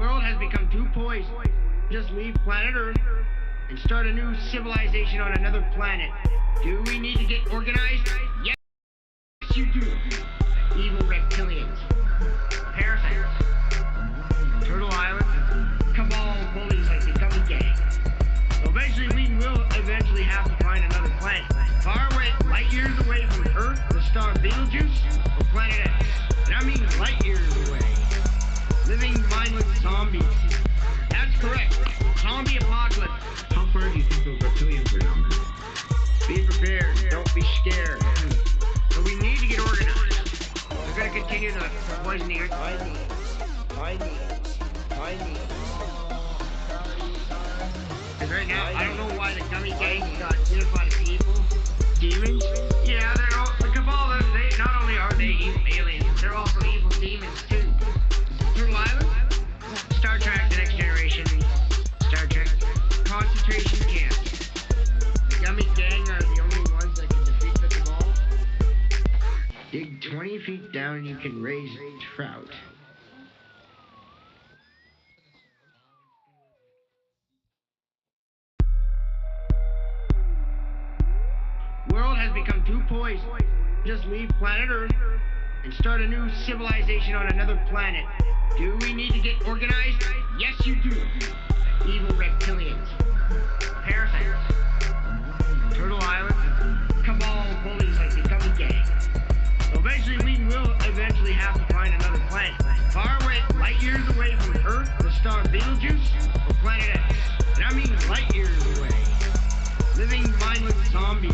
world has become too poised. Just leave planet Earth and start a new civilization on another planet. Do we need to get organized? Yes, you do. Evil reptilians, parasites, Turtle Island, cabal bullies like the Gummy Gang. So eventually we will have to find another planet. Far away, light years away from Earth, the star Betelgeuse, or planet X. And I mean light years away. Living mindless zombies. That's correct. Zombie apocalypse. How far do you think those reptilians are down there? Be prepared. Don't be scared. So we need to get organized. We're going to continue to poison the Earth. I need. Because right now, I don't know why the Gummy Gang got unified people. Demons? Yeah, they're all, the cabal, they, not only are they evil aliens, they're also evil demons too. Turtle Island? Star Trek, The Next Generation. Star Trek. Concentration camps. The Gummy Gang are the only ones that can defeat the cabal. Dig 20 feet down and you can raise trout. World has become too poised. Just leave planet Earth and start a new civilization on another planet. Do we need to get organized? Yes, you do. Evil reptilians, parasites, Turtle Island, cabal bullies like the Gummy Gang. So eventually we will have to find another planet. Far away, light years away from Earth, the star Betelgeuse, or planet X. And I mean light years away. Living mindless zombies.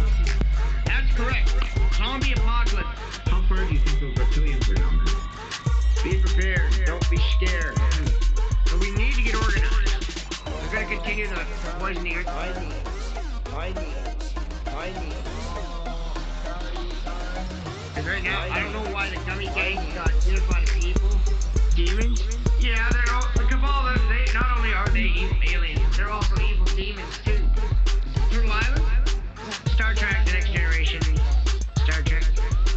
That's correct. Zombie apocalypse. How far do you think those reptilians are down there? Be prepared. Don't be scared. So we need to get organized. We're going to continue to poison the Earth. I need. Because right now, I don't know why the Gummy Gang got unified people. Demons? Yeah, they're all, the cabal, they, not only are they evil aliens, they're also evil demons too. Turtle Island? Star Trek, The Next Generation. Star Trek.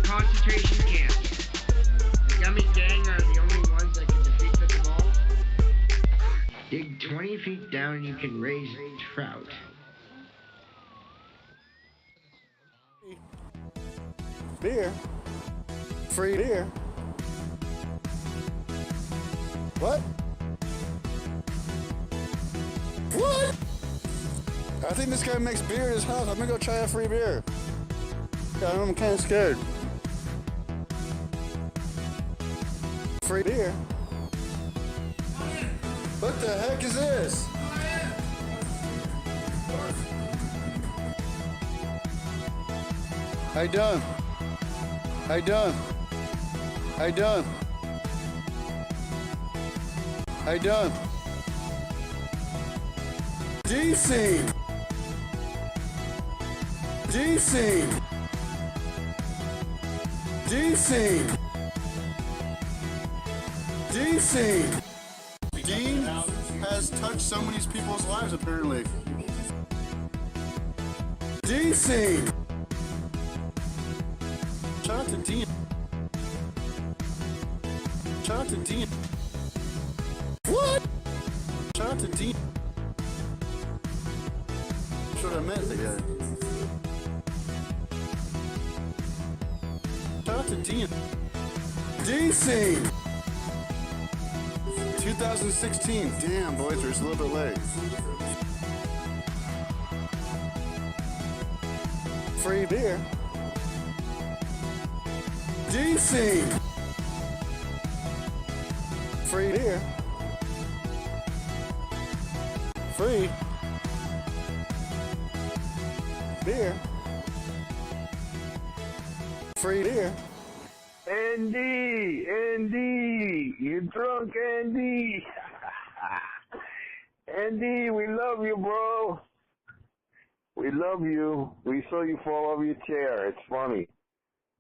Concentration camps. The Gummy Gang are the only ones that can defeat the cabal. Dig 20 feet down and you can raise trout. Beer. Free beer. What? What? I think this guy makes beer in his house. I'm gonna go try a free beer. Yeah, I'm kind of scared. Free beer. What the heck is this? How you doing? How you doing? How you doing? How you doing? G-Scene! G-Scene! G-Scene! G-Scene! Dean has touched so many people's lives apparently. G-Scene! Shout out to Dean. Shout out to Dean. What? Shout out to Dean. That's what I meant to get. Shout out to Dean. G-Scene! 2016. Damn, boys, we're just a little bit late. Free beer. G-Scene! Free beer. Free beer. Free beer. Andy, you're drunk, Andy. Andy, we love you, bro. We love you. We saw you fall over your chair. It's funny.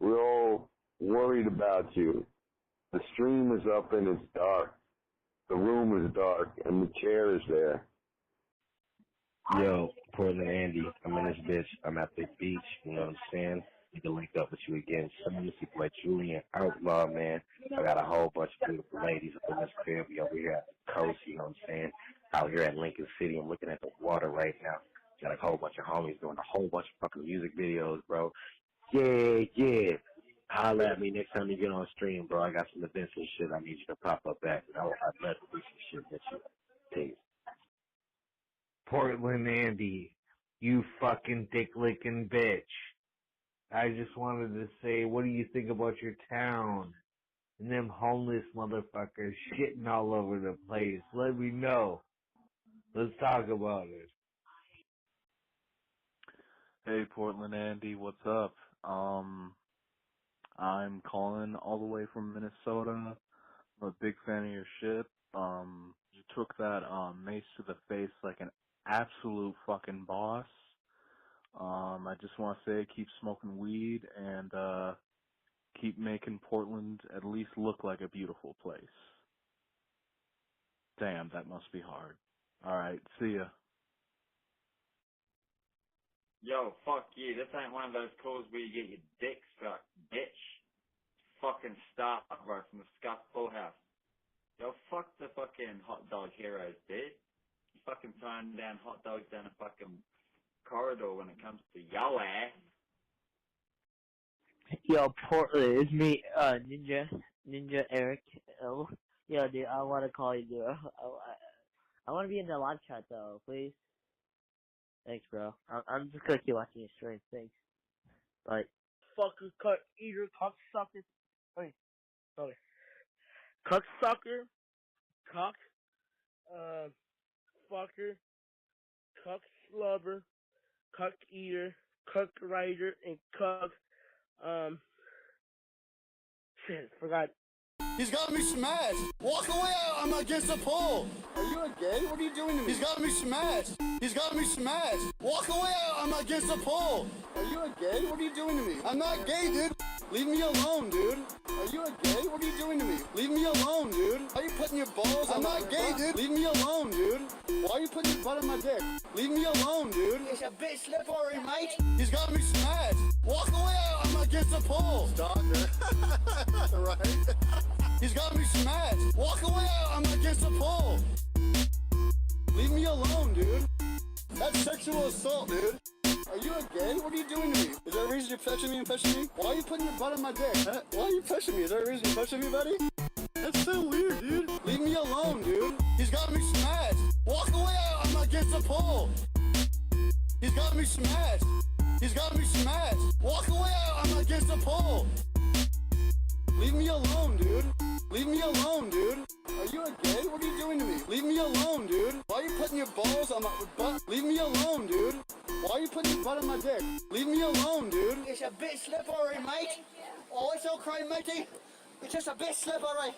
We're all worried about you. The stream is up and it's dark. The room is dark and the chair is there. Yo, PortlandAndy, I'm in this bitch. I'm at the beach, you know what I'm saying? Need to link up with you again. Some of these people like Julian Outlaw, man. I got a whole bunch of beautiful ladies up in this crib. We over here at the coast, you know what I'm saying? Out here at Lincoln City, I'm looking at the water right now. Got a whole bunch of homies doing a whole bunch of fucking music videos, bro. Yeah. Holla at me next time you get on stream, bro. I got some events and shit I need you to pop up at. I'd love to do some shit with you. Peace. PortlandAndy, you fucking dick-licking bitch. I just wanted to say, what do you think about your town? And them homeless motherfuckers shitting all over the place. Let me know. Let's talk about it. Hey, Portland Andy, what's up? I'm calling all the way from Minnesota. I'm a big fan of your shit. You took that mace to the face like an absolute fucking boss. I just want to say keep smoking weed and keep making Portland at least look like a beautiful place. Damn, that must be hard. Alright, see ya. Yo, fuck you. This ain't one of those calls where you get your dick sucked, bitch. Fucking stop, bro, from the Scuff Full House. Yo, fuck the fucking hot dog heroes, dude. You fucking throwing down hot dogs down a fucking corridor when it comes to yo ass. Yo, Portland, it's me, Ninja Eric L. Yo, dude, I want to call you, dude. I want to be in the live chat, though, please. Thanks, bro. I'm just gonna keep watching your stream. Thanks. Bye. Fucker, cut, eater, cocksucker. Wait, sorry. Cocksucker, cock, fucker, cock slubber, cock eater, cock rider, and cock, shit, forgot. He's got me smashed. Walk away, I'm against the pole. Are you a gay? What are you doing to me? He's got me smashed. He's got me smashed. Walk away, I'm against the pole. Are you a gay? What are you doing to me? I'm not gay, dude. Leave me alone, dude. Are you a gay? What are you doing to me? Leave me alone, dude. Why are you putting your balls on my gay, dude. Leave me alone, dude. Why are you putting your butt on my dick? Leave me alone, dude. It's a bit slippery, mate. He's got me smashed. Walk away, I'm against the pole. Stop, dude. Right? He's got me smashed. Walk away, I'm against the pole. Leave me alone, dude. That's sexual assault, dude. Are you a gay? What are you doing to me? Is there a reason you're pushing me and pushing me? Why are you putting your butt on my dick? Huh? Why are you pushing me? Is there a reason you're pushing me, buddy? That's so weird, dude. Leave me alone, dude. He's got me smashed. Walk away, I'm against the pole. He's got me smashed. He's got me smashed. Walk away, I'm against the pole. Leave me alone, dude. Leave me alone, dude. Are you a gay? What are you doing to me? Leave me alone, dude. Why are you putting your balls on my butt? Leave me alone, dude. Why are you putting your butt on my dick? Leave me alone, dude. It's a bit slippery, mate. Oh, it's okay, matey. It's just a bit slippery.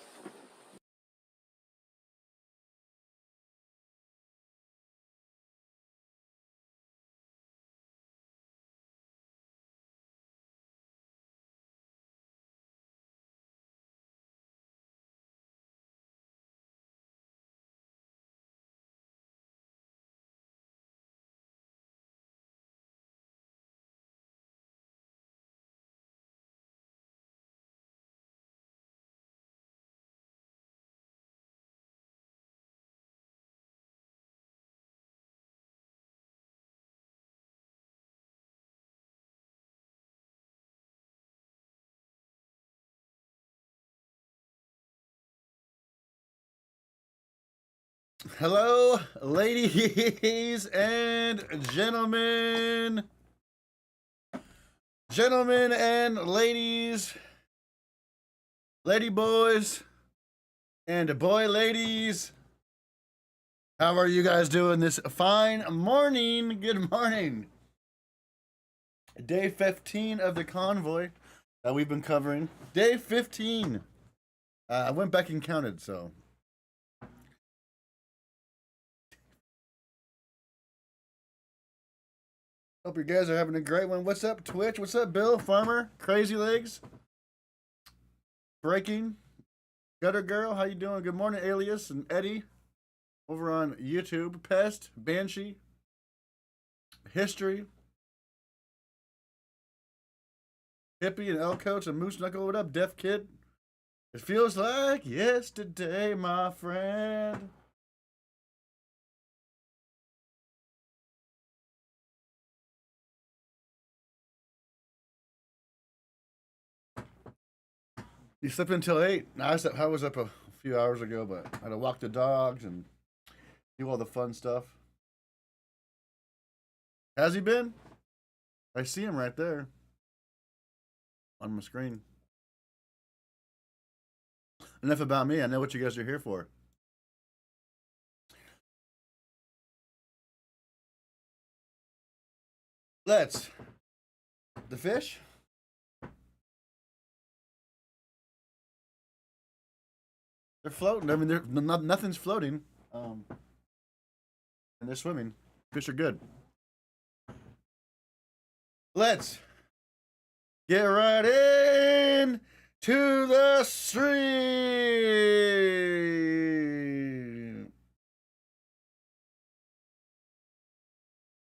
Hello, ladies and gentlemen. Gentlemen and ladies. Lady boys and boy ladies. How are you guys doing this fine morning? Good morning. Day 15 of the convoy that we've been covering. Day 15. I went back and counted, so. Hope you guys are having a great one. What's up, Twitch? What's up, Bill? Farmer? Crazy Legs? Breaking? Gutter Girl? How you doing? Good morning, Alias and Eddie. Over on YouTube. Pest? Banshee? History? Hippie and L Coach and Moose Knuckle. What up, Deaf Kid? It feels like yesterday, my friend. You slept until 8. I was up a few hours ago, but I had to walk the dogs and do all the fun stuff. Has he been? I see him right there on my screen. Enough about me. I know what you guys are here for. The fish? They're floating. I mean, nothing's floating. And they're swimming. Fish are good. Let's get right in to the stream.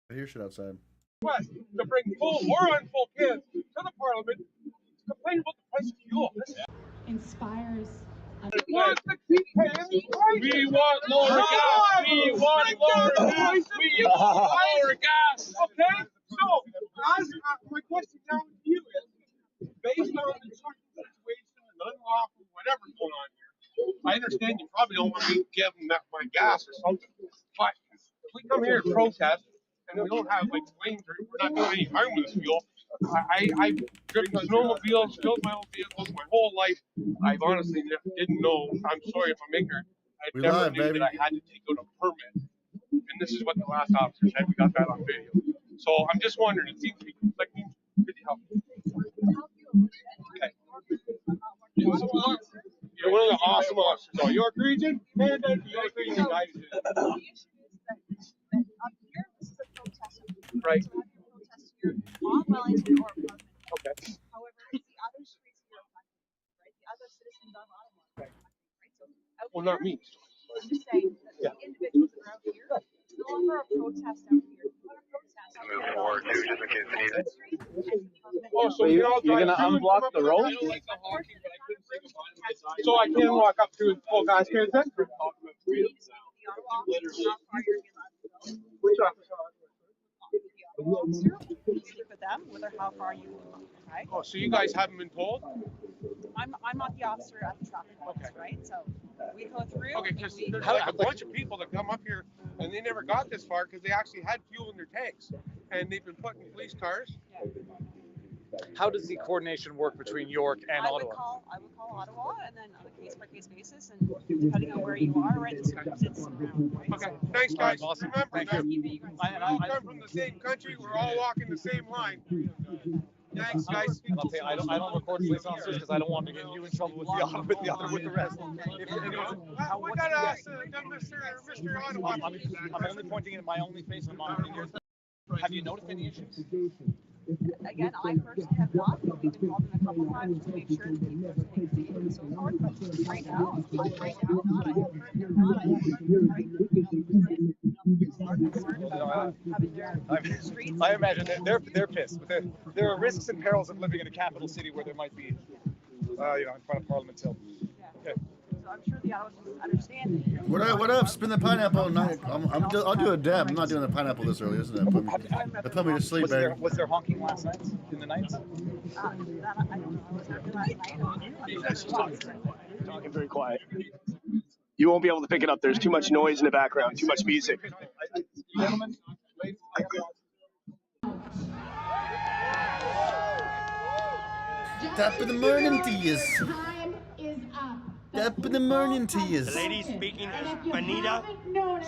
I hear shit outside. To bring full or unfull cans to the Parliament to complain about the price of fuel. Inspires. We want to keep paying the price. We want lower gas. We want lower gas. We want lower gas. Okay? So, my question down to you is, based on the trucking situation and unlawful whatever's going on here, I understand you probably don't want me to give them my gas or something, but if we come here to protest and we don't have like flames or we're not doing any harm with this fuel, I've driven snowmobiles, filled my own vehicles my whole life. I've honestly didn't know. I'm sorry if I'm ignorant. I never knew that I had to take out a permit. And this is what the last officer said. We got that on video. So I'm just wondering, it seems to be conflicting. Could you help me? Okay. You're one of the awesome officers. So York Region? Man, York Region guys. Right. On Wellington or Parliament. Okay. However, it's the other streets here, right? The other citizens of Ottawa, right? So well, not me. I'm just saying that the individuals that are out here, no longer a protest out here. What a protest out here. Oh, so you're going to unblock the road? So I can walk up to full gas cans then? Which officer? With them, whether how far you can, right? Oh, so you guys haven't been told? I'm not the officer at the traffic police, right? So we go through. Okay, because there's like a bunch of people that come up here and they never got this far because they actually had fuel in their tanks and they've been put in police cars. Yeah. How does the coordination work between York and Ottawa? I would call Ottawa, and then on a case-by-case basis, and depending on where you are, right, the circumstances around, right? Okay, thanks, guys. Awesome. Remember, Thank you. we all come from the same country. We're all walking the same line. Thanks, guys. I don't record police officers because I don't want to get you in trouble with the rest. We got Mr. Ottawa. I'm only pointing at my only face and monitoring yours. Have you noticed any issues? Again, I personally have not. We've been called in a couple times to make sure that people are staying safe and so forth. But right now, I haven't heard I imagine they're pissed. But there are risks and perils of living in a capital city where there might be, in front of Parliament Hill. Yeah. So I'm sure the Ottawas understand that. What up? Spin the pineapple. I'll do a dab. I'm not doing the pineapple this early. This is that put me to sleep, baby. Was there honking last night in the nights? I don't know. I was not last night. Talking very quiet. You won't be able to pick it up. There's too much noise in the background, too much music. Gentlemen, Top of the morning to you. Time is up. Top of the morning to you. The lady speaking is Anita.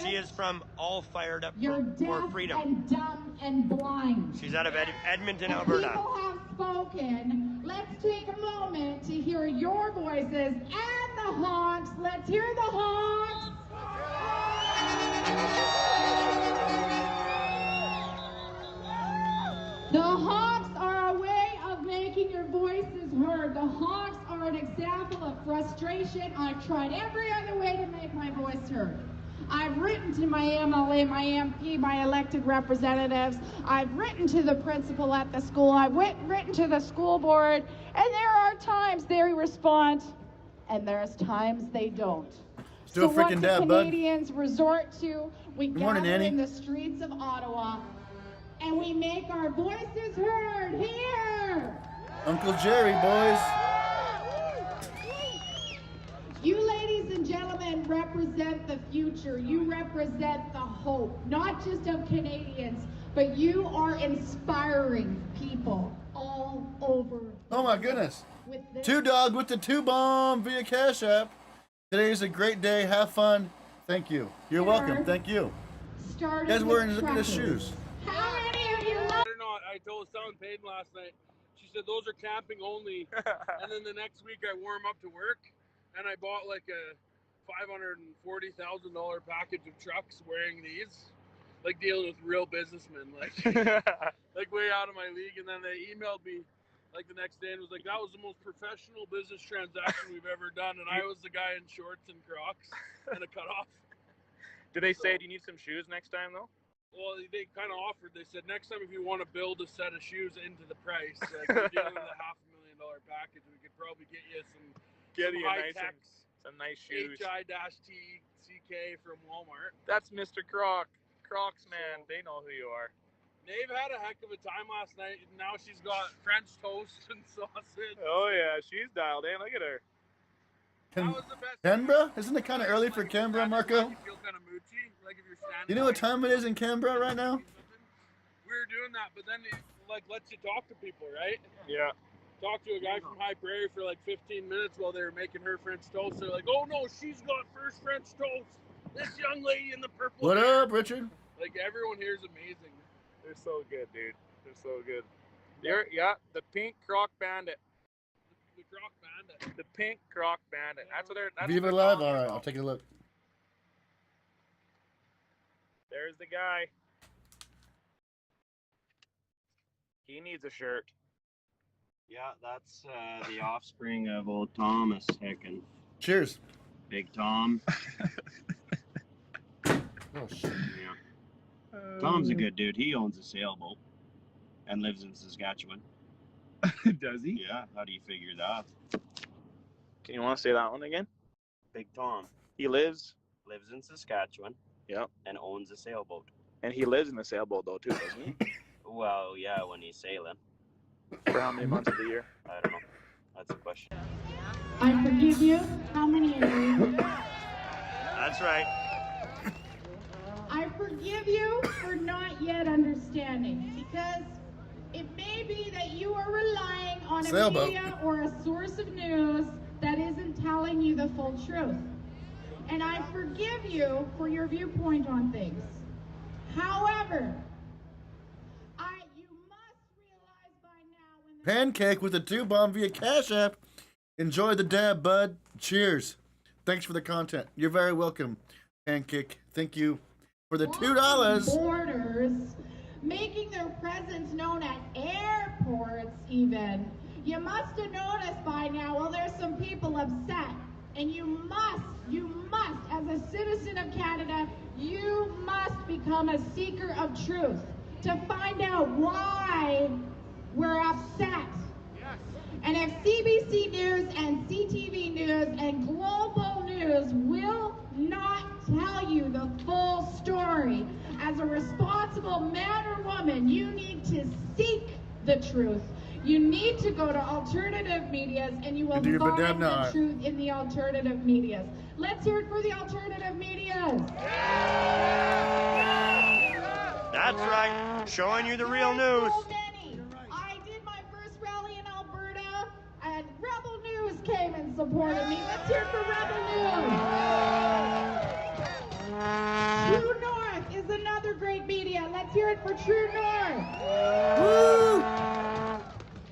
She is from All Fired Up for Freedom. And dumb and blind. She's out of Edmonton, Alberta. People have spoken. Let's take a moment to hear your voices and the honks. Let's hear the honks. The honks are a way of making your voices heard. The honks are an example of frustration. I've tried every other way to make my voice heard. I've written to my MLA, my MP, my elected representatives. I've written to the principal at the school. I've written to the school board. And there are times they respond, and there's times they don't. Do a freaking dab, bud. Canadians resort to, we Good morning, gather Annie. in the streets of Ottawa, and we make our voices heard here. Uncle Jerry, boys. represent the future. You represent the hope, not just of Canadians, but you are inspiring people all over. Oh my goodness. Two Dog with the 2 bomb via Cash App. Today is a great day. Have fun. Thank you. You're welcome. Thank you. You guys wearing, look at his shoes. How many of you love? Or not, I told Selen Payton last night. She said those are camping only. And then the next week I wore them up to work, and I bought like a $540,000 package of trucks wearing these, like dealing with real businessmen, like like way out of my league. And then they emailed me like the next day and was like, that was the most professional business transaction we've ever done, and I was the guy in shorts and Crocs and a cutoff. Did they say, do you need some shoes next time though? Well, they kind of offered. They said next time if you want to build a set of shoes into the price, like we're dealing with a $500,000 package, we could probably get you some high-tech some nice shoes. HI-TCK from Walmart. That's Mr. Crocs, man. They know who you are. Nave had a heck of a time last night. And now she's got French toast and sausage. Oh yeah, she's dialed in. Look at her. Canberra? Isn't it kind of early for Canberra, Marco? You feel kind of moochy, like if you're standing. You know what time it is in Canberra right now? We were doing that, but then it like lets you talk to people, right? Yeah. Talk to a guy from High Prairie for like 15 minutes while they were making her French toast. They're like, oh no, she's got first French toast. This young lady in the purple. What hair. up, Richard? Like everyone here is amazing. They're so good, dude. They're so good. Yeah, the pink Croc Bandit. The Croc Bandit. The pink Croc Bandit. That's what they're. That's Viva what they're Live? calling Alright, it. I'll take a look. There's the guy. He needs a shirt. Yeah, that's the offspring of old Thomas Hicken. Cheers. Big Tom. Oh, shit. Yeah. Tom's a good dude. He owns a sailboat and lives in Saskatchewan. Does he? Yeah, how do you figure that? Can you want to say that one again? Big Tom. He lives in Saskatchewan. Yep. And owns a sailboat. And he lives in the sailboat though too, doesn't he? Well, yeah, when he's sailing. For how many months of the year? I don't know. That's a question. I forgive you. How many of you? That's right. I forgive you for not yet understanding, because it may be that you are relying on a Sailboat. media or a source of news that isn't telling you the full truth. And I forgive you for your viewpoint on things. However, you must realize by now when Pancake with a 2 bomb via Cash App. Enjoy the dab, bud. Cheers. Thanks for the content. You're very welcome, Pancake. Thank you for the $2. borders, making their presence known at airports even. You must have noticed by now, well, there's some people upset. And you must, as a citizen of Canada, you must become a seeker of truth to find out why we're upset. Yes. And if CBC News and CTV News and Global News will not tell you the full story, as a responsible man or woman, you need to seek the truth. You need to go to alternative medias, and you will find the truth in the alternative medias. Let's hear it for the alternative medias. That's right, showing you the real news. So many. I did my first rally in Alberta, and Rebel News came and supported me. Let's hear it for Rebel News. True North is another great media. Let's hear it for True North. Woo!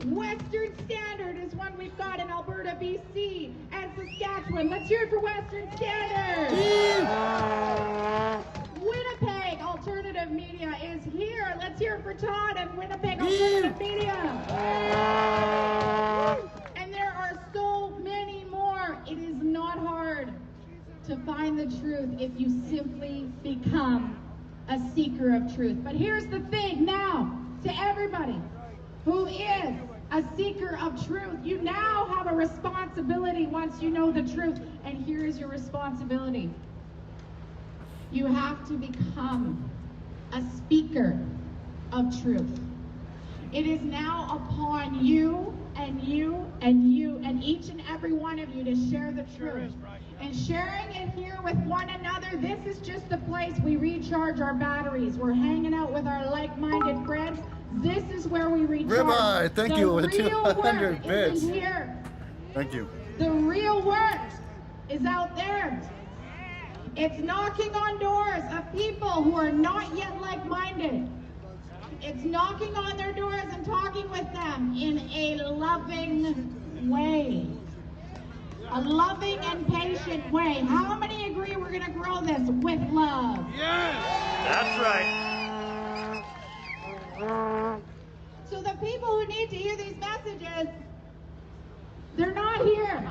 Western Standard is one we've got in Alberta, BC, and Saskatchewan. Let's hear it for Western Standard. Winnipeg Alternative Media is here. Let's hear it for Todd and Winnipeg Alternative Media. And there are so many more. It is not hard to find the truth if you simply become a seeker of truth. But here's the thing now, to everybody who is a seeker of truth, you now have a responsibility once you know the truth. And here is your responsibility. You have to become a speaker of truth. It is now upon you and you and you and each and every one of you to share the truth. And sharing it here with one another, this is just the place we recharge our batteries. We're hanging out with our like-minded friends. This is where we recharge. Ribeye, thank you with 200 bits. Here. Thank you. The real work is out there. It's knocking on doors of people who are not yet like-minded. It's knocking on their doors and talking with them in a loving way. A loving and patient way. How many agree we're going to grow this with love? Yes! That's right. So the people who need to hear these messages, they're not here.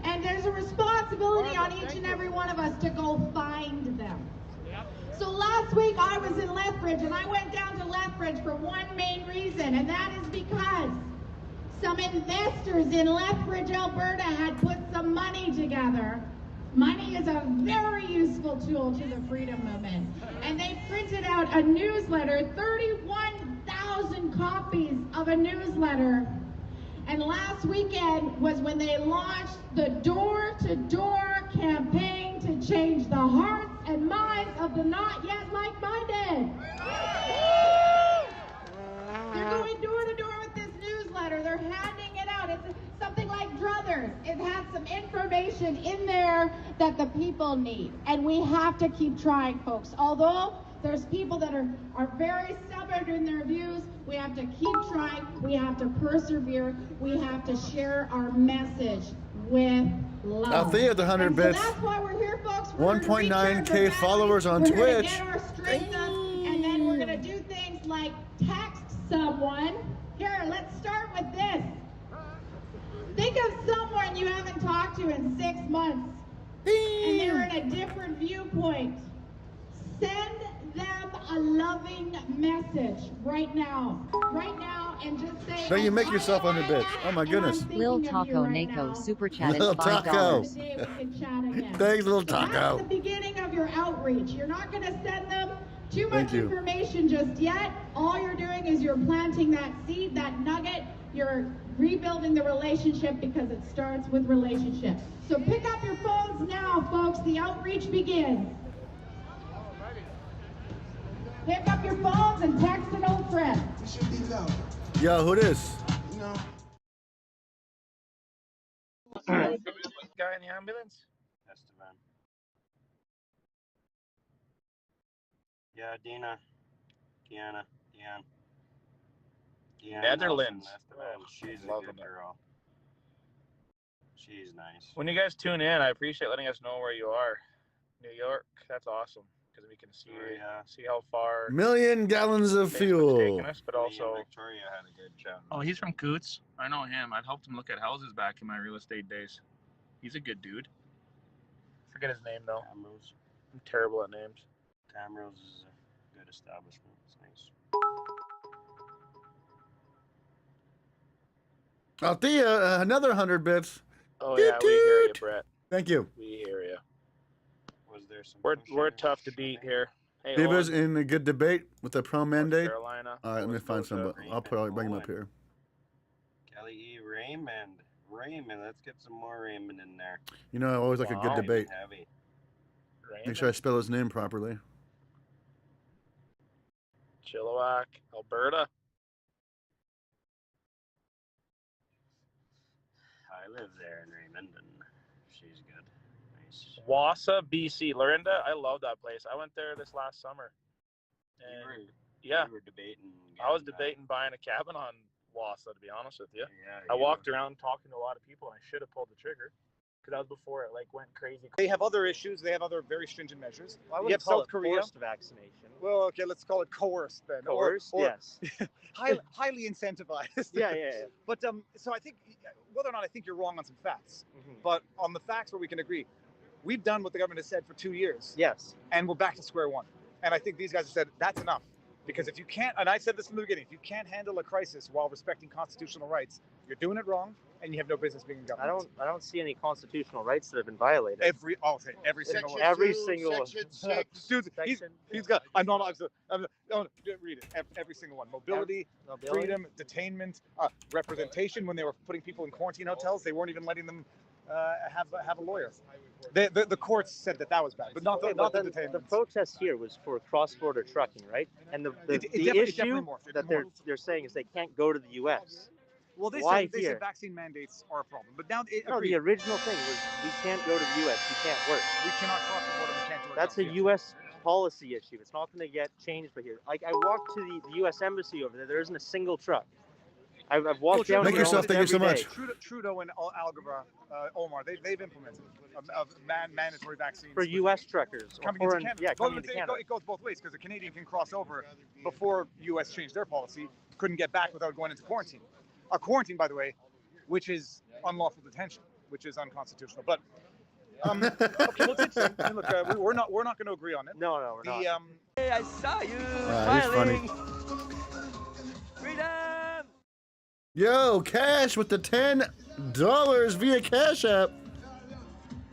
And there's a responsibility on each and every one of us to go find them. So last week I was in Lethbridge, and I went down to Lethbridge for one main reason, and that is because some investors in Lethbridge, Alberta had put some money together. Money is a very useful tool to the freedom movement. And they printed out a newsletter, 31,000 copies of a newsletter. And last weekend was when they launched the door-to-door campaign to change the hearts and minds of the not yet like-minded. They're going door-to-door with this newsletter. They're handing it out. It's something like druthers. It has some information in there that the people need. And we have to keep trying, folks. Although there's people that are very stubborn in their views, we have to keep trying. We have to persevere. We have to share our message with love. Althea with 100 bits. So that's why we're here, folks. 1.9K followers on Twitch. We're going to get our strength up, and then we're going to do things like text someone. Here, let's start with this. Think of someone you haven't talked to in 6 months, and they're in a different viewpoint. Send them a loving message right now, and just say. So you make yourself 100 bits. Oh my goodness. Lil Taco Nako super chatted Lil Taco. $5. Thanks, Lil Taco. That's the beginning of your outreach. You're not going to send them too much Thank you. information just yet. All you're doing is you're planting that seed, that nugget. You're rebuilding the relationship because it starts with relationship. So pick up your phones now, folks. The outreach begins. Pick up your phones and text an old friend. Yo, who this? Guy in the ambulance? Esteban. Yeah, Dina. Kiana. Deanna. Netherlands. Esteban. She's a Love good it. girl. She's nice. When you guys tune in, I appreciate letting us know where you are. New York, that's awesome. Because we can see how far. Million gallons of fuel. taken us, but also Victoria had a good chat. Oh, he's from Coots. I know him. I've helped him look at houses back in my real estate days. He's a good dude. Forget his name though. Tamrose. I'm terrible at names. Tamrose is a good establishment. It's nice. Althea, another 100 bits. Oh yeah, we hear you, Brett. Thank you. We hear you. Was there some? We're tough to beat here. Hey, Divas Owen, in a good debate with the pro mandate. Carolina. All right, let me find some. I'll probably bring him up here. Kelly E. Raymond. Let's get some more Raymond in there. You know, I always like a good debate. Heavy. Make sure I spell his name properly. Chilliwack, Alberta. I live there in Raymond, and she's good. Nice. Wassa, BC. Lorinda, I love that place. I went there this last summer. And We were debating. I was debating buying a cabin on Wassa, to be honest with you. Yeah, I walked around talking to a lot of people, and I should have pulled the trigger. Because that was before it went crazy. They have other issues. They have other very stringent measures. I You wouldn't have call South it Korea. forced vaccination. Well, okay, let's call it coerced then. Coerced, or yes. highly incentivized. Yeah. But so I think whether or not I think you're wrong on some facts, Mm-hmm. but on the facts where we can agree, we've done what the government has said for 2 years. Yes. And we're back to square one. And I think these guys have said that's enough. Because if you can't, and I said this from the beginning, if you can't handle a crisis while respecting constitutional rights, you're doing it wrong, and you have no business being in government. I don't see any constitutional rights that have been violated. Every single one. Every single one. Dude, he's got. I'm not. Read it. Every single one. Mobility, freedom, detainment, representation. When they were putting people in quarantine hotels, they weren't even letting them have a lawyer. The courts said that was bad, but not the detainment. The protest here was for cross-border trucking, right? And the issue that they're saying is they can't go to the U.S. Well, they said vaccine mandates are a problem, but now the original thing was we can't go to the U.S. We can't work. We cannot cross the border. We can't do it. That's a U.S. policy issue. It's not going to get changed by here. Like I walked to the U.S. embassy over there. There isn't a single truck. I've walked down. Make yourself. Thank you so much. Trudeau and Algebra, Omar, they've implemented mandatory vaccines for U.S. truckers coming into Canada. Yeah, coming into Canada. It goes both ways because a Canadian can cross over before U.S. changed their policy, couldn't get back without going into quarantine. A quarantine, by the way, which is unlawful detention, which is unconstitutional. But okay, look, we're not going to agree on it. No, we're not. Hey, I saw you smiling. He's funny. Freedom. Yo, Cash with the $10 via Cash App.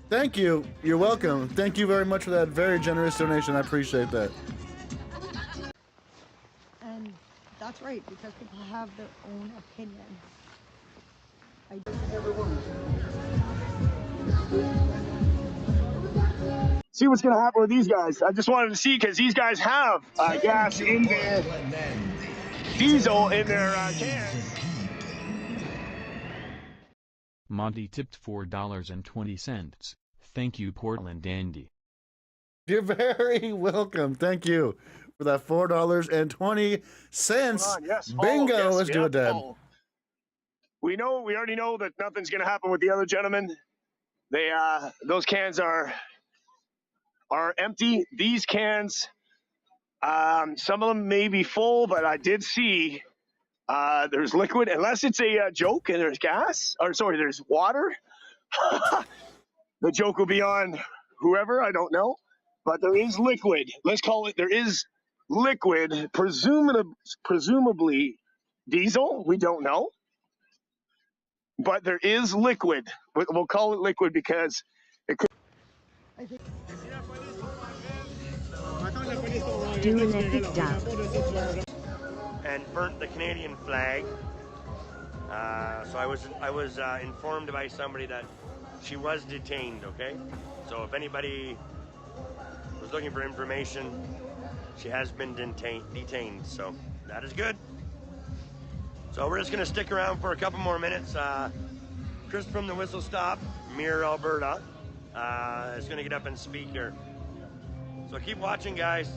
Thank you. You're welcome. Thank you very much for that very generous donation. I appreciate that. And that's right, because people have their own opinion. See what's going to happen with these guys. I just wanted to see because these guys have gas in their diesel in their cans. Monty tipped $4.20. Thank you, PortlandAndy. You're very welcome. Thank you for that $4.20. Yes. Bingo. Yes, Let's do it, Dad. We already know that nothing's going to happen with the other gentlemen. Those cans are empty. These cans, some of them may be full, but I did see there's liquid, unless it's a joke and there's there's water. The joke will be on whoever, I don't know. But there is liquid. Let's call it, there is liquid, presumably diesel. We don't know. But there is liquid. We'll call it liquid because it could. And burnt the Canadian flag. So I was informed by somebody that she was detained. Okay, so if anybody was looking for information, she has been detained. So that is good. So we're just gonna stick around for a couple more minutes. Chris from the Whistle Stop, Mirror, Alberta, is gonna get up and speak here. So keep watching, guys.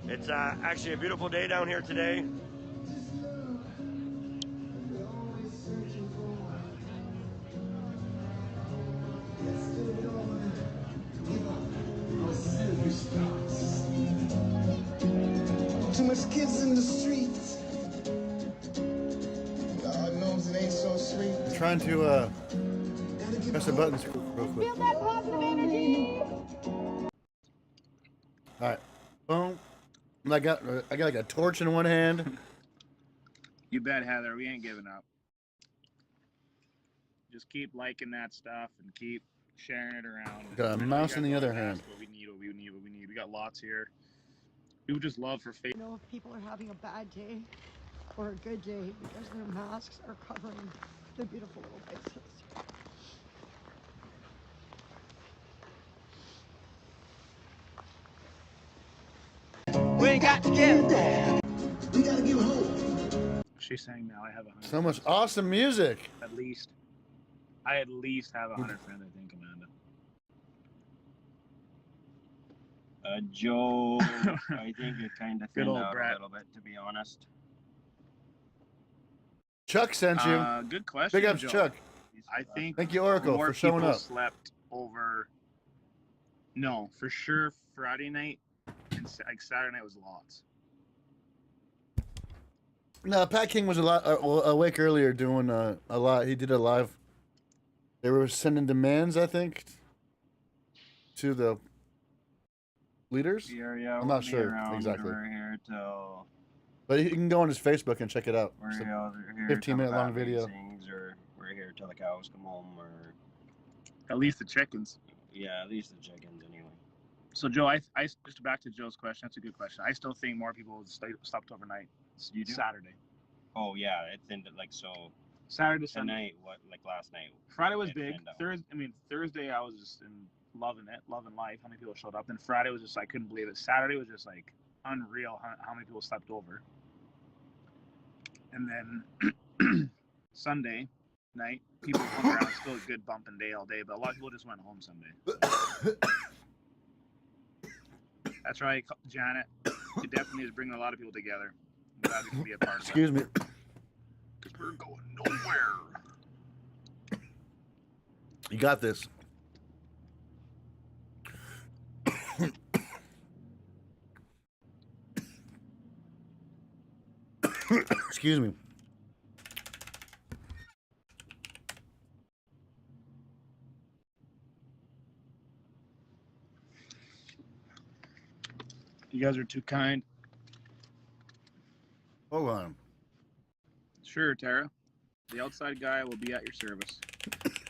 It's actually a beautiful day down here today. Too much kids in the streets. God knows it ain't so sweet. I'm trying to press the buttons real quick. Feel that positive energy. All right, boom. I got like a torch in one hand. You bet, Heather. We ain't giving up. Just keep liking that stuff and keep sharing it around. Got a mouse in the other hand. What we need. We got lots here. People just love for faith. You know, if people are having a bad day or a good day because their masks are covering their beautiful little faces. We got to give. We gotta give hope. She's saying now I have 100. So much awesome music. At least. I at least have 100 friends, I think, Amanda. Joe, I think it kind of Good thinned old out Brett. a little bit, to be honest. Chuck sent you. Good question, Big ups, Joe. Chuck. I think Thank you, Oracle, more for showing people up. slept over. No, for sure. Friday night and like Saturday night was lots. No, Pat King was a lot awake earlier doing a lot. He did a live. They were sending demands, I think, to the leaders? Yeah, I'm we'll not be sure around. exactly. We're here till. But you can go on his Facebook and check it out. We're It's a here 15-minute long video. Sings, or we're here till the cows come home, or At least the chickens. yeah, at least the chickens anyway. So Joe, I just back to Joe's question. That's a good question. I still think more people stopped overnight. You do? Saturday. Oh yeah, it's in like so. Saturday, Sunday. Tonight, what like last night? Friday was big. Thursday I was just loving life. How many people showed up? Then Friday was just I couldn't believe it. Saturday was just like unreal how many people stepped over. And then Sunday night, people hung around. Still a good bumping day all day, but a lot of people just went home Sunday. That's right, Janet. You definitely is bringing a lot of people together. I'm glad we can be a part of that. Excuse me. Because we're going nowhere. You got this. Excuse me. You guys are too kind. Hold on. Sure, Tara. The outside guy will be at your service.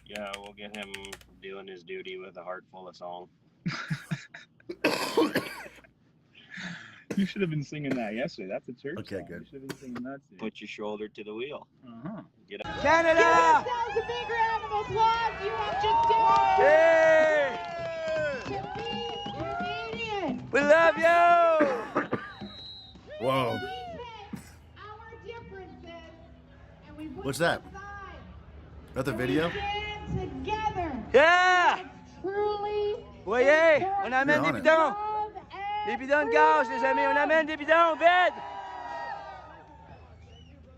Yeah, we'll get him doing his duty with a heart full of song. You should have been singing that yesterday. That's a church Okay, song. good. You should have been singing that too. Put your shoulder to the wheel. Uh-huh. Get up. Canada! Give yourselves a big round of applause. You have just dared to be Canadian. We love you! Whoa. We take our differences and we put What's that? them aside. That the video? We stand together. Yeah! It's truly Voyez, on amène You're des on it. bidons. Des bidons de gaz, les amis. On amène des bidons, vite!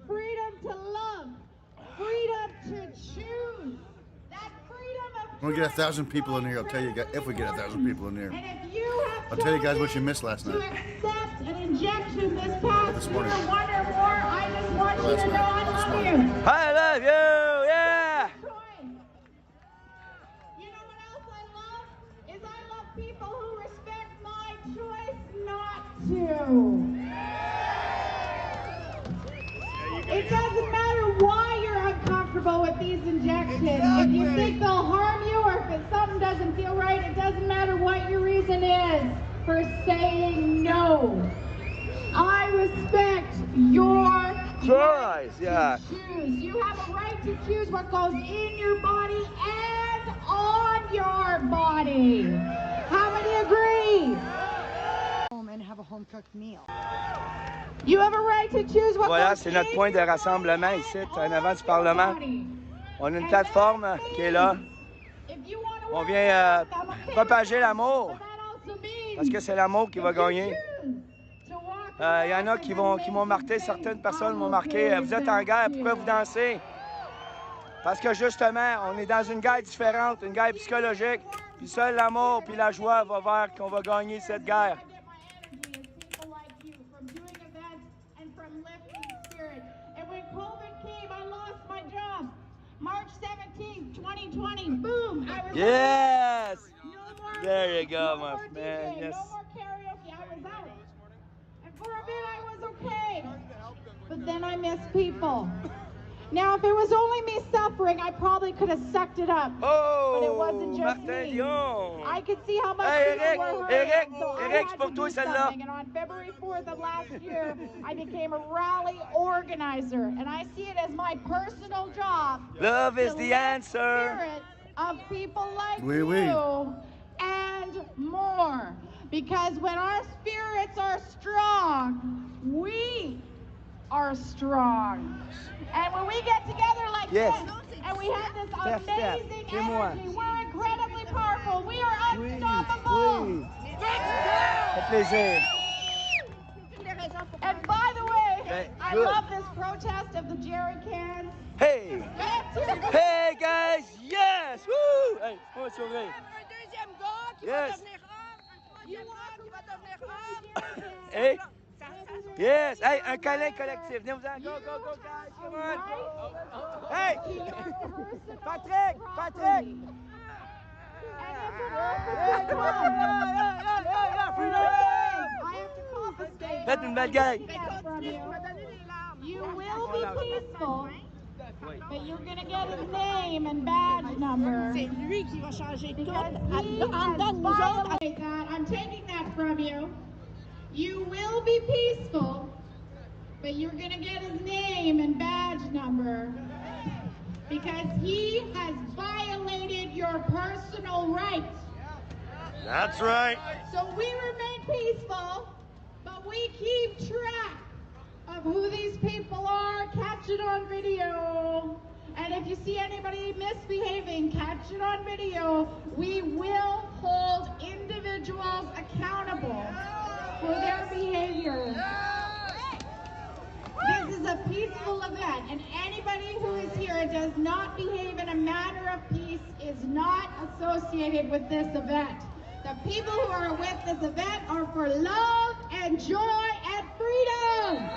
freedom to love, freedom to choose. That freedom of When we get 1,000 people in here, I'll tell you guys, if we get 1,000 people in here, and if you have I'll tell you guys what you missed last to night. accept an injection this past This year, morning. one or more, I just want you Last to know night. I This love morning. you. I love you, yeah! You know what else I love? Is I love people who respect my choice not to. It doesn't matter why you're uncomfortable with these injections. If you think they'll harm you or if something doesn't feel right, it doesn't matter what your reason is for saying no. I respect your Choice, yeah. choose. You have a right to choose what goes in your body and on your body. How many agree? Home and have a home cooked meal. You have a right to choose what Voilà, goes c'est notre in point de your rassemblement body ici, and en avant on du your Parlement. body. On a une plateforme qui est là. If you want to On vient propager l'amour. Parce que c'est l'amour qui va gagner. Il y en a qui m'ont marqué, certaines personnes m'ont marqué. Vous êtes en guerre, pourquoi vous dansez? Parce que justement, on est dans une guerre différente, une guerre psychologique. Puis seul l'amour puis la joie va faire qu'on va gagner cette guerre. And when COVID came, I lost my job. March 17th, 2020, boom, I was Yes! no more, There you go, no my more man. DJ, Yes. no more karaoke, I was out. And for a bit I was okay, but then I missed people. Now, if it was only me suffering, I probably could have sucked it up. Oh, but it wasn't just Martin me. Dion. I could see how much Hey, people Eric, were Eric, hurting, so I Eric, had pour to toi do celle-là. something. And on February 4th of last year, I became a rally organizer, and I see it as my personal job. Love is to the lift answer. spirits of people like Oui, you oui. and more. Because when our spirits are strong, we are strong. And when we get together like Yes. this, and we have this Step, step. amazing Fais moi. energy, we're incredibly powerful. We are unstoppable. Oui. Ça fait plaisir. And by the way, Okay, I good. love this protest of the jerry cans. Hey! Hey, guys! Yes! Woo! Hey, on va sauver. Yes! Hey! Yes! Hey, un câlin collectif. Venez-vous-en. Go, go, go, guys! Come on! Hey! Patrick! Patrick! Yeah, Yeah, freedom! Faites une belle gang. You will be peaceful, but you're going to get his name and badge number. C'est lui qui va changer tout. Because he has violated that. I'm taking that from you. You will be peaceful, but you're going to get his name and badge number. Because he has violated your personal rights. That's right. So we remain peaceful, but we keep track of who these people are, catch it on video. And if you see anybody misbehaving, catch it on video. We will hold individuals accountable for their behavior. This is a peaceful event, and anybody who is here and does not behave in a manner of peace is not associated with this event. The people who are with this event are for love and joy and freedom.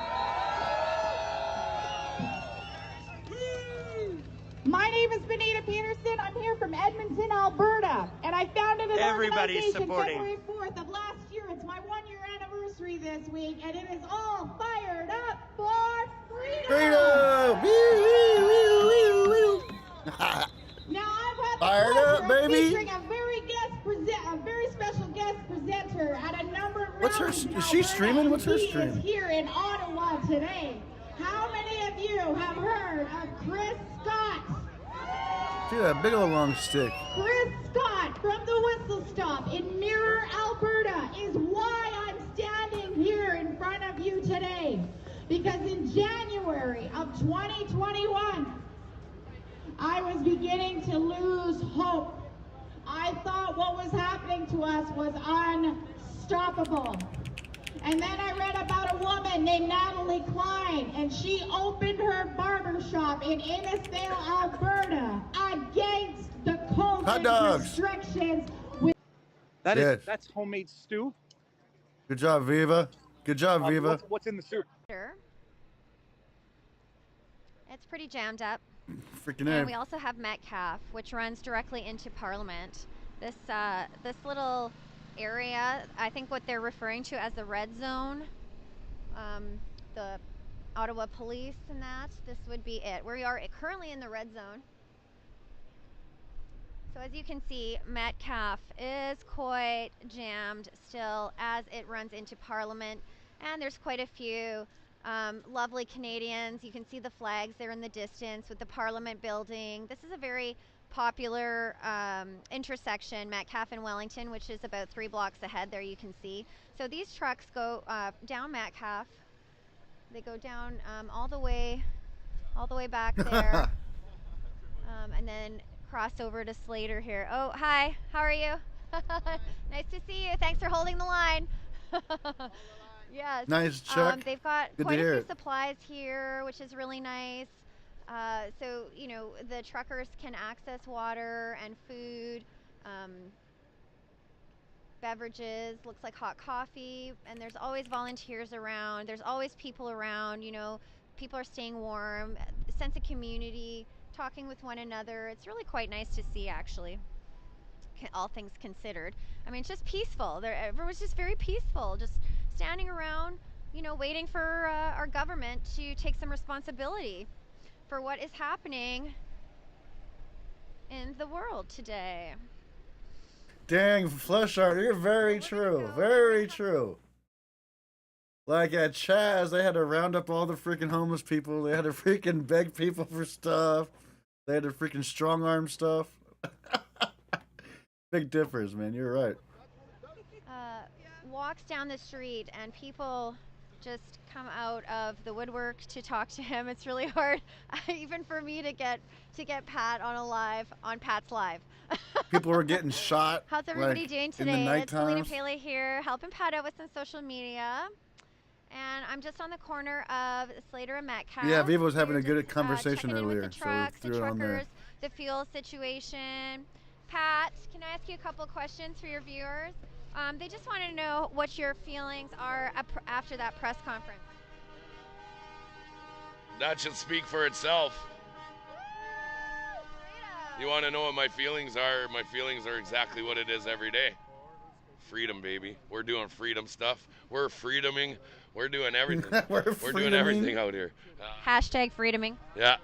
My name is Benita Peterson. I'm here from Edmonton, Alberta, and I founded an Everybody's organization supporting. February 4th of last year. It's my 1-year anniversary this week, and it is all fired up for freedom. Freedom! Woo, woo, woo, woo, woo. Now I've had the Fired pleasure up, of baby. featuring a very special guest presenter at a number of What's her? rallies in Is she Alberta, streaming? What's her and he stream? is here in Ottawa today. How many of you have heard of Chris Scott? Dude, that big old long stick. Chris Scott from the Whistle Stop in Mirror, Alberta is why I'm standing here in front of you today. Because in January of 2021, I was beginning to lose hope. I thought what was happening to us was unstoppable. And then I read about a woman named Natalie Klein, and she opened her barber shop in Innisfail, Alberta, against the Hot COVID dogs. restrictions. Yes. That's homemade stew. Good job, Viva. Good job, Viva. What's in the soup? It's pretty jammed up. Freaking And A. we also have Metcalf, which runs directly into Parliament. This little area, I think what they're referring to as the red zone, the Ottawa police and that, this would be it. We are currently in the red zone. So as you can see, Metcalf is quite jammed still as it runs into Parliament. And there's quite a few lovely Canadians. You can see the flags there in the distance with the Parliament building. This is a very popular intersection, Metcalf and Wellington, which is about 3 blocks ahead there, you can see. So these trucks go down Metcalf. They go down all the way back there, and then cross over to Slater here. Oh, hi, how are you? Nice to see you. Thanks for holding the line. Yes. Nice, Chuck. They've got Good to quite a hear few it. supplies here, which is really nice. So, you know, the truckers can access water and food, beverages, looks like hot coffee, and there's always volunteers around. There's always people around, you know, people are staying warm, a sense of community, talking with one another. It's really quite nice to see, actually, all things considered. I mean, it's just peaceful. Everyone's just very peaceful, just standing around, you know, waiting for our government to take some responsibility for what is happening in the world today. Dang, Fleshart, you're very true. Very true. Like at Chaz, they had to round up all the freaking homeless people. They had to freaking beg people for stuff. They had to freaking strong arm stuff. Big difference, man. You're right. Walks down the street and people just come out of the woodwork to talk to him. It's really hard, even for me to get Pat on Pat's live. People were getting shot. How's everybody like, doing in the today? night It's Selena times. Pele here, helping Pat out with some social media. And I'm just on the corner of Slater and Metcalf. Yeah, Viva was having a good checking conversation in with earlier, the so trucks, we the threw it on there. truckers, the fuel situation. Pat, can I ask you a couple questions for your viewers? They just want to know what your feelings are after that press conference. That should speak for itself. You want to know what my feelings are? My feelings are exactly what it is every day. Freedom, baby. We're doing freedom stuff. We're freedoming We're doing everything. We're doing everything out here. Hashtag freedoming. Yeah.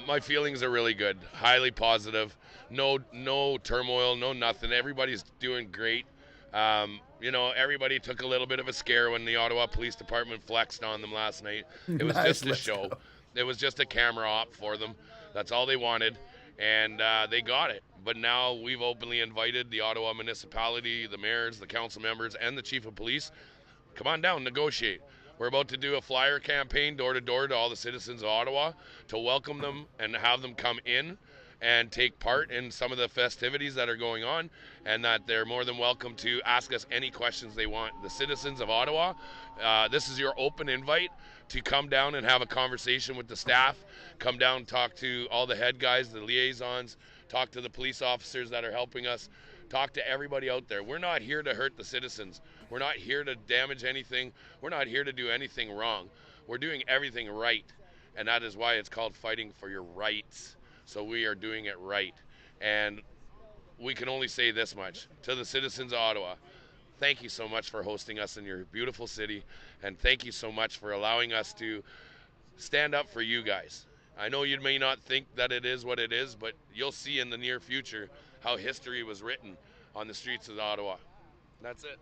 My feelings are really good. Highly positive. No turmoil, no nothing. Everybody's doing great. You know, everybody took a little bit of a scare when the Ottawa Police Department flexed on them last night. It was Nice, just a let's show. go. It was just a camera op for them. That's all they wanted, and they got it. But now we've openly invited the Ottawa municipality, the mayors, the council members, and the chief of police. Come on down, negotiate. We're about to do a flyer campaign door to door to all the citizens of Ottawa to welcome them and have them come in and take part in some of the festivities that are going on, and that they're more than welcome to ask us any questions they want. The citizens of Ottawa, this is your open invite to come down and have a conversation with the staff, come down and talk to all the head guys, the liaisons, talk to the police officers that are helping us, talk to everybody out there. We're not here to hurt the citizens. We're not here to damage anything. We're not here to do anything wrong. We're doing everything right, and that is why it's called fighting for your rights. So we are doing it right. And we can only say this much to the citizens of Ottawa. Thank you so much for hosting us in your beautiful city, and thank you so much for allowing us to stand up for you guys. I know you may not think that it is what it is, but you'll see in the near future how history was written on the streets of Ottawa. That's it.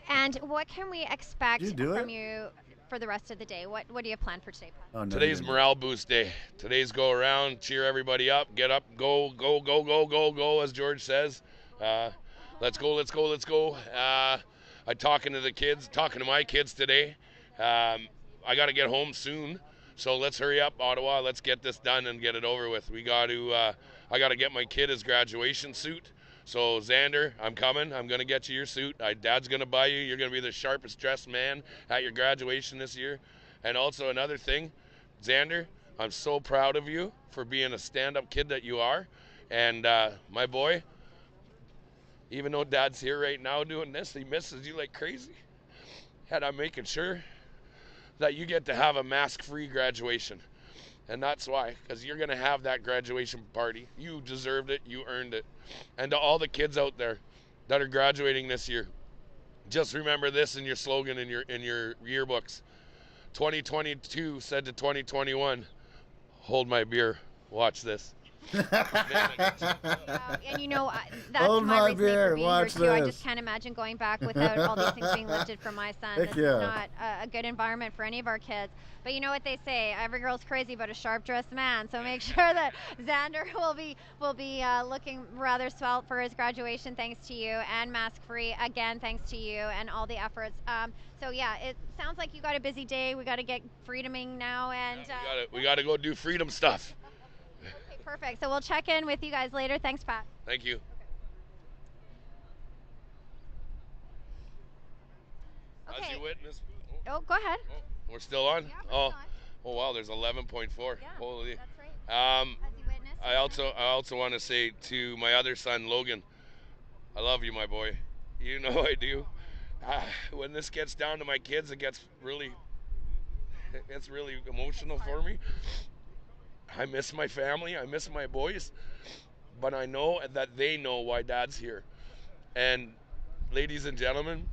And what can we expect Did you do from it? you for the rest of the day? What do you plan for today, Pat? Oh, no, Today's you didn't. morale boost day. Today's go around, cheer everybody up, get up, go, go, go, go, go, go, as George says. Let's go, let's go, let's go. I'm talking to my kids today. I got to get home soon, so let's hurry up, Ottawa. Let's get this done and get it over with. I got to get my kid his graduation suit. So, Xander, I'm coming. I'm going to get you your suit. Dad's going to buy you. You're going to be the sharpest dressed man at your graduation this year. And also another thing, Xander, I'm so proud of you for being a stand-up kid that you are. And my boy, even though Dad's here right now doing this, he misses you like crazy. And I'm making sure that you get to have a mask-free graduation. And that's why, because you're going to have that graduation party. You deserved it. You earned it. And to all the kids out there that are graduating this year, just remember this in your slogan in your yearbooks. 2022 said to 2021, hold my beer, watch this. And you know, that's Hold my my reasoning beer, for being watch here too. I this. just can't imagine going back without all these things being lifted from my son. Heck This yeah. is not a good environment for any of our kids. But you know what they say, every girl's crazy about a sharp-dressed man. So make sure that Xander will be looking rather svelte for his graduation, thanks to you, and mask-free again, thanks to you and all the efforts. So yeah, it sounds like you got a busy day. We got to get freedoming now, and We got to go do freedom stuff. okay, perfect. So we'll check in with you guys later. Thanks, Pat. Thank you. Okay. As you witness. Oh, go ahead. We're still on? Yeah, we're Oh wow, there's 11.4. Yeah, Holy. that's right. As you witnessed. I also want to say to my other son, Logan, I love you, my boy. You know I do. When this gets down to my kids, it's really emotional for me. I miss my family. I miss my boys. But I know that they know why Dad's here. And ladies and gentlemen,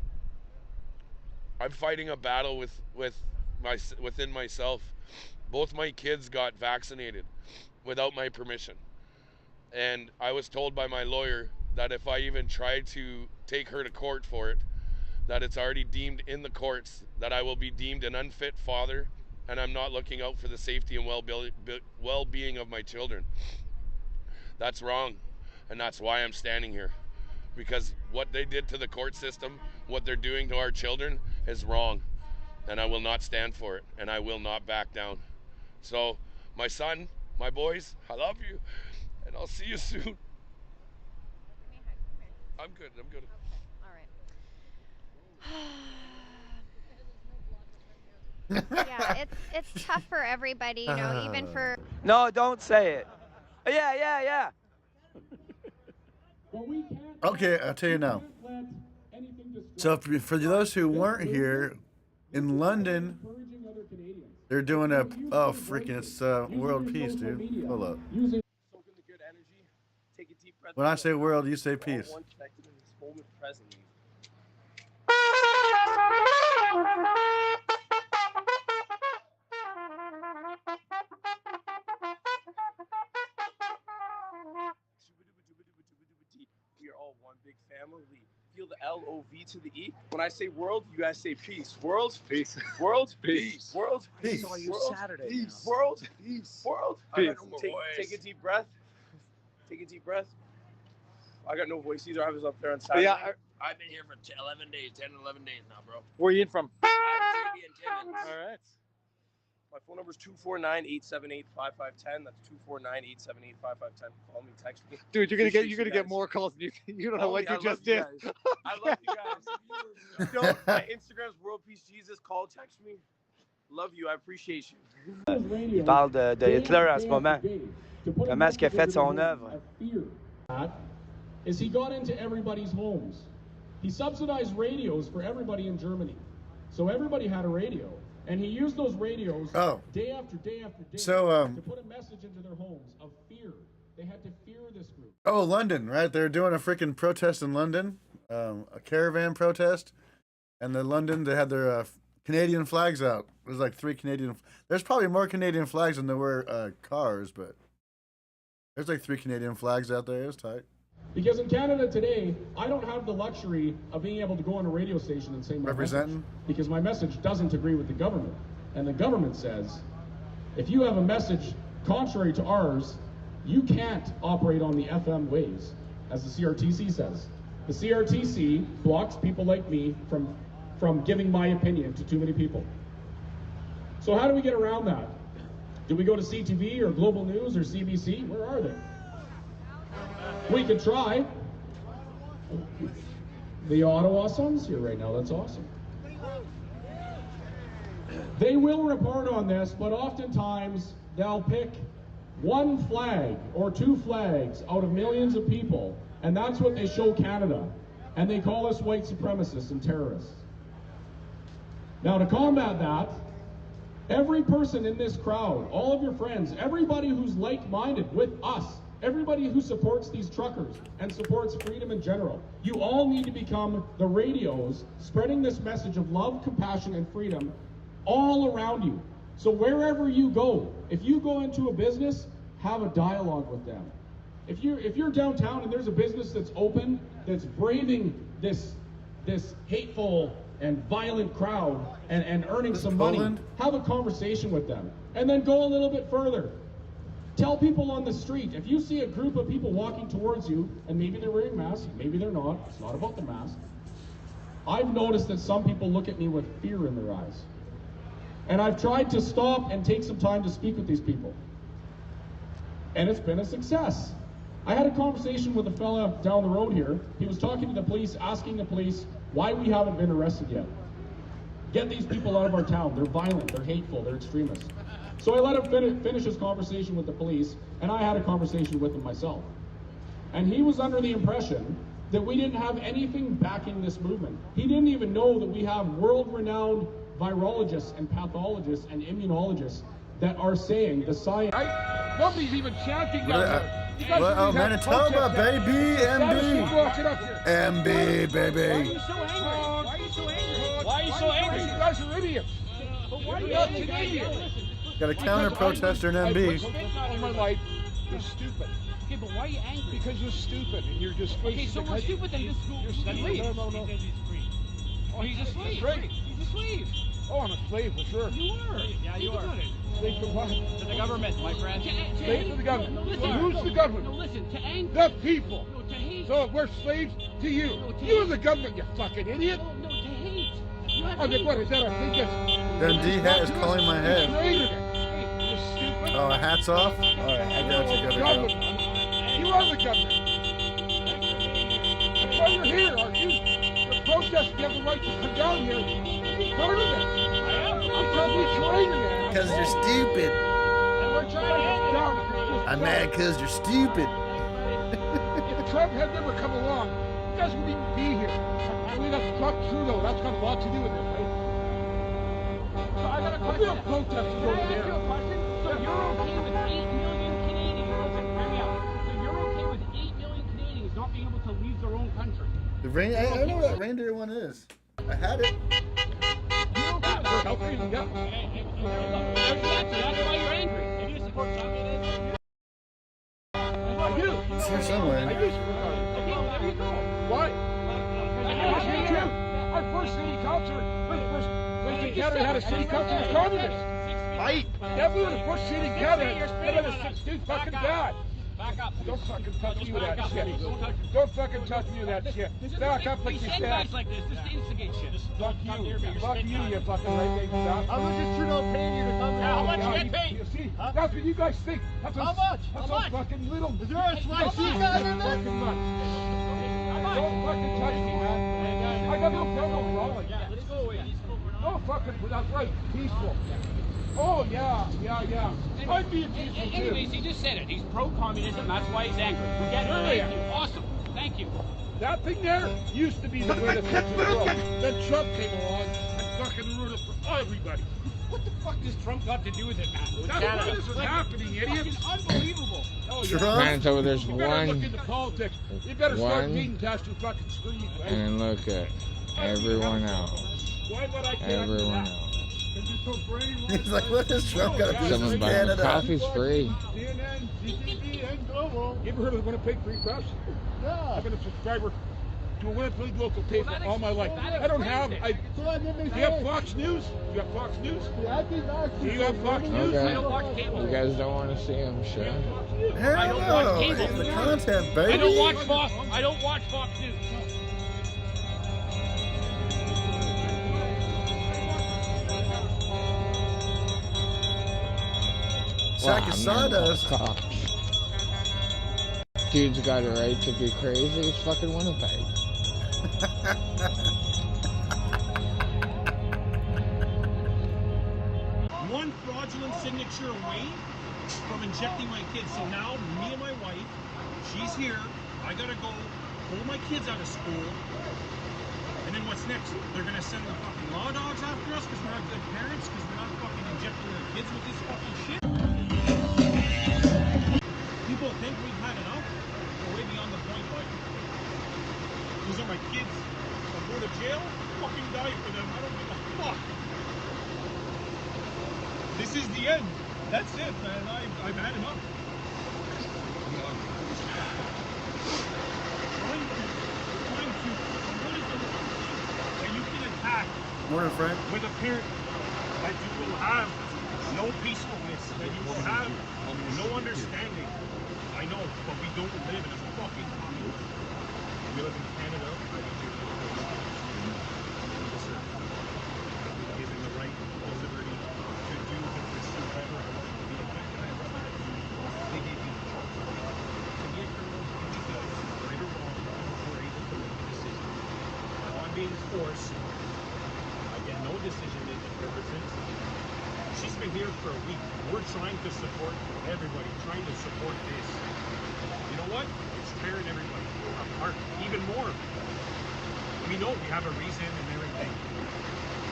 I'm fighting a battle within myself. Both my kids got vaccinated without my permission. And I was told by my lawyer that if I even tried to take her to court for it, that it's already deemed in the courts that I will be deemed an unfit father, and I'm not looking out for the safety and well-being of my children. That's wrong, and that's why I'm standing here. Because what they did to the court system, what they're doing to our children is wrong. And I will not stand for it, and I will not back down. So, my son, my boys, I love you, and I'll see you soon. I'm good. Okay. All right. Yeah, it's tough for everybody, you know, even for. No, don't say it. Yeah. Okay, I'll tell you now. So for those who weren't here, in London, they're doing it's world peace, dude. Hold up. When I say world, you say peace. We are all one big family. Feel the L-O-V to the E. When I say world, you guys say peace. World, peace. World, peace. World, peace. Saw you World, Saturday peace. now. World, peace. World, Peace. Take a deep breath. Take a deep breath. I got no voice either. I was up there on Saturday. Yeah, I've been here for 11 days, 10, 11 days now, bro. Where are you in from? I'm Fabian Timmons. All right. My phone number is 249-878-5510. That's 249-878-5510. Call me, text me. Dude, you're Appreciate gonna you get guys. more calls than you don't know Oh, what yeah, you I just love you did. guys. I love you guys. Yo, my Instagram's World Peace Jesus. Call, text me. Love you. I appreciate you. Il parle de Hitler en ce moment. Comment est-ce qu'il a fait son œuvre? Is he got into everybody's homes. He subsidized radios for everybody in Germany. So everybody had a radio. And he used those radios day after day after day to put a message into their homes of fear. They had to fear this group. Oh, London, right? They're doing a freaking protest in London, a caravan protest. And in London, they had their Canadian flags out. There's like 3 Canadian. There's probably more Canadian flags than there were cars, but there's like 3 Canadian flags out there. It's tight. Because in Canada today, I don't have the luxury of being able to go on a radio station and say my Representing? message. Because my message doesn't agree with the government. And the government says, if you have a message contrary to ours, you can't operate on the FM waves, as the CRTC says. The CRTC blocks people like me from giving my opinion to too many people. So how do we get around that? Do we go to CTV or Global News or CBC? Where are they? We could try. The Ottawa Sun's here right now. That's awesome. They will report on this, but oftentimes they'll pick 1 flag or 2 flags out of millions of people, and that's what they show Canada. And they call us white supremacists and terrorists. Now, to combat that, every person in this crowd, all of your friends, everybody who's like-minded with us, everybody who supports these truckers and supports freedom in general, you all need to become the radios spreading this message of love, compassion, and freedom all around you. So wherever you go, if you go into a business, have a dialogue with them. If you're downtown and there's a business that's open, that's braving this hateful and violent crowd and earning some money, have a conversation with them. And then go a little bit further. Tell people on the street, if you see a group of people walking towards you, and maybe they're wearing masks, maybe they're not, it's not about the mask. I've noticed that some people look at me with fear in their eyes. And I've tried to stop and take some time to speak with these people. And it's been a success. I had a conversation with a fella down the road here. He was talking to the police, asking the police why we haven't been arrested yet. Get these people out of our town. They're violent, they're hateful, they're extremists. So I let him finish his conversation with the police, and I had a conversation with him myself. And he was under the impression that we didn't have anything backing this movement. He didn't even know that we have world-renowned virologists and pathologists and immunologists that are saying the science. Nobody's even chanting down there. Oh, Manitoba, baby, MB. MB, baby. Why are you so angry? Why are you so angry? You guys are idiots. But why are you not Canadian? Got a counter-protester in MB. All my life, you're stupid. Okay, but why are you angry? Because you're stupid and you're just. Okay, so we're stupid then just leave. No. Oh, he's a slave. He's a slave. Oh, I'm a slave for sure. You are. Yeah, you are. Slave to what? To the government, my friend. Slave to the government. No, listen. Who's the government? No, listen. To anger. The people. No, to hate. So we're slaves to you. No, to you're the government, you fucking idiot. No, to hate. You have to hate. What is that? I think that's. That D hat is calling my head. You're stupid. Oh, hat's off? All right, I got you. Government. You are the government. That's why you're here, aren't you? The protest, you have the right to come down here. Be part of it. Because you're stupid. I'm mad because you're stupid. If Trump had never come along, you guys wouldn't even be here. I mean, that's not true, though. That's got a lot to do with it, right? So I got a question. Real protesters over there. So you're okay with 8 million Canadians? Hear me out. So you're okay with 8 million Canadians not being able to leave their own country? I know what that reindeer one is. I had it. support Calgary? Yeah. That's why you're angry. If you support communism, I do. It's here somewhere. I do support communism. Okay, well, there you go. Why? Our first city councilor, first in Canada had a city councilor was communist. Right? Yeah, we were the first city in Canada. That was 16 fucking bad. Back up. Don't fucking touch me with that shit. Don't fucking touch me with that shit. Back up like you said. Guys like this, just to instigate shit. Fuck you, you fucking right-wing stuff. How much is Trudeau paying you to come here? How much you get paid? You see, that's what you guys think. That's how much? That's how fucking little. Is there a sweat sheet guy in there? Fucking much. Don't fucking touch me, man. I got no problem rolling. Yeah, let's go away. No fucking, that's right, peaceful. Oh, yeah. I'd be peaceful too. Anyways, he just said it. He's pro-communism, that's why he's angry. We get it. Thank you. Awesome. Thank you. That thing there used to be the way to fix the world. Then Trump came along and fucking ruined it for everybody. What the fuck does Trump got to do with it, man? That's why this is happening, idiot. It's unbelievable. Oh, yeah. Manitoba, there's you one. Look into politics. You better start beating past your fucking screen, right? And look at everyone else. Why would I Everyone else. He's like, what is Trump got to do Someone with buying Canada? coffee's free. CNN, CTV, and Global. You ever heard of the Winnipeg Free Press? Yeah. I've been a subscriber to a Winnipeg local paper all my life. I don't have. You have Fox News? You have Fox News? Do you have Fox News? Okay. I don't watch cable. You guys don't want to see him, sure. I don't watch cable. The content, baby. I don't watch Fox. I don't watch Fox News. Sack of sawdust. Dude's got a right to be crazy. It's fucking Winnipeg. One fraudulent signature away from injecting my kids. So now, me and my wife, she's here. I gotta go pull my kids out of school. And then what's next? They're gonna send the fucking law dogs after us because we're not good parents, because we're not fucking injecting their kids with this fucking shit. People think we've had enough. We're way beyond the point, but those are my kids. I'll go to jail, fucking die for them. I don't give a fuck. This is the end. That's it, man. I've had enough. You can attack Morning, Frank. with a parent that you will have no peacefulness, that you will have no understanding. I know, but we don't live in a fucking communist. We live in Canada. Given the right, the liberty to do and pursue whatever I want to be a good guy, they gave me the choice. And yet, because right or wrong, we're able to make a decision. Now I'm being forced. I get no decision-making purposes. She's been here for a week. We're trying to support everybody, trying to support this. You know what? It's tearing everybody apart even more. We know we have a reason and everything,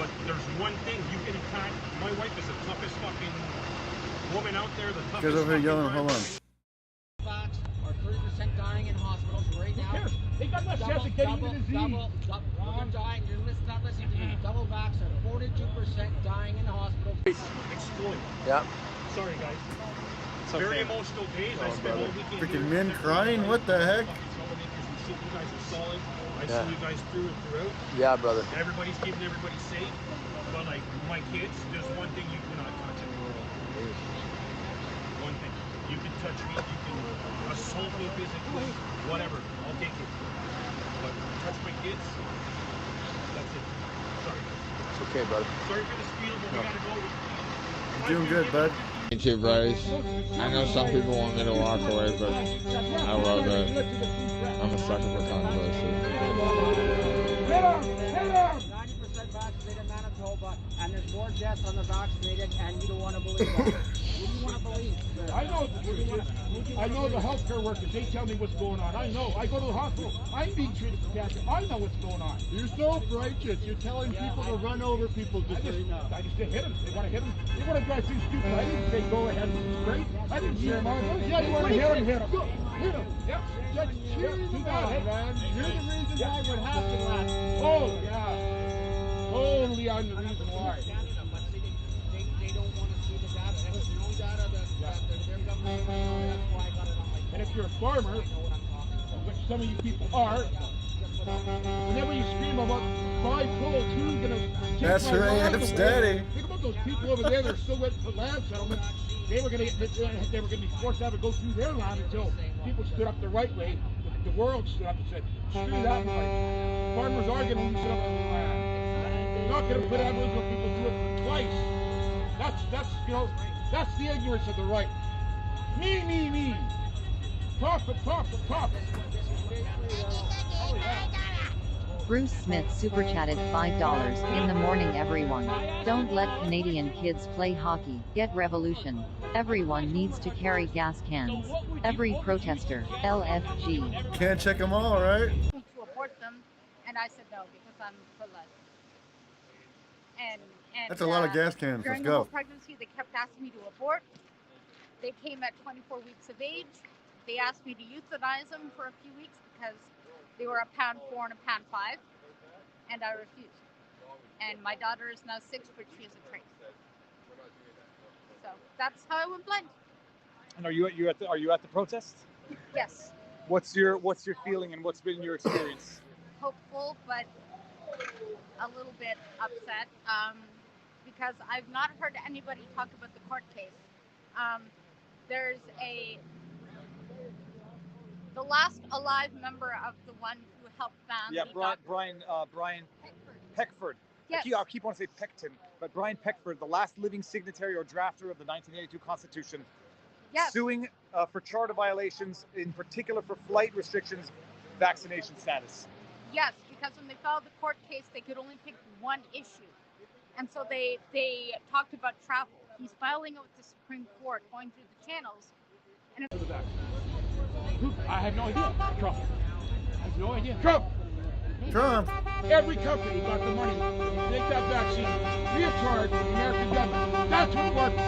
but there's one thing you can attack. My wife is the toughest fucking woman out there. The toughest. Guys over here yelling, hold on. Vax are 30% dying in hospitals right now. Who cares? They got no chance of getting the disease. They're dying. You're not listening to me. Double vax are 42% dying in the hospital. Exploit. Yep. Sorry, guys. Very emotional days. I spent all weekend. Freaking men crying? What the heck? You guys are solid. I see you guys through and throughout. Yeah, brother. Everybody's keeping everybody safe. But like my kids, there's one thing you cannot touch in the world. One thing. You can touch me, you can assault me physically, whatever. I'll take it. But touch my kids, that's it. Sorry. It's okay, brother. Sorry for the spiel, but we gotta go. You're doing good, bud. Me too, buddies. I know some people want me to walk away, but I love it. I'm a sucker for controversy. 90% vaccinated Manitoba, and there's more deaths on the vaccinated, and you don't want to believe that. What do you want to believe? I know the truth. I know the healthcare workers. They tell me what's going on. I know. I go to the hospital. I'm being treated for cancer. I know what's going on. You're so righteous. You're telling people to run over people just right now. I just hit them. They want to hit them. They want to drive through stupid. I didn't say go ahead straight. I didn't say yeah, you want to hit them, hit them. Hit them. Yep. Just choose them, man. You're the reason why what happened last. Oh, yeah. Totally I'm the reason why. And if you're a farmer, which some of you people are, whenever you scream about 5 bulls, who's gonna take That's my land Raf's away? daddy. Think about those people over there that are still waiting for land settlement. They were gonna be forced to have it go through their land until people stood up the right way. The world stood up and said, screw that noise. Farmers are gonna loosen up the land. They're not gonna put Aboriginal people through it twice. That's the ignorance of the right. Me. Talk. Oh, yeah. Bruce Smith super chatted $5 in the morning. Everyone, don't let Canadian kids play hockey. Get revolution. Everyone needs to carry gas cans. Every protester. LFG. Can't check them all, right? To abort them, and I said no because I'm for life. And That's a lot of gas cans. During Let's the whole go. pregnancy, they kept asking me to abort. They came at 24 weeks of age. They asked me to euthanize them for a few weeks because they were £1.4 and £1.5, and I refused. And my daughter is now 6, but she is a trace. So that's how I went blind. And are you at the protest? Yes. What's your feeling and what's been your experience? Hopeful, but a little bit upset because I've not heard anybody talk about the court case. There's the last alive member of the one who helped ban Brian Peckford. Yes. I keep wanting to say Peckton, but Brian Peckford, the last living signatory or drafter of the 1982 Constitution, yes, suing for charter violations, in particular for flight restrictions, vaccination status. Yes, because when they filed the court case, they could only pick one issue. And so they talked about travel. He's filing it with the Supreme Court, going through the channels. And I have no idea. Trump. I have no idea. Trump. Every company got the money to make that vaccine free of charge for the American government. That's what worked.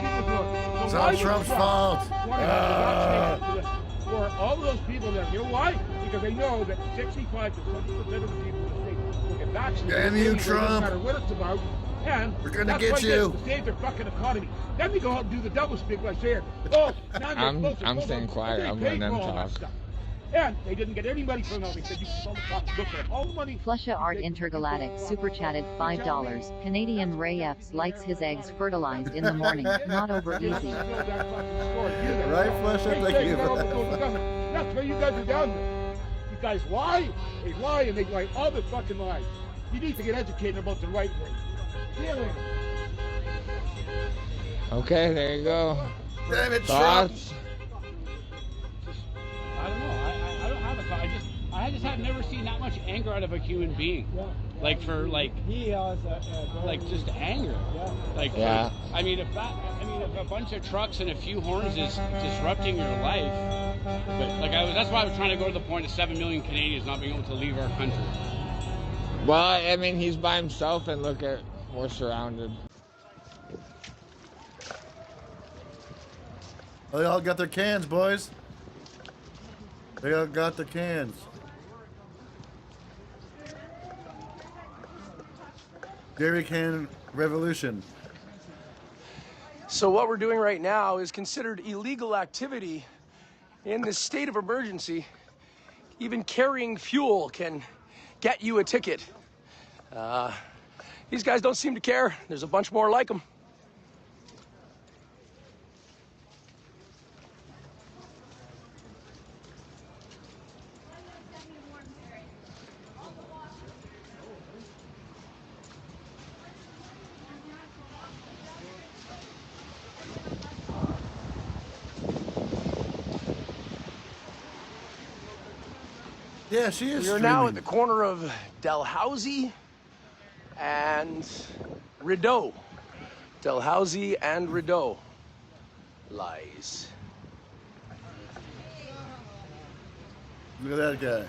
It's all Trump's fault. For all of those people there. You know why? Because they know that 65 to 70% of the people in the state will get vaccinated. Damn you, anyway, Trump. No matter what it's about. And we're gonna that's get what you. To save their fucking economy. Then we go out and do the double speak by saying, oh, now I'm staying quiet. I'm letting them talk. And they didn't get any money from them. They said you can look at all the money. Flusha Art Intergalactic super chatted $5. Canadian Ray Epps likes his eggs fertilized in the morning, not over easy. Right, Flusha? Thank you. That's why you guys are down there. You guys lie. They lie and they lie all the fucking lies. You need to get educated about the right way. Yeah. Okay, there you go. Damn it, Thoughts? I don't know. I don't have a thought. I just have never seen that much anger out of a human being. Yeah. Like for like just anger. Yeah. Like yeah. For, I mean, if a bunch of trucks and a few horns is disrupting your life, but like that's why I was trying to go to the point of 7 million Canadians not being able to leave our country. Well, I mean, he's by himself, and look at we're surrounded. They all got their cans, boys. They all got their cans. Dairy can revolution. So what we're doing right now is considered illegal activity in this state of emergency. Even carrying fuel can get you a ticket. These guys don't seem to care. There's a bunch more like them. Yeah, she is. We're now at the corner of Dalhousie and Rideau. Dalhousie and Rideau. Lies. Look at that guy.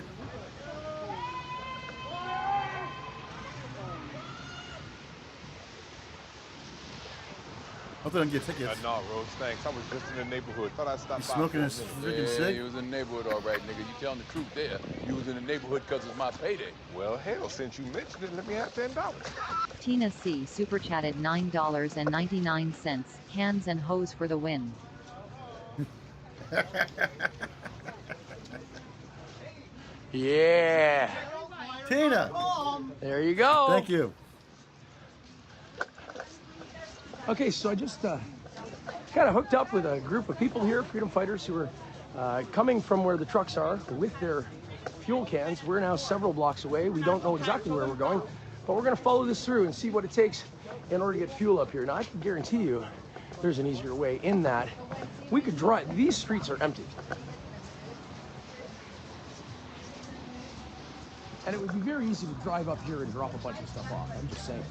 Hope they don't get tickets. No, Rose, thanks. I was just in the neighborhood. Thought I'd stop You by. smoking his freaking Yeah, cig? you was in the neighborhood, all right, nigga. You telling the truth there. You was in the neighborhood because it's my payday. Well, hell, since you mentioned it, let me have $10. Tina C. super chatted $9.99. Hands and hose for the win. Yeah. Tina. There you go. Thank you. Okay, so I just got hooked up with a group of people here, freedom fighters, who are coming from where the trucks are with their fuel cans. We're now several blocks away. We don't know exactly where we're going, but we're going to follow this through and see what it takes in order to get fuel up here. Now, I can guarantee you there's an easier way in that we could drive. These streets are empty. And it would be very easy to drive up here and drop a bunch of stuff off. I'm just saying.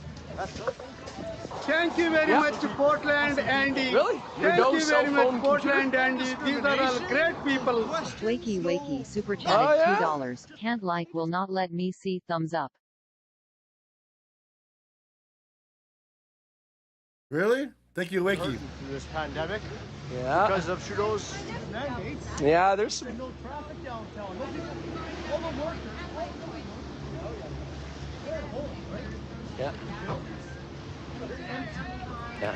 Thank you very much to PortlandAndy. Really? Thank you very much, PortlandAndy. These are all great people. Wakey super chatted $2. Can't like, will not let me see thumbs up. Really? Thank you, Wakey. Through this pandemic. Yeah. Because of Trudeau's mandates. Yeah, there's some. No traffic downtown. No people. All the workers. Yeah. Yeah.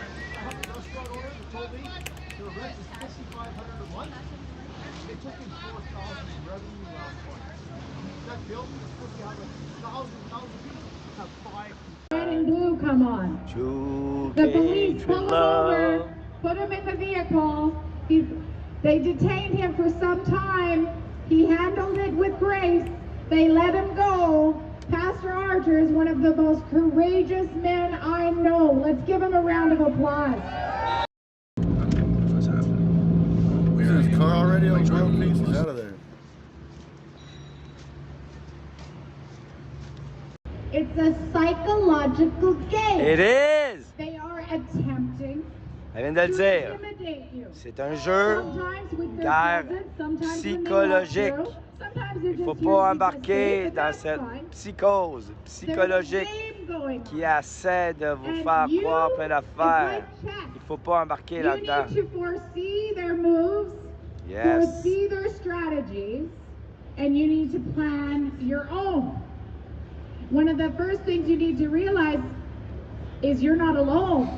Red and blue come on. The police pull him over, put him in the vehicle. They detained him for some time. He handled it with grace. They let him go. Pastor Archer is one of the most courageous men I know. Let's give him a round of applause. What's happening? He's in his car already on ground piece? He's out of there. It's a psychological game. It is. They are attempting Elle vient de le dire. intimidate you. C'est un jeu, Sometimes with une their guerre presence, sometimes when they psychologique. want to. Sometimes they're Il ne faut just here pas to be embarquer safe, but dans that's cette fine. psychose psychologique qui essaie de vous faire croire plein d'affaires. Il ne faut pas embarquer là-dedans. You need to foresee their moves, Yes. foresee their strategies, and you need to plan your own. One of the first things you need to realize is you're not alone.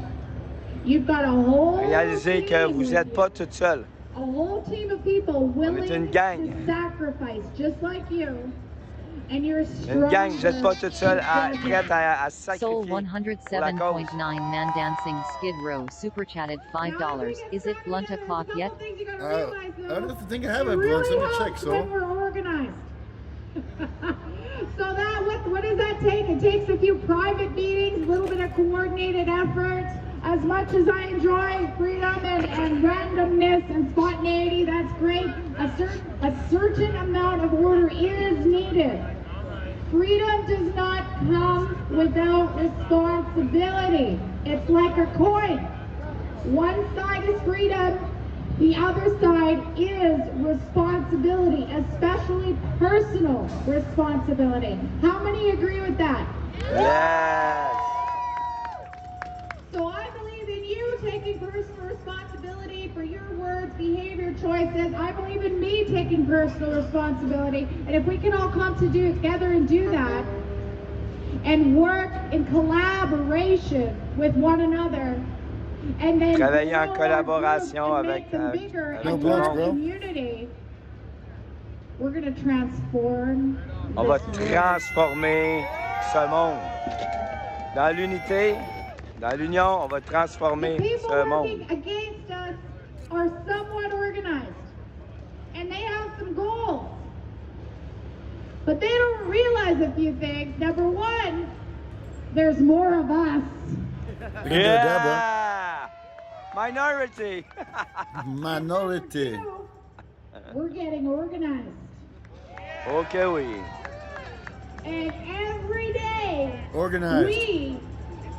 You've got a whole Réalisez que vous n'êtes pas toute seule. a whole team of people willing une gang. to sacrifice just like you. And you're strong. Une gang, vous n'êtes pas toute seule prête à Soul sacrifier pour la 107.9 cause. Man Dancing Skid Row super chatted $5. Is it blunt o'clock yet? I don't think I have a blunt. Let me check, so. We're organized. So that what does that take? It takes a few private meetings, a little bit of coordinated effort. As much as I enjoy freedom and randomness and spontaneity, that's great. A certain amount of order is needed. Freedom does not come without responsibility. It's like a coin. One side is freedom, the other side is responsibility, especially personal responsibility. How many agree with that? Yes. So I believe in you taking personal responsibility for your words, behavior, choices. I believe in me taking personal responsibility. And if we can all come together and do that and work in collaboration with one another, and then Travailler en collaboration avec the community, we're going to transform. On va transformer ce monde. Dans l'unité, dans l'union, on va transformer ce monde. Against us are somewhat organized, and they have some goals, but they don't realize a few things. Number one, there's more of us. Yeah! Minority! Minority. We're getting organized. Okay, oui. And every day, Organized. we,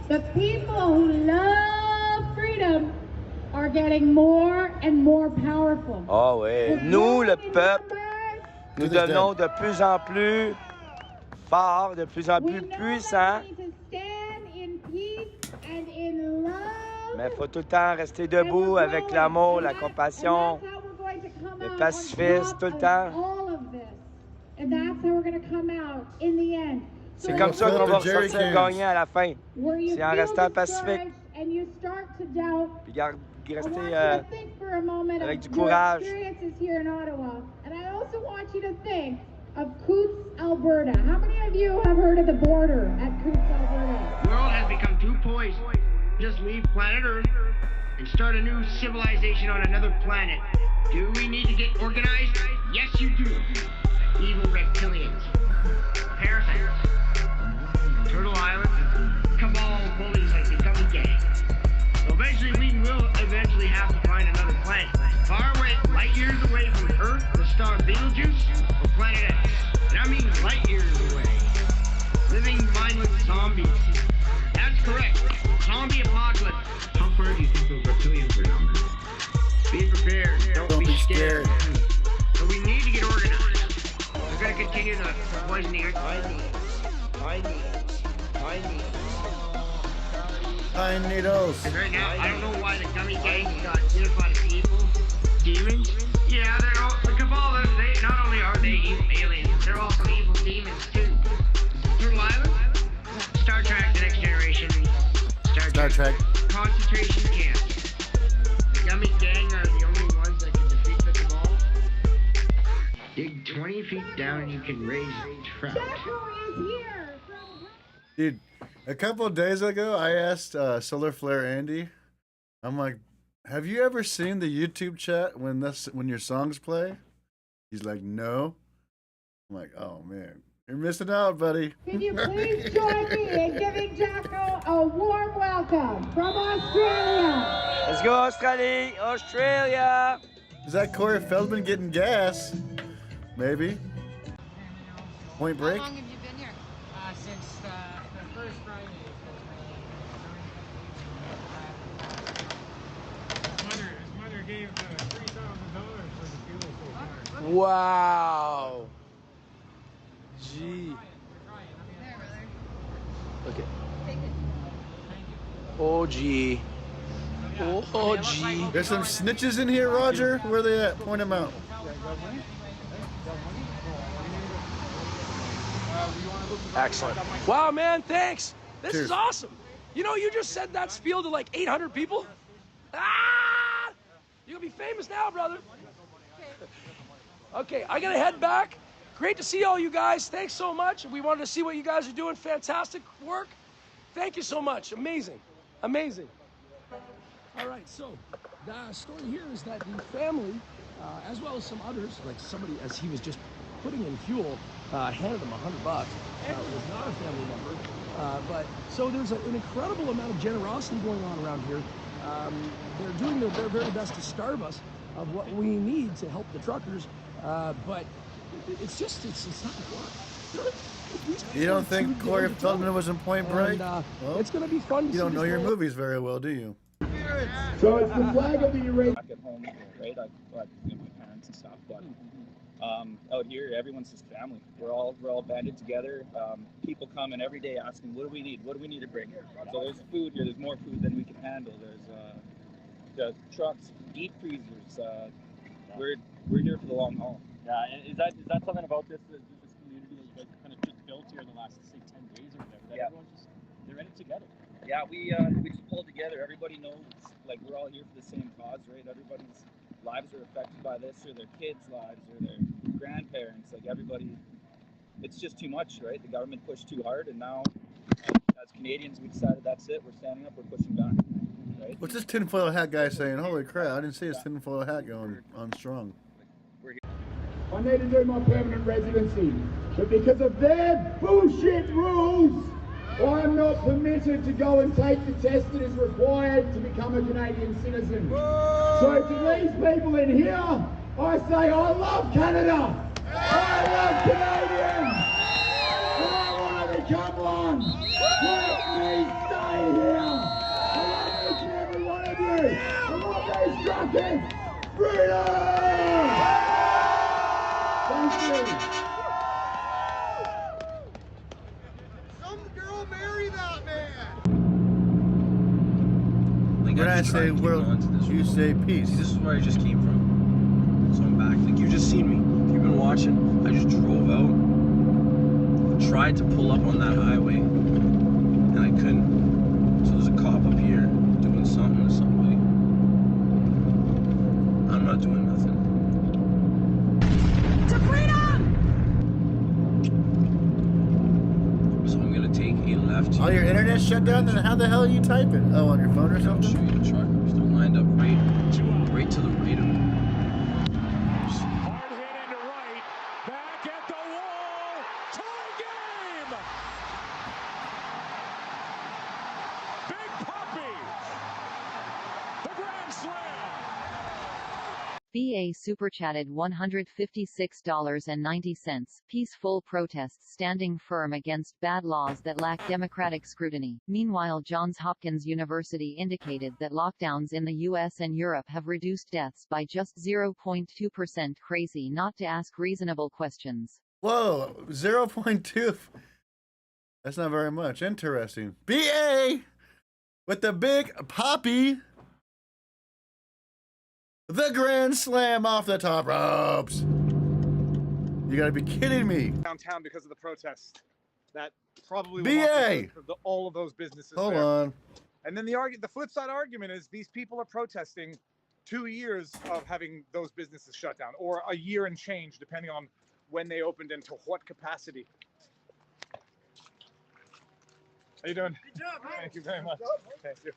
the people who love freedom, are getting more and more powerful. Oh oui. Nous, le peuple, nous devenons de plus en plus forts, de plus en plus puissants. We need to stand in peace and in love Mais il faut tout le temps rester debout avec l'amour, la compassion, le pacifisme, tout le temps. C'est comme ça qu'on va ressortir gagnant à la fin. C'est en restant pacifique. Puis rester avec du courage. Of Coutts, Alberta. How many of you have heard of the border at Coutts, Alberta? The world has become too poised. Just leave planet Earth and start a new civilization on another planet. Do we need to get organized? Yes, you do. Evil reptilians, parasites, Turtle Island, cabal bullies like the Gummy Gang. So eventually we will have to find another planet. Far away, light years away from Earth, the star Betelgeuse, or planet X. And I mean light years away. Living mindless zombies. That's correct. Zombie apocalypse. How far do you think those reptilians are down there? Be prepared. Don't be scared. So we need to get organized. We're going to continue to poison the Earth. Pine needles. And right now, I don't know why the Gummy Gang got unified people, demons. Yeah, they're all, the cabal, they, not only are they evil aliens, they're also evil demons too. Turtle Island, Star Trek, The Next Generation, Star Trek. Concentration camps. The Gummy Gang are the only ones that can defeat the cabal. Dig 20 feet down and you can raise trout. Dude, a couple of days ago, I asked Solar Flare Andy, I'm like, have you ever seen the YouTube chat when your songs play? He's like, no. I'm like, oh man, you're missing out, buddy. Can you please join me in giving Jacko a warm welcome from Australia? Let's go, Australia! Australia! Is that Corey Feldman getting gas? Maybe. Point Break? How long have you been here? Since the first Friday. His mother gave $3,000 for the fuel so far. Wow. Gee. Okay. Oh, gee. Oh, gee. There's some snitches in here, Roger. Where are they at? Point them out. Excellent. Wow, man, thanks. This Cheers. is awesome. You know, you just said that spiel to like 800 people. Ah! You're going to be famous now, brother. Okay, I got to head back. Great to see all you guys. Thanks so much. We wanted to see what you guys are doing. Fantastic work. Thank you so much. Amazing. Amazing. All right, so the story here is that the family, as well as some others, like somebody, as he was just putting in fuel, handed them $100. It was not a family member, but so there's an incredible amount of generosity going on around here. They're doing their very best to starve us of what we need to help the truckers, but it's not work. You don't think Corey Feldman was in Point Break? And, well, it's going to be fun. You don't know your movies very well, do you? So it's the flag of the Eurasian. Back at home, right? My parents and stuff, but out here, everyone's just family. We're all banded together. People come in every day asking, "What do we need? What do we need to bring?" So there's food here. There's more food than we can handle. There's the trucks, deep freezers. We're here for the long haul. Yeah, is that something about this community that you guys kind of just built here in the last, say, 10 days or whatever? That Yeah. They're in it together. Yeah, we just pulled together. Everybody knows, like, we're all here for the same cause, right? Everybody's lives are affected by this, or their kids' lives, or their grandparents. Like, everybody, it's just too much, right? The government pushed too hard, and now, as Canadians, we decided that's it. We're standing up. We're pushing back, right? What's this tinfoil hat guy saying? Holy crap, I didn't see his tinfoil hat going on strong. I need to do my permanent residency, but because of their bullshit rules, I'm not permitted to go and take the test that is required to become a Canadian citizen. So to these people in here, I say I love Canada. I love Canadians. And I want to become one. Let me stay here. I love each and every one of you. I want these truckers. Freedom! Thank you. Some girl marry that man. When I say world, you say peace. This is where I just came from. So I'm back. Like, you've just seen me. If you've been watching, I just drove out, tried to pull up on that highway, and I couldn't. So there's a cop up here doing something to somebody. I'm not doing nothing. To freedom! So I'm gonna take a left here. Oh, your internet shut down? Then how the hell are you typing? Oh, on your phone or something? I'll show you the truck. Still lined up right to the right of me. Hard hit into right. Back at the wall. Tie game. Big Poppy. The Grand Slam. BA super chatted $156.90. Peaceful protests standing firm against bad laws that lack democratic scrutiny. Meanwhile, Johns Hopkins University indicated that lockdowns in the US and Europe have reduced deaths by just 0.2%. Crazy not to ask reasonable questions. Whoa, 0.2. That's not very much. Interesting. BA with the Big Poppy. The Grand Slam off the top ropes. You gotta be kidding me. Downtown because of the protest. That probably BA. All of those businesses. Hold there. on. And then the flip side argument is these people are protesting 2 years of having those businesses shut down, or a year and change, depending on when they opened and to what capacity. How you doing? Good job, man. Thank you very much. Thank you.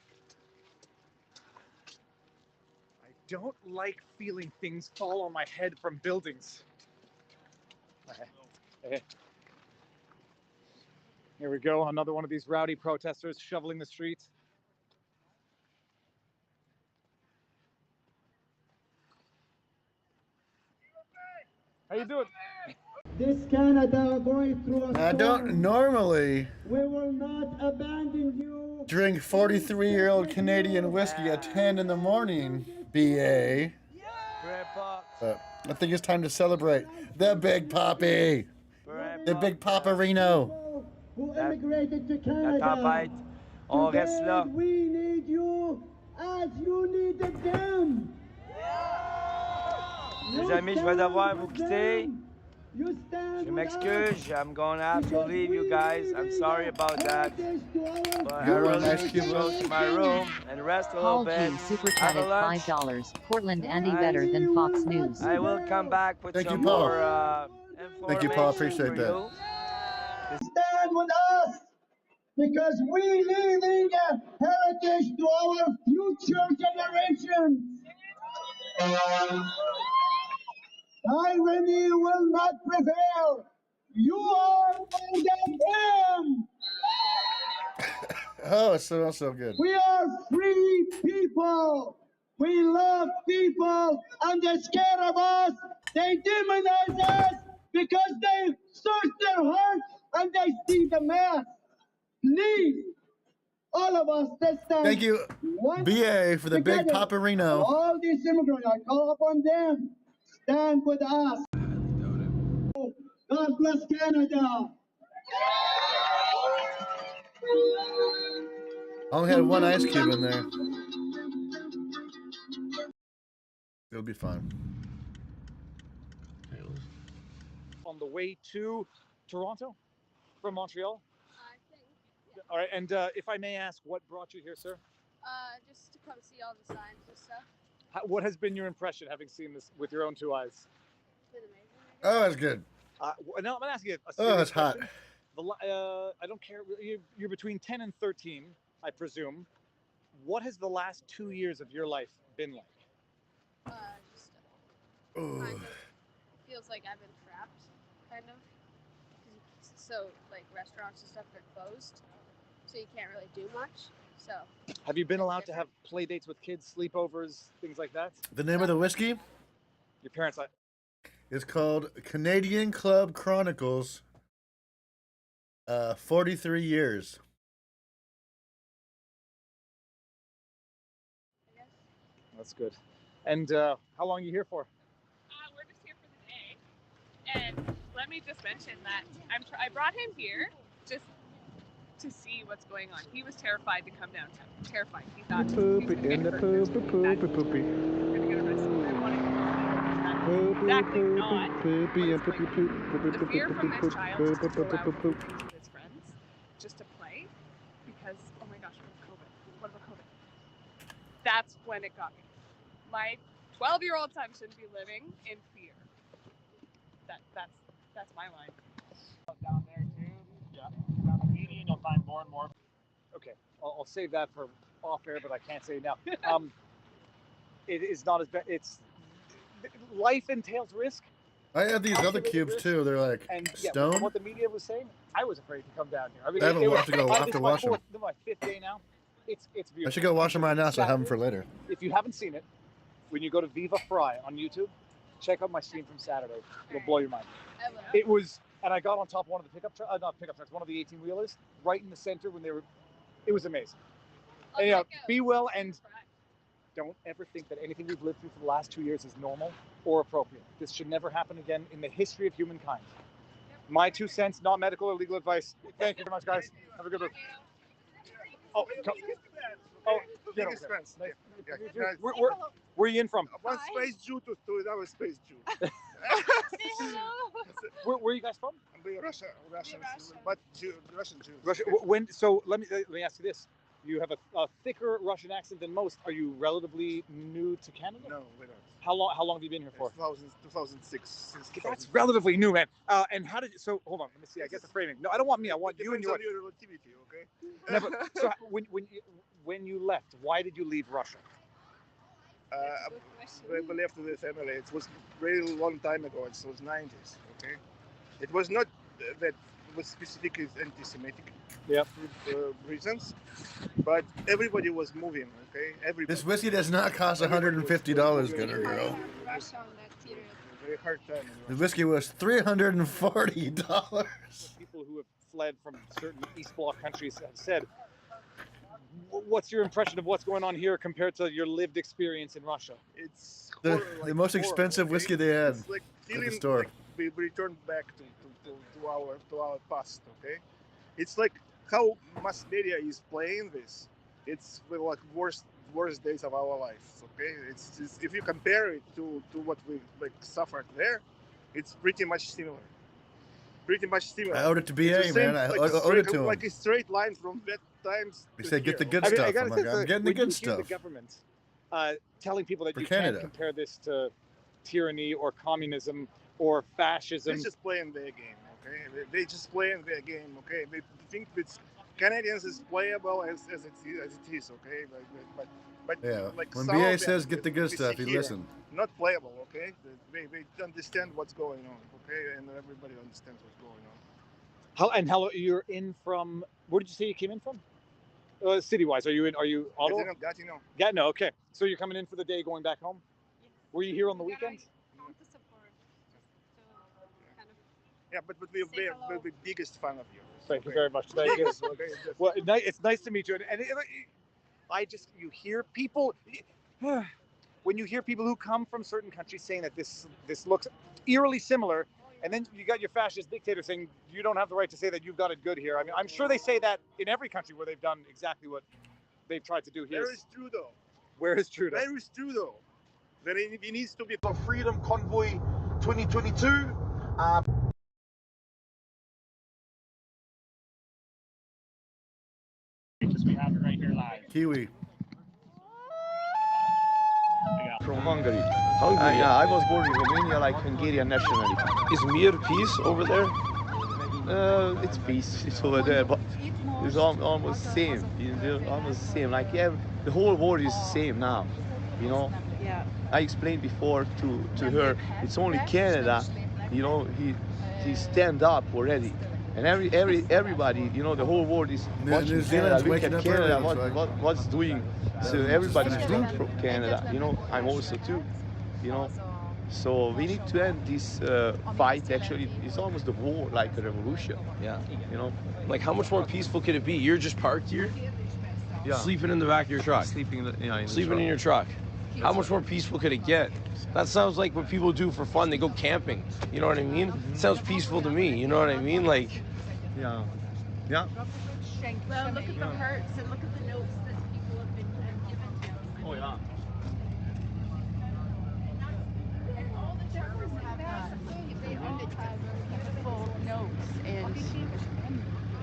I don't like feeling things fall on my head from buildings. Okay. Here we go, another one of these rowdy protesters shoveling the streets. How you doing? This Canada going through a storm. I don't normally We will not abandon you. drink 43-year-old Canadian whiskey at 10 in the morning, BA. But I think it's time to celebrate the Big Poppy. The Big Paparino. Who immigrated to Canada. La tempête. On reste là. We need you as you needed them. Les amis, je vais devoir vous quitter. Je m'excuse. I'm going to have to leave you guys. I'm sorry about that. But I really need to go to my room and rest a little Paul bit. G super Have a chatted lunch. $5. PortlandAndy better than Fox News. I will come back with Thank some you, Paul. more Thank you, Paul. information Appreciate for that. you. Stand with us because we leaving a heritage to our future generations. Irony will not prevail. You are more than them. Oh, it's so good. We are free people. We love people, and they're scared of us. They demonize us because they search their heart and they see the mask. Please, all of us, let's stand. Thank you, BA, for the Big Paparino. All these immigrants, I call upon them. Stand with us. God bless Canada. I only had one ice cube in there. It'll be fine. On the way to Toronto from Montreal? I think. Yeah. All right, and if I may ask, what brought you here, sir? Just to come see all the signs and stuff. What has been your impression having seen this with your own two eyes? It's been amazing. Oh, that's good. No, I'm going to ask you a Oh, it's hot. I don't care. You're between 10 and 13, I presume. What has the last 2 years of your life been like? Just kind of feels like I've been trapped, kind of. So, like, restaurants and stuff are closed, so you can't really do much. So. Have you been allowed to have play dates with kids, sleepovers, things like that? The name of the whiskey? Your parents. It's called Canadian Club Chronicles. 43 years. That's good. And how long are you here for? We're just here for the day. And let me just mention that I brought him here just to see what's going on. He was terrified to come downtown. Terrified. He thought Poopy in the poopy, poopy, poopy. we're gonna get arrested. I wanted to exactly not. Poopy and poopy, poop, poopy, The poopy, fear from poopy, this child poop, to poop, go poop, out poop, poop. with his friends just to play because, oh my gosh, what about COVID? That's when it got me. My 12-year-old son shouldn't be living in fear. That's my line. Down there too. Yeah. Down the median, you'll find more and more. Okay, I'll save that for off air, but I can't say it now. It is not as bad. Life entails risk. I had these other cubes too. They're like stone. What the media was saying, I was afraid to come down here. I mean, I have to wash them. This is my 5th day now. It's beautiful. I should go wash them right now so I have them for later. If you haven't seen it, when you go to Viva Fry on YouTube, check out my stream from Saturday. It'll blow your mind. It was, and I got on top of one of the not pickup trucks, one of the 18-wheelers, right in the center when they were. It was amazing. And, be well, and don't ever think that anything we've lived through for the last 2 years is normal or appropriate. This should never happen again in the history of humankind. My 2 cents, not medical or legal advice. Thank you very much, guys. Have a good one. Oh, get over there. Where are you in from? One space Jew to another space Jew. Where are you guys from? Russian, but Russian Jews. Russia. When? So let me ask you this: you have a thicker Russian accent than most. Are you relatively new to Canada? No, we don't. How long have you been here for? 2006. That's relatively new, man. And how did you? So hold on, let me see. I get the framing. No, I don't want me. I want you and your relativity. Okay. No, but, so when you left, why did you leave Russia? We left with the family. It was really long time ago. It was 90s. Okay. It was not that it was specifically anti-Semitic reasons, but everybody was moving. Okay. Everybody. This whiskey does not cost $150, good girl. Very hard time. The whiskey was $340. People who have fled from certain East Bloc countries have said, what's your impression of what's going on here compared to your lived experience in Russia? It's the most expensive whiskey they had it's like at feeling the store. Like we returned back to our past. Okay, it's like how mass media is playing this. It's like worst days of our lives. Okay, it's if you compare it to what we like suffered there, it's pretty much similar. I owed it to BA, man. I owed it to him. Like a straight line from that times. They said get the good stuff. I'm getting the good stuff. The government telling people that For you Canada. can't compare this to tyranny or communism or fascism. They're just playing their game, okay? They just playing their game, okay? They think that Canadians is playable as it is, okay? But yeah, like when some BA of them, says get the good stuff, he here, listen. Not playable, okay? They understand what's going on, okay? And everybody understands what's going on. How you're in from? Where did you say you came in from? City-wise, are you Ottawa? Gatineau. Gatineau, okay. So you're coming in for the day, going back home? Yes. Were you here on the weekends? Yeah, but we're the biggest fan of you. Thank you very much. Thank you. Well, it's nice to meet you. And you hear people, when you hear people who come from certain countries saying that this looks eerily similar, and then you got your fascist dictator saying you don't have the right to say that you've got it good here. I mean, I'm sure they say that in every country where they've done exactly what they've tried to do here. Where is Trudeau? Where is Trudeau? Where is Trudeau? That he needs to be a Freedom Convoy 2022. We have it right here live. Kiwi. From Hungary. Yeah, I was born in Romania, like Hungarian nationality. Is mere peace over there? It's peace. It's over there, but it's almost the same. Almost the same. Like the whole world is the same now. You know. Yeah. I explained before to her. It's only Canada. You know, he stand up already. And everybody, you know, the whole world is watching Canada. Look at Canada, what's doing. So everybody's rooting for Canada. You know, I'm also too. You know, so we need to end this fight. Actually, it's almost a war, like a revolution. Yeah. You know, like how much more peaceful could it be? You're just parked here, sleeping in the back of your truck, sleeping in your truck. How much more peaceful could it get? That sounds like what people do for fun. They go camping. You know what I mean? It sounds peaceful to me. You know what I mean? Like, yeah. Yeah. Well, look at the hearts and look at the notes that people have been given to us. Oh yeah. All the truckers have that. They all have beautiful notes,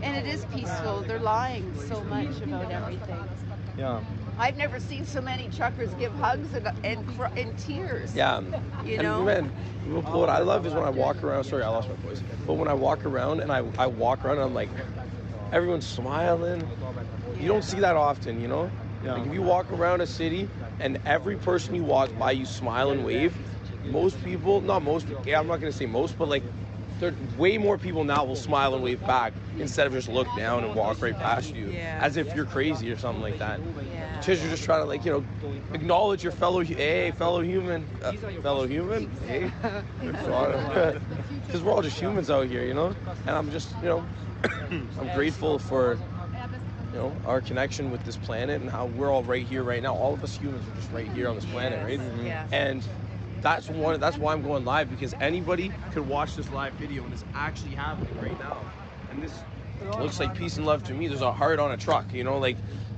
and it is peaceful. They're lying so much about everything. Yeah. I've never seen so many truckers give hugs and tears. Yeah. You know? And man, what I love is when I walk around. Sorry, I lost my voice. But when I walk around and I walk around, and I'm like, everyone's smiling. You don't see that often, you know? Yeah. Like if you walk around a city and every person you walk by, you smile and wave. Most people, not most, yeah, I'm not gonna say most, but like, way more people now will smile and wave back instead of just look down and walk right past you, as if you're crazy or something like that. Because you're just trying to, like, you know, acknowledge your fellow human, fellow human, hey, because we're all just humans out here, you know. And I'm just, you know, I'm grateful for, you know, our connection with this planet and how we're all right here right now. All of us humans are just right here on this planet, right? And that's why I'm going live, because anybody could watch this live video and it's actually happening right now. And this looks like peace and love to me. There's a heart on a truck, you know, like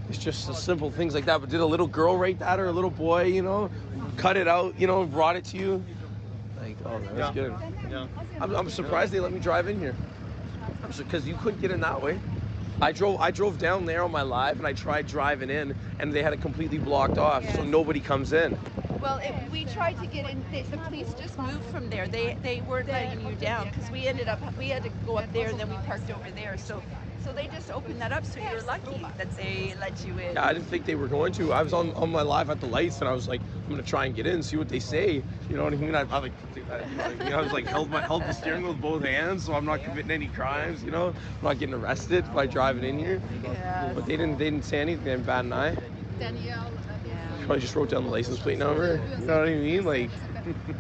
it's just the simple things like that. But did a little girl write that, or a little boy, you know, cut it out, you know, brought it to you? Like, oh, that's good. Yeah. I'm surprised they let me drive in here, because you couldn't get in that way. I drove down there on my live and I tried driving in and they had it completely blocked off, so nobody comes in. Well, we tried to get in. The police just moved from there. They weren't letting you down because we had to go up there and then we parked over there. So they just opened that up. So you're lucky that they let you in. Yeah, I didn't think they were going to. I was on my live at the lights and I was like, I'm gonna try and get in, see what they say. You know what I mean? I was like held the steering wheel with both hands, so I'm not committing any crimes. You know, I'm not getting arrested by driving in here. Yeah. But they didn't say anything. They didn't bat an eye. Danielle. Probably just wrote down the license plate number. You know what I mean? Like,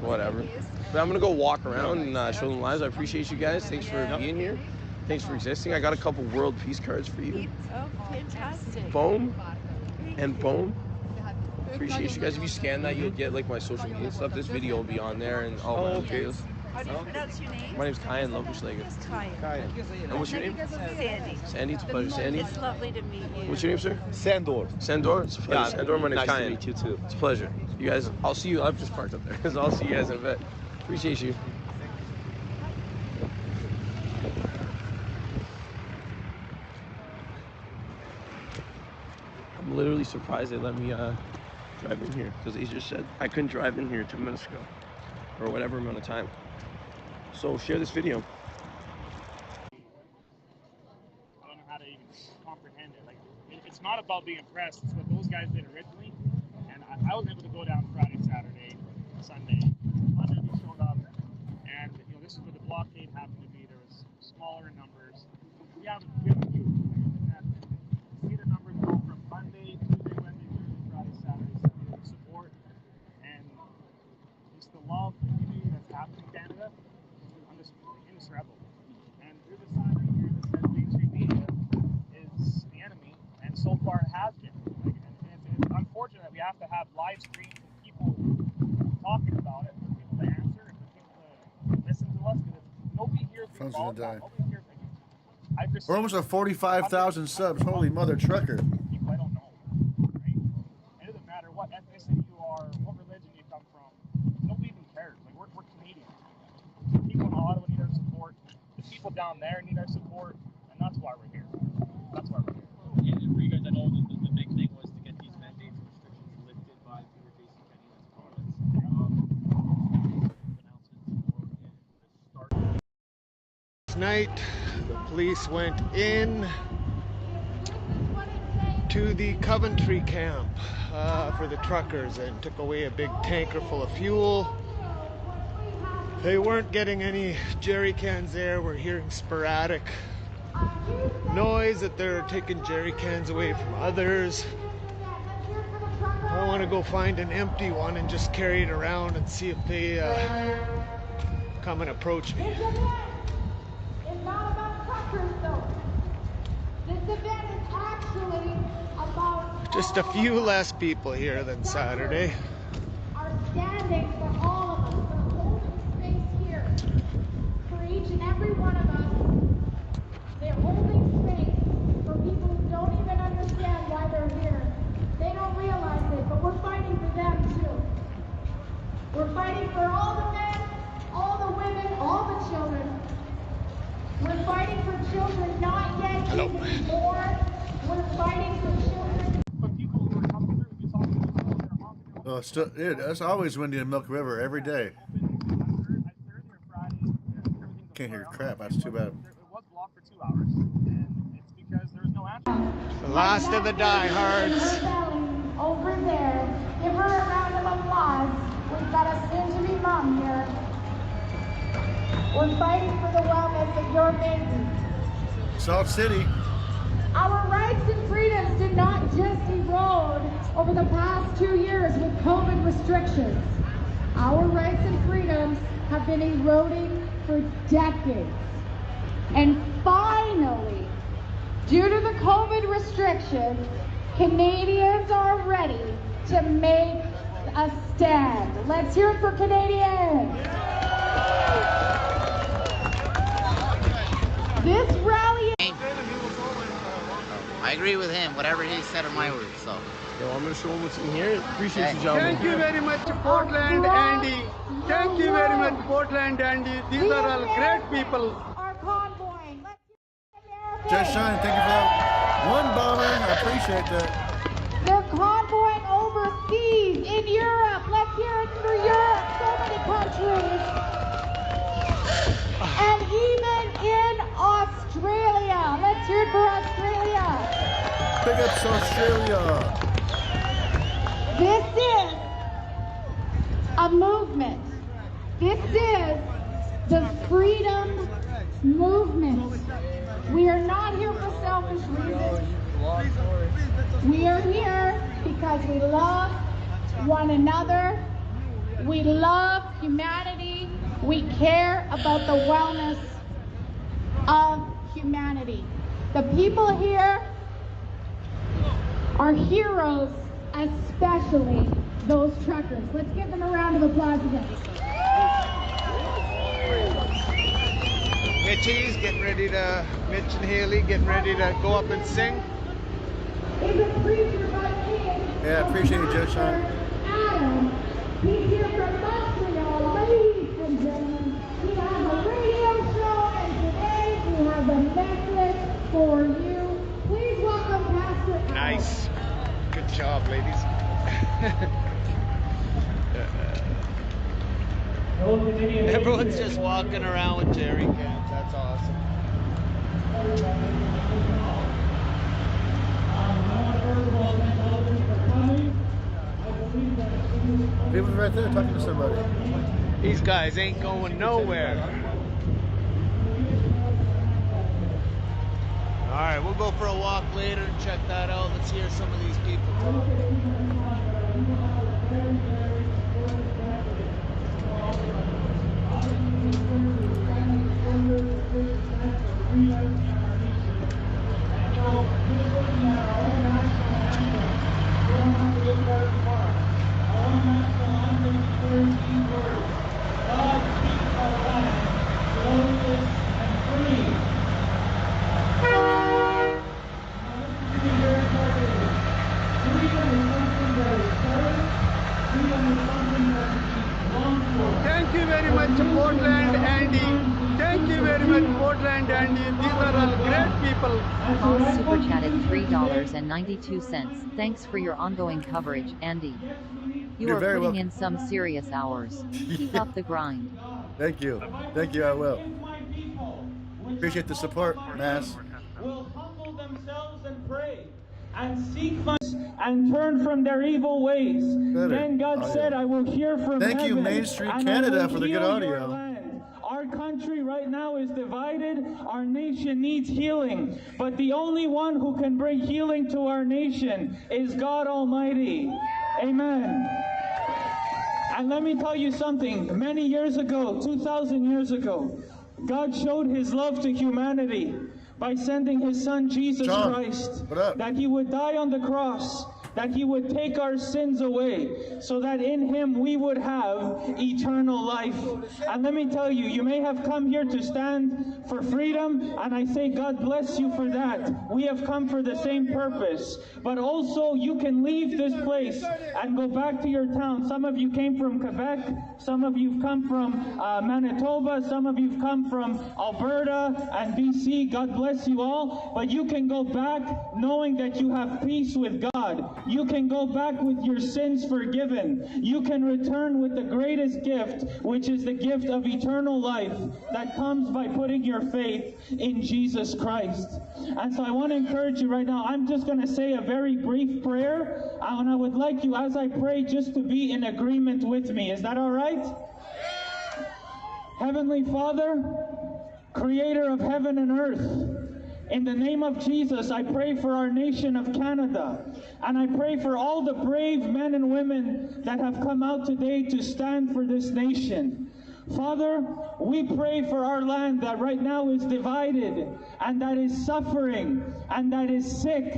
whatever. But I'm gonna go walk around and show them lives. I appreciate you guys. Thanks for being here. Thanks for existing. I got a couple World Peace cards for you. Oh, fantastic. Boom and boom. Appreciate you guys. If you scan that, you'll get like my social media stuff. This video will be on there and all my videos. How do you pronounce your name? My name's Kyan Lovushlega. Kyan. And what's your name? Sandy. Sandy, it's a pleasure. Sandy. It's lovely to meet you. What's your name, sir? Sandor. Sandor? It's a pleasure. Yeah, Sandor, my name's nice Kyan. to meet you too. It's a pleasure. You guys, I'll see you. I've just parked up there, so I'll see you guys in a bit. Appreciate you. I'm literally surprised they let me drive in here, because they just said I couldn't drive in here 2 minutes ago, or whatever amount of time. So share this video. I don't know how to even comprehend it. Like, it's not about being impressed. It's what those guys did originally. And I was able to go down Friday, Saturday, Sunday. Monday we showed up, and you know, this is where the blockade happened to be. There was smaller in numbers. We have a few. See the numbers go from Monday, Tuesday, Wednesday, Thursday, Friday, Saturday, Sunday, the support, and just the love and unity that's happening in Canada. I'm just indescribable. And there's a sign right here that says mainstream media is the enemy, and so far it has been. Like, and it's unfortunate that we have to have live streams and people talking about it, for people to answer and for people to listen to us, because nobody here is involved. Nobody here. We're almost at 45,000 subs. Holy mother trucker. People I don't know, right? It doesn't matter what ethnicity you are, what religion you come from. Nobody even cares. Like, we're Canadians. The people in Ottawa need our support. The people down there need our support, and that's why we're here. That's why we're here. And for you guys, I know the big thing was to get these mandates and restrictions lifted by your Jason Kenney. Night, the police went in to the Coventry camp for the truckers and took away a big tanker full of fuel. They weren't getting any jerry cans there. We're hearing sporadic noise that they're taking jerry cans away from others. I want to go find an empty one and just carry it around and see if they come and approach me. It's not about truckers, though. This event is actually about Just a few less people here than Saturday. are standing for all of us. They're holding space here for each and every one of us. They're holding space. We're fighting for children. Oh, dude, it's always windy in Milk River every day. Can't hear crap. That's too bad. The last of the diehards. Over there, give her a round of applause. We've got a soon-to-be mom here. We're fighting for the wellness of your baby. Salt City. Our rights and freedoms did not just erode over the past 2 years with COVID restrictions. Our rights and freedoms have been eroding for decades. And finally, due to the COVID restrictions, Canadians are ready to make a stand. Let's hear it for Canadians. This rally. I agree with him, whatever he said are my words, so. Yo, I'm gonna show him what's in here. Appreciate you, gentlemen. Thank you very much, PortlandAndy. Thank you very much, PortlandAndy. These are all great people. Our convoy. Just Shine, thank you for that. One bomber, I appreciate that. They're convoying overseas in Europe. Let's hear it for Europe. So many countries. And even in Australia. Let's hear it for Australia. Big ups Australia. This is a movement. This is the freedom movement. We are not here for selfish reasons. We are here because we love one another. We love humanity. We care about the wellness of humanity. The people here are heroes, especially those truckers. Let's give them a round of applause again. Mitchie's getting ready to, Mitch and Haley getting ready to go up and sing. Yeah, appreciate you, Just Shine. Adam, he's here from Montreal, ladies and gentlemen. We have a radio show, and today we have a message for you. Please welcome Pastor Adam. Nice. Good job, ladies. Everyone's just walking around with jerry cans. That's awesome. People's right there talking to somebody. These guys ain't going nowhere. All right, we'll go for a walk later and check that out. Let's hear some of these people. Thank you very much, PortlandAndy. Thank you very much, PortlandAndy. These are all great people. Paul super chatted $3.92. Thanks for your ongoing coverage, Andy. You're very putting welcome. in some serious hours. Keep up the grind. Thank you. Thank you, I will. Appreciate the support, Mass. Will humble themselves and pray and seek and turn from their evil ways. Then God said, I will hear from Thank heaven. you, Main Street and Canada, I will for the good heal your audio. land. Our country right now is divided. Our nation needs healing. But the only one who can bring healing to our nation is God Almighty. Amen. And let me tell you something. Many years ago, 2,000 years ago, God showed his love to humanity by sending his son Jesus Christ, that he would die on the cross that he would take our sins away, so that in him we would have eternal life. And let me tell you, you may have come here to stand for freedom, and I say God bless you for that. We have come for the same purpose. But also, you can leave this place and go back to your town. Some of you came from Quebec, some of you have come from Manitoba, some of you have come from Alberta and BC. God bless you all. But you can go back knowing that you have peace with God. You can go back with your sins forgiven. You can return with the greatest gift, which is the gift of eternal life that comes by putting your faith in Jesus Christ. And so I want to encourage you right now. I'm just going to say a very brief prayer, and I would like you, as I pray, just to be in agreement with me. Is that all right? Heavenly Father, Creator of heaven and earth, in the name of Jesus, I pray for our nation of Canada, and I pray for all the brave men and women that have come out today to stand for this nation. Father, we pray for our land that right now is divided and that is suffering and that is sick.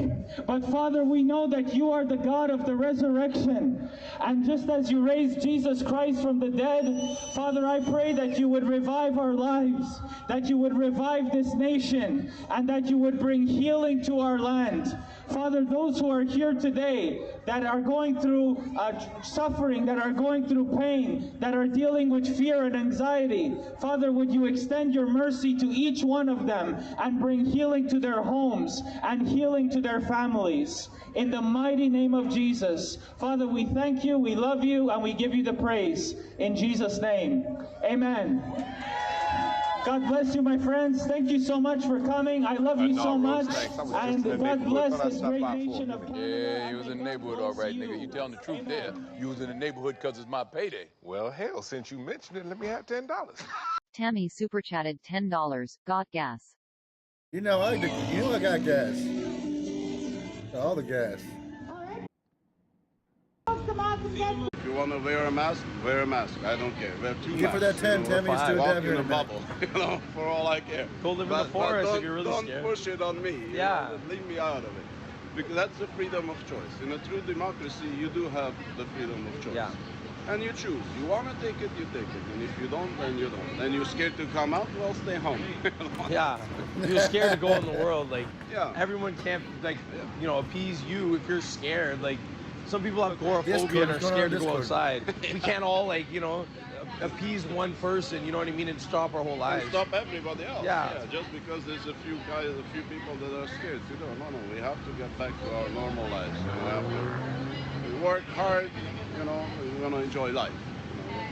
But Father, we know that you are the God of the resurrection. And just as you raised Jesus Christ from the dead, Father, I pray that you would revive our lives, that you would revive this nation, and that you would bring healing to our land. Father, those who are here today that are going through suffering, that are going through pain, that are dealing with fear and anxiety, Father, would you extend your mercy to each one of them and bring healing to their homes and healing to their families. In the mighty name of Jesus. Father, we thank you, we love you, and we give you the praise. In Jesus' name, amen. God bless you, my friends. Thank you so much for coming. I love you so much. And God bless this great nation of Canada. Yeah, you was in the neighborhood all right, nigga. You telling the truth there. You was in the neighborhood because it's my payday. Well, hell, since you mentioned it, let me have $10. Tammy super chatted $10. Got gas. You know I got gas. All the gas. If you want to wear a mask, wear a mask. I don't care. Wear two Give her that 10, Tammy. It's too walk damn in a here. bubble, you know, for all I care. Go live in the forest if you're really don't scared. push it on me. Yeah. You know, leave me out of it. Because that's the freedom of choice. In a true democracy, you do have the freedom of choice. Yeah. And you choose. You want to take it, you take it. And if you don't, then you don't. And you're scared to come out, well, stay home. Yeah. If you're scared to go in the world, like, yeah. Everyone can't, like, you know, appease you if you're scared. Like, some people have agoraphobia and are scared to go outside. We can't all, like, you know, appease one person, you know what I mean, and stop our whole lives. And stop everybody else. Yeah. Just because there's a few guys, a few people that are scared. You know, no, we have to get back to our normal lives. You know, we have to work hard, you know, we're going to enjoy life. You know,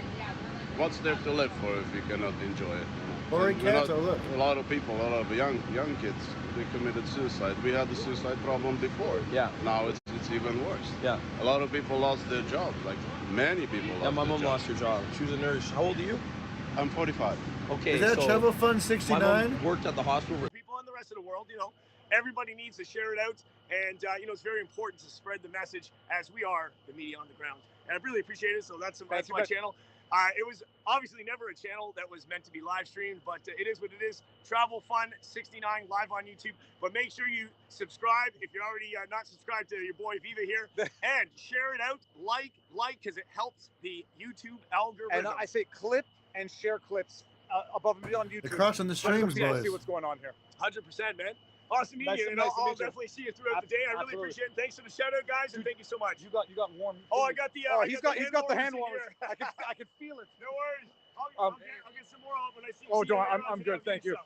what's there to live for if you cannot enjoy it? Or in Canada, look. A lot of people, a lot of young kids, they committed suicide. We had the suicide problem before. Yeah. Now it's even worse. Yeah. A lot of people lost their jobs. Like many people lost Yeah, my their mom lost her job. She was a nurse. How old are you? I'm 45. Okay. Is that so Travel Fund 69? My mom worked at the hospital. People in the rest of the world, you know, everybody needs to share it out. And, you know, it's very important to spread the message as we are the media on the ground. And I really appreciate it. So that's my channel. It was obviously never a channel that was meant to be live streamed, but it is what it is. Travel Fun 69 live on YouTube. But make sure you subscribe if you're already not subscribed to your boy Viva here, and share it out, like, because it helps the YouTube algorithm. And I say clip and share clips above and beyond YouTube. They're crossing the streams, boys. See what's going on here. 100%, man. Awesome meeting you, and I'll definitely see you throughout the day. I really appreciate it. Thanks for the shout out, guys, and thank you so much. You got warm. Oh, I got the. He's got the hand warmers. I can feel it. No worries. I'll get some more when I see you. Oh, don't. I'm good. Thank you.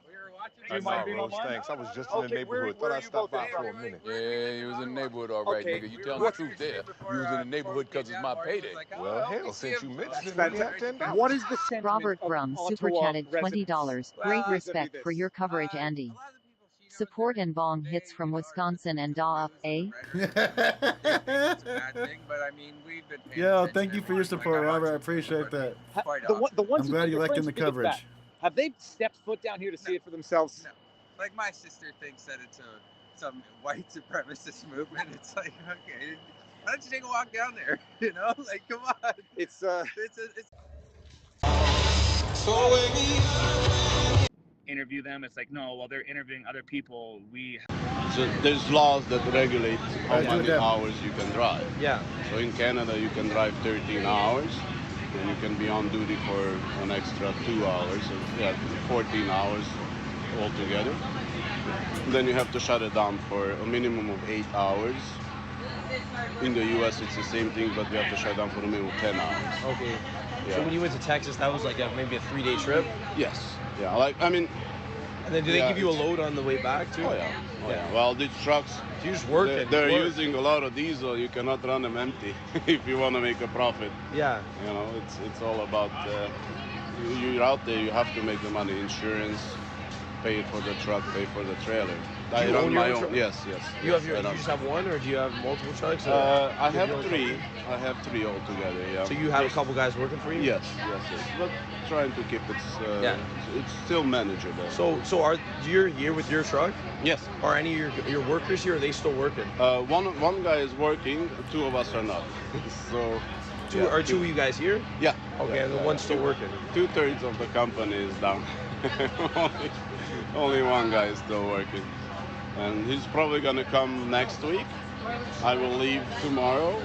Do you mind being online? Thanks. I was just in the neighborhood. Thought I'd stop by for a minute. Yeah, you was in the neighborhood all right, nigga. You telling the truth there. You was in the neighborhood because it's my payday. Well, hell, since you mentioned it, let me have $10. What is the sentiment Robert Brum super chatted $20. Great Well, respect for your coverage, Andy. Support and bong hits from Wisconsin and da up, eh? Yeah, thank you for your support, Robert. I appreciate that. The ones I'm glad you liked in the think it's bad. coverage. Have they stepped foot down here to see it for themselves? No. Like my sister thinks that it's some white supremacist movement. It's like, okay, why don't you take a walk down there? You know, like, come on. It's it's interview them. It's like, no, well, they're interviewing other people. So there's laws that regulate how many hours you can drive. Yeah. So in Canada, you can drive 13 hours, and you can be on duty for an extra 2 hours. So yeah, 14 hours altogether. Then you have to shut it down for a minimum of 8 hours. In the U.S., it's the same thing, but you have to shut down for a minimum of 10 hours. Okay. Yeah. So when you went to Texas, that was like maybe a 3-day trip? Yes. Yeah, like, I mean... And then do they give you a load on the way back, too? Oh, yeah. Oh, yeah. Well, these trucks... You just work it. They're using a lot of diesel. You cannot run them empty if you want to make a profit. Yeah. You know, it's all about... you're out there, you have to make the money. Insurance, pay for the truck, pay for the trailer. I run my own. Yes. You just have one, or do you have multiple trucks? I have 3. I have 3 altogether. Yeah. So you have a couple guys working for you? Yes. But trying to keep it. It's still manageable. So are you're here with your truck? Yes. Are any of your workers here? Or are they still working? One guy is working. 2 of us are not. So. Are 2 of you guys here? Yeah. Okay, and the one's still working. 2/3 of the company is down. Only one guy is still working. And he's probably going to come next week. I will leave tomorrow,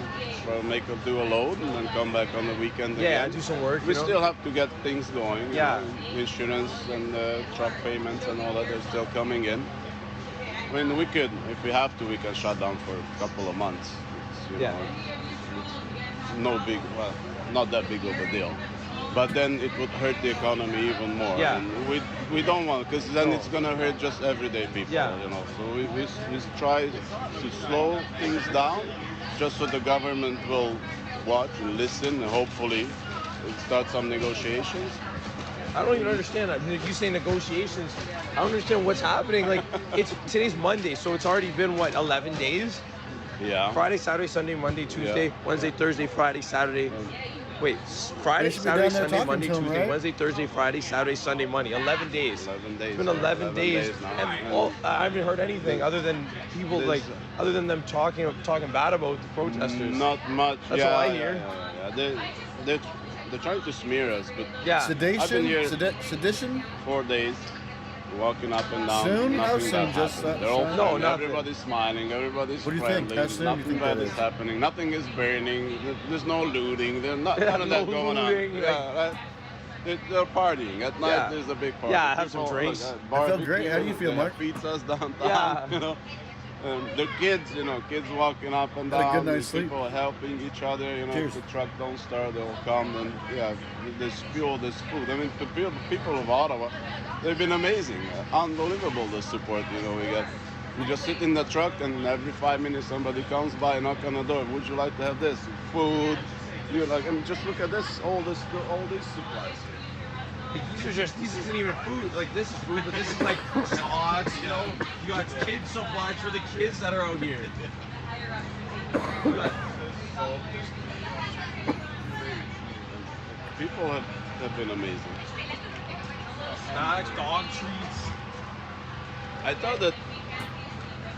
do a load, and then come back on the weekend again. Yeah, do some work. We still have to get things going. Yeah. Insurance and truck payments and all that are still coming in. I mean, we could, if we have to, we can shut down for a couple of months. It's no big, well, not that big of a deal. But then it would hurt the economy even more. Yeah. And we don't want, because then it's going to hurt just everyday people. Yeah. You know. So we try to slow things down, just so the government will watch and listen, and hopefully start some negotiations. I don't even understand that. You say negotiations. I don't understand what's happening. Like, today's Monday, so it's already been, 11 days? Yeah. Friday, Saturday, Sunday, Monday, Tuesday, Wednesday, Thursday, Friday, Saturday. Wait, Friday, Saturday, Sunday, Monday, Tuesday, Wednesday, Thursday, Friday, Saturday, Sunday, Monday. 11 days. 11 days. It's been 11 days. And I haven't heard anything other than people other than them talking bad about the protesters. Not much. That's all I hear. Yeah. They're trying to smear us, but Sedation? I've been here Sedition? 4 days. Walking up and down. Soon? How Nothing soon? that Just happened. They're all fine. Everybody's smiling. Everybody's What do you friendly. think? How soon do you Nothing think bad that is is? happening. Nothing is burning. There's no looting. There's none of that going on. They're partying. At night, there's a big party. Yeah, have some drinks. I feel great. How do you feel, Mark? Pizzas downtown. Yeah. You know. The kids, kids walking up and Had a down. good night's sleep. People helping each other. If the truck don't start, they'll come and there's fuel, there's food. I mean, the people of Ottawa, they've been amazing, unbelievable the support. We get. We just sit in the truck, and every 5 minutes somebody comes by and knock on the door. Would you like to have this food? You're like, just look at this, all these supplies. These isn't even food. Like, this is food, but this is like socks, You got kids supplies for the kids that are out here. People have been amazing. Snacks, dog treats. I thought that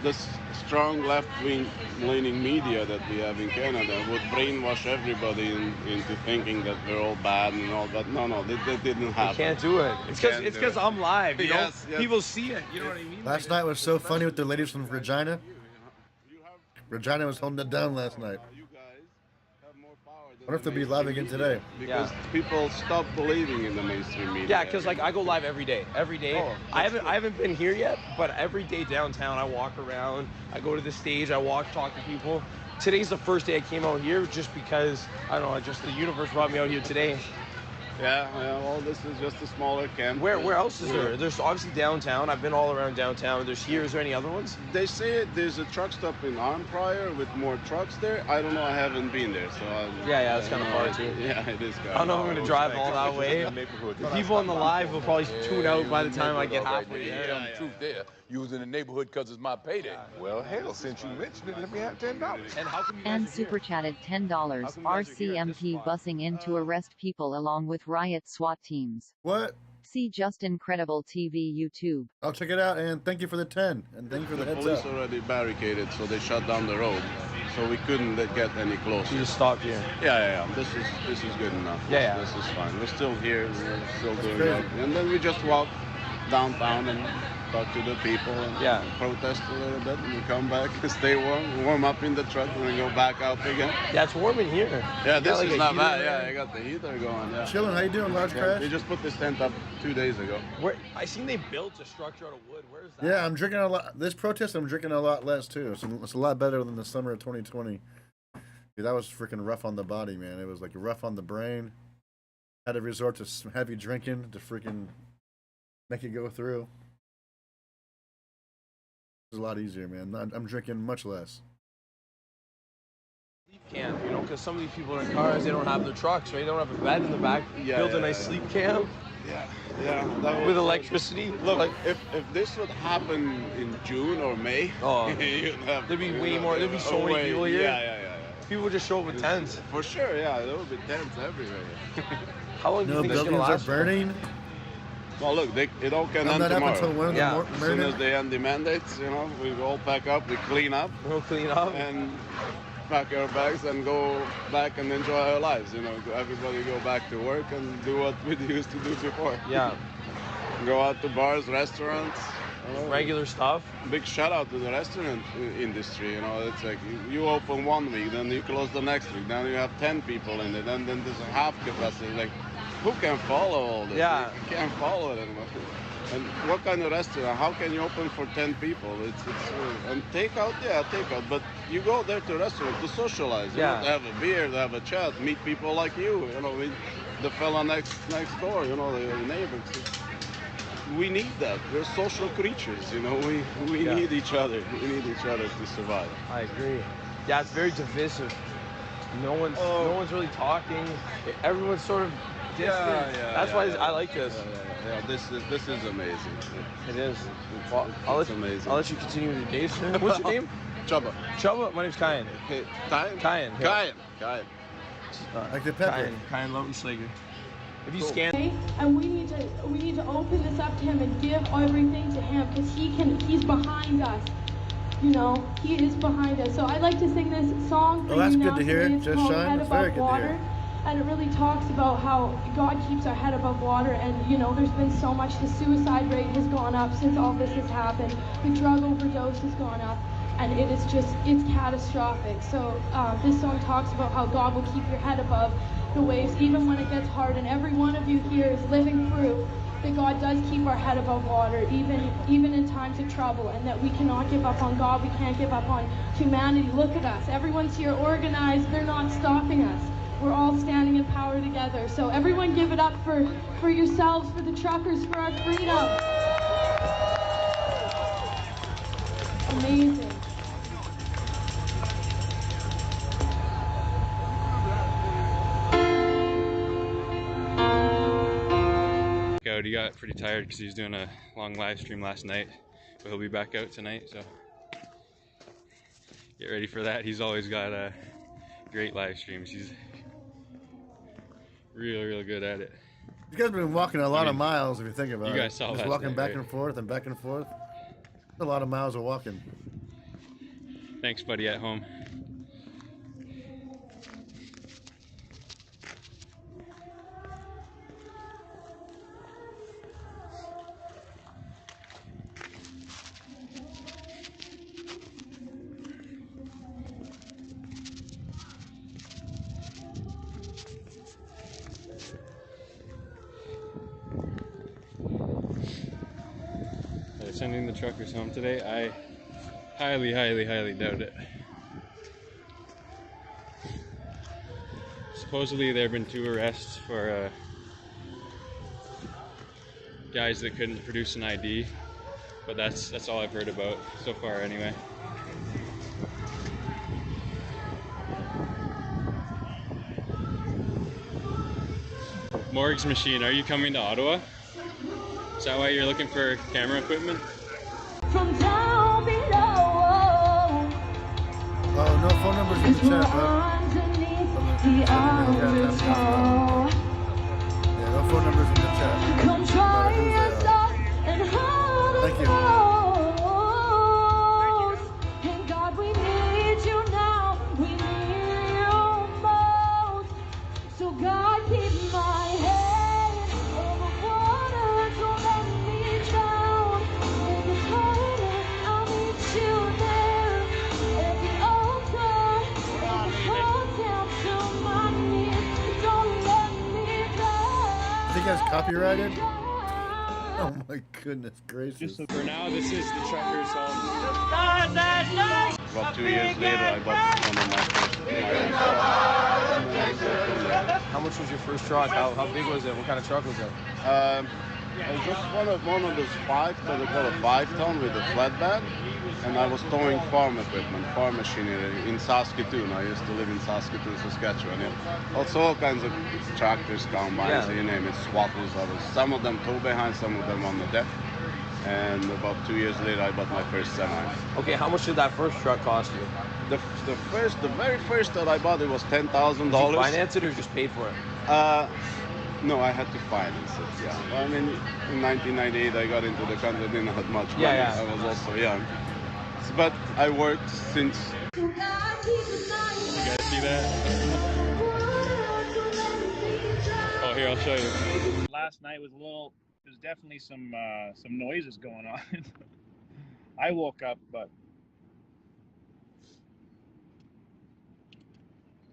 this strong left-leaning media that we have in Canada would brainwash everybody into thinking that we're all bad and all that. No, that didn't happen. You can't do it. It's because I'm live. Yes. People see it. You know what I mean? Last night was so funny with the ladies from Regina. Regina was holding it down last night. I wonder if they'll be live again today. Because people stop believing in the mainstream media. Yeah, because I go live every day. Oh, I haven't been here yet, but every day downtown I walk around. I go to the stage. I talk to people. Today's the first day I came out here just because I don't know. Just the universe brought me out here today. Yeah. Well, this is just a smaller camp. Where else is there? There's obviously downtown. I've been all around downtown. There's here. Is there any other ones? They say there's a truck stop in Arnprior with more trucks there. I don't know. I haven't been there, so. Yeah, that's kind of far too. Yeah, it is. I don't know if I'm gonna drive all that way. The people on the live will probably tune out by the time I get halfway there. Tell the truth there. You was in the neighborhood because it's my payday. Well, hell, since you mentioned it, let me have $10. And how come you And super chatted $10. RCMP busing in to arrest people along with riot SWAT teams. What? See Just Incredible TV YouTube. I'll check it out, and thank you for the 10. And thank you for the heads up. Police already barricaded, so they shut down the road. So we couldn't get any closer. You just stopped here. Yeah. This is good enough. Yeah. This is fine. We're still here. We're still doing it. And then we just walk downtown and talk to the people and protest a little bit, and we come back, stay warm up in the truck, and then go back out again. Yeah, it's warm in here. Yeah, this like is a not heater bad. there. Yeah, I got the heater going. Yeah. Chilling. How you doing, Large Crash? We just put this tent up 2 days ago. I seen they built a structure out of wood. Where is that? Yeah, I'm drinking a lot. This protest, I'm drinking a lot less too. So it's a lot better than the summer of 2020. Dude, that was freaking rough on the body, man. It was like rough on the brain. Had to resort to some heavy drinking to freaking make it go through. It's a lot easier, man. I'm drinking much less. Camp, you know, because some of these people in cars, they don't have their trucks, right? They don't have a bed in the back. Build a nice sleep camp. Yeah. With electricity. Look, like if this would happen in June or May, there'd be way more. There'd be so many people here. Yeah. People would just show up with tents. For sure, yeah. There would be tents everywhere. How long do you think it's gonna last? Burning. Well, look, it all can end tomorrow. As soon as they end the mandates, you know, we all pack up, we clean up. We'll clean up. And pack our bags and go back and enjoy our lives, you know. Everybody go back to work and do what we used to do before. Yeah. Go out to bars, restaurants. Regular stuff. Big shout out to the restaurant industry, you know. It's like you open 1 week, then you close the next week, then you have 10 people in it, and then there's a half capacity. Like, who can follow all this? Yeah. You can't follow it anymore. And what kind of restaurant? How can you open for 10 people? And takeout, takeout. But you go there to a restaurant to socialize. You know, to have a beer, to have a chat, meet people like you. You know, the fella next door. You know, the neighbors. We need that. We're social creatures. You know, we need each other. We need each other to survive. I agree. Yeah, it's very divisive. No one's really talking. Everyone's sort of distant. That's why I like this. Yeah, this is amazing. It is. Well, amazing. I'll let you continue with your day, sir. What's your name? Chubba. Chubba? My name's Kyan. Kyan? Kyan. Like the pepper. Kyan Lautenschläger. If you scan... And we need to open this up to him and give everything to him, because he's behind us. You know, he is behind us. So I'd like to sing this song for that's you now. good to hear. It's Just called Shine. Head That's very Above good to Water. hear. And it really talks about how God keeps our head above water. And, you know, there's been so much. The suicide rate has gone up since all this has happened. The drug overdose has gone up. And it is just, it's catastrophic. So this song talks about how God will keep your head above the waves, even when it gets hard. And every one of you here is living proof that God does keep our head above water, even in times of trouble, and that we cannot give up on God. We can't give up on humanity. Look at us. Everyone's here organized. They're not stopping us. We're all standing in power together. So everyone give it up for yourselves, for the truckers, for our freedom. Amazing. He got pretty tired because he was doing a long live stream last night, but he'll be back out tonight, so get ready for that. He's always got great live streams. He's real good at it. You guys have been walking a lot of miles if you think about it. You guys saw Just that. walking back and forth and back and forth. A lot of miles of walking. Thanks, buddy, at home. Sending the truckers home today. I highly doubt it. Supposedly there have been 2 arrests for guys that couldn't produce an ID, but that's all I've heard about so far anyway. Morg's Machine, are you coming to Ottawa? Is that why you're looking for camera equipment? From down below. Oh, no phone numbers in the chat, bro. Yeah, no phone numbers in the chat. Come try us out and hold us close. And God, we need you now. We need you most. So God, keep my head above water. Don't let me drown. copyrighted? Oh my goodness gracious. For now, this is the trucker's home. About 2 years later, I bought one of my first. How much was your first truck? How big was it? What kind of truck was it? It was just one of those 5 ton, they call it 5 ton with a flatbed, and I was towing farm equipment, farm machinery in Saskatoon. I used to live in Saskatoon, Saskatchewan. Yeah. Also all kinds of tractors, combines, you name it, swattles. Some of them tow behind, some of them on the deck. And about 2 years later, I bought my first semi. Okay, how much did that first truck cost you? The very first that I bought, it was $10,000. Did you finance it or just paid for it? No, I had to finance it, yeah. I mean, in 1998, I got into the country, I didn't have much money. Yeah. I was also young. But I worked since... You guys see that? Oh, here, I'll show you. Last night was there's definitely some noises going on. I woke up, but...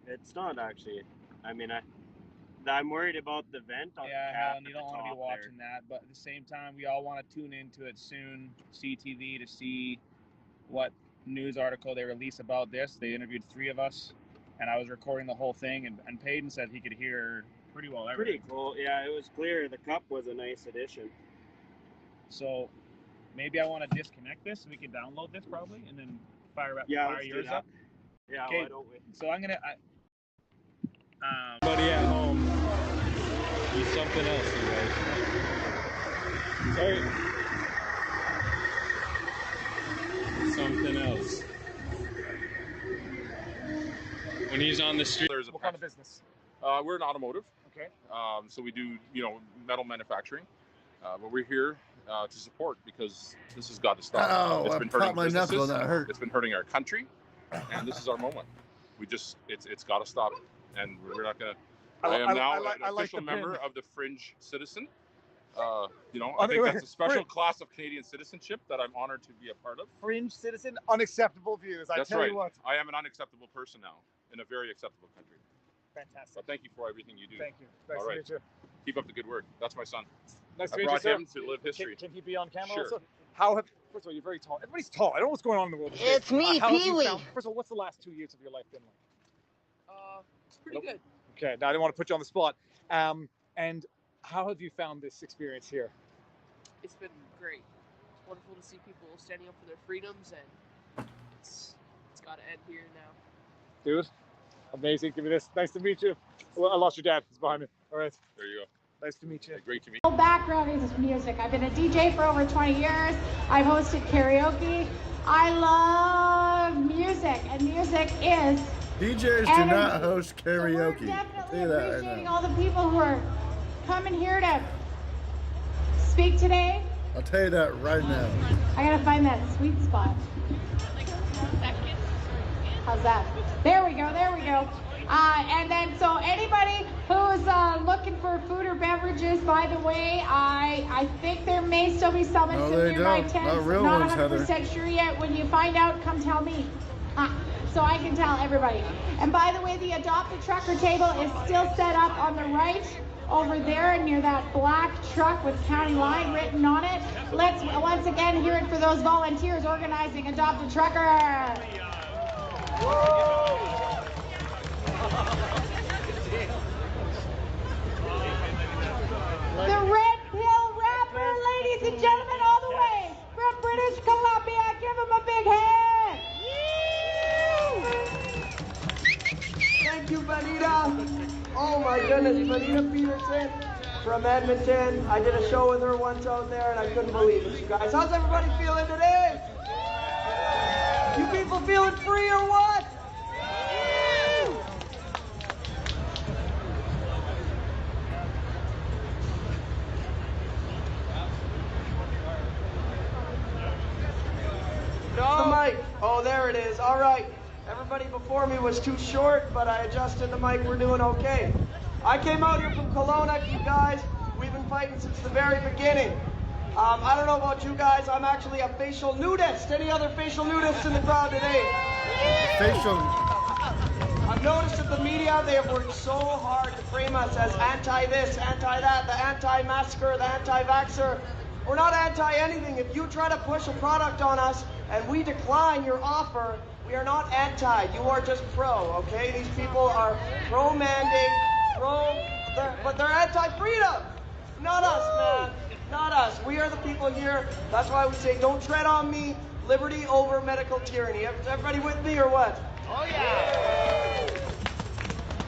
It's not actually. I mean, I'm worried about the vent on the cap. Helen, you don't want to be watching that, but at the same time, we all want to tune into it soon, CTV, to see what news article they release about this. They interviewed 3 of us, and I was recording the whole thing, and Payton said he could hear pretty well everything. Pretty cool. Yeah, it was clear. The cup was a nice addition. So maybe I want to disconnect this, so we can download this probably, and then fire yours up. Yeah, okay. Why don't we? So I'm gonna... Buddy at home. He's something else, you guys. Sorry. Something else. When he's on the street. What kind of business? We're an automotive. Okay. So we do, metal manufacturing. But we're here to support because this has got to stop. Oh, it's I been popped hurting my businesses. knuckle and that hurt. It's been hurting our country, and this is our moment. It's got to stop. And we're not gonna. I am now an official member of the Fringe Citizen. I think that's a special class of Canadian citizenship that I'm honored to be a part of. Fringe Citizen, unacceptable views. That's tell right. you what. I am an unacceptable person now in a very acceptable country. Fantastic. But thank you for everything you do. Thank you. Nice All to right. meet you. Keep up the good work. That's my son. Nice to I meet you, brought sir. him to live history. Can he be on camera Sure. also? First of all, you're very tall. Everybody's tall. I don't know what's going on in the world. It's me, Pee-wee. First of all, what's the last 2 years of your life been like? It's pretty good. Okay, now I didn't want to put you on the spot. And how have you found this experience here? It's been great. It's wonderful to see people standing up for their freedoms, and it's got to end here now. Dude, amazing. Give me this. Nice to meet you. Well, I lost your dad. He's behind me. All right. There you go. Nice to meet you. Hey, great to meet My background is music. I've been a DJ for over 20 years. I've hosted karaoke. I love music, and music is DJs do not host karaoke. So I'll tell you that right appreciating now. all the people who are coming here to speak today. I'll tell you that right now. I gotta find that sweet spot. How's that? There we go, there we go. And then, so anybody who's looking for food or beverages, by the way, I think there may still be some in some nearby tents. Not real Not ones, 100% Heather. sure yet. When you find out, come tell me. So I can tell everybody. And by the way, the Adopt a Trucker table is still set up on the right over there near that black truck with county line written on it. Let's once again hear it for those volunteers organizing Adopt a Trucker. The Red Pill Rapper, ladies and gentlemen, all the way from British Columbia. Give him a big hand. Thank you, Vanita. Oh my goodness, Vanita Peterson from Edmonton. I did a show with her once out there and I couldn't believe it, you guys. How's everybody feeling today? You people feeling free or what? The mic. Oh, there it is. All right. Everybody before me was too short, but I adjusted the mic. We're doing okay. I came out here from Kelowna, you guys. We've been fighting since the very beginning. I don't know about you guys. I'm actually a facial nudist. Any other facial nudists in the crowd today? Facial. I've noticed that the media, they have worked so hard to frame us as anti-this, anti-that, the anti-masker, the anti-vaxxer. We're not anti-anything. If you try to push a product on us and we decline your offer, we are not anti. You are just pro, okay? These people are pro-mandate, but they're anti-freedom. Not us, man. Not us. We are the people here. That's why we say, don't tread on me. Liberty over medical tyranny. Is everybody with me or what? Oh, yeah.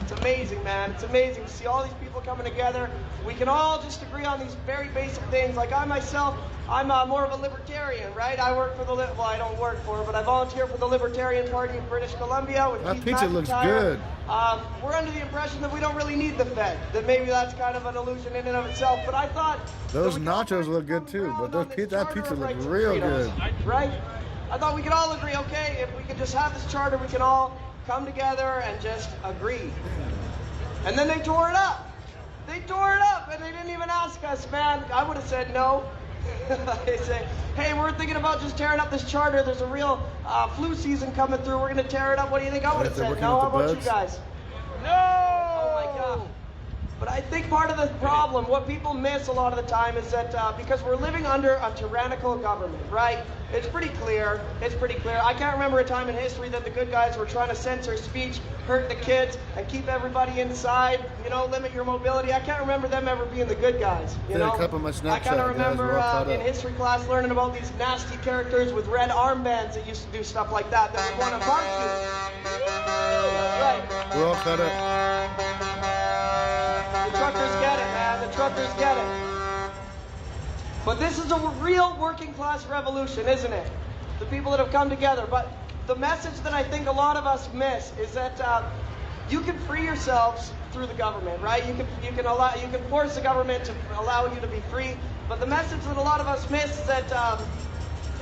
It's amazing, man. It's amazing to see all these people coming together. We can all just agree on these very basic things. Like I myself, I'm more of a libertarian, right? I work for well, I don't work for, but I volunteer for the Libertarian Party in British Columbia. With That Keith pizza looks McIntyre. good. We're under the impression that we don't really need the Fed. That maybe that's kind of an illusion in and of itself. But I thought those nachos look good too, but that pizza looks real good. Right? I thought we could all agree, okay, if we could just have this charter, we can all come together and just agree. And then they tore it up. They tore it up, and they didn't even ask us, man. I would have said no. They say, hey, we're thinking about just tearing up this charter. There's a real flu season coming through. We're going to tear it up. What do you think? I would have said no. How about you guys? No! Oh, my God. But I think part of the problem, what people miss a lot of the time is that because we're living under a tyrannical government, right? It's pretty clear. It's pretty clear. I can't remember a time in history that the good guys were trying to censor speech, hurt the kids, and keep everybody inside, you know, limit your mobility. I can't remember them ever being the good guys, you know? A couple of my Snapchat I kind of remember guys in history class learning about these nasty characters with red armbands that used to do stuff like that would want to bark you. That's right. We're all cut up. The truckers get it, man. The truckers get it. But this is a real working class revolution, isn't it? The people that have come together. But the message that I think a lot of us miss is that you can free yourselves through the government, right? You can force the government to allow you to be free. But the message that a lot of us miss is that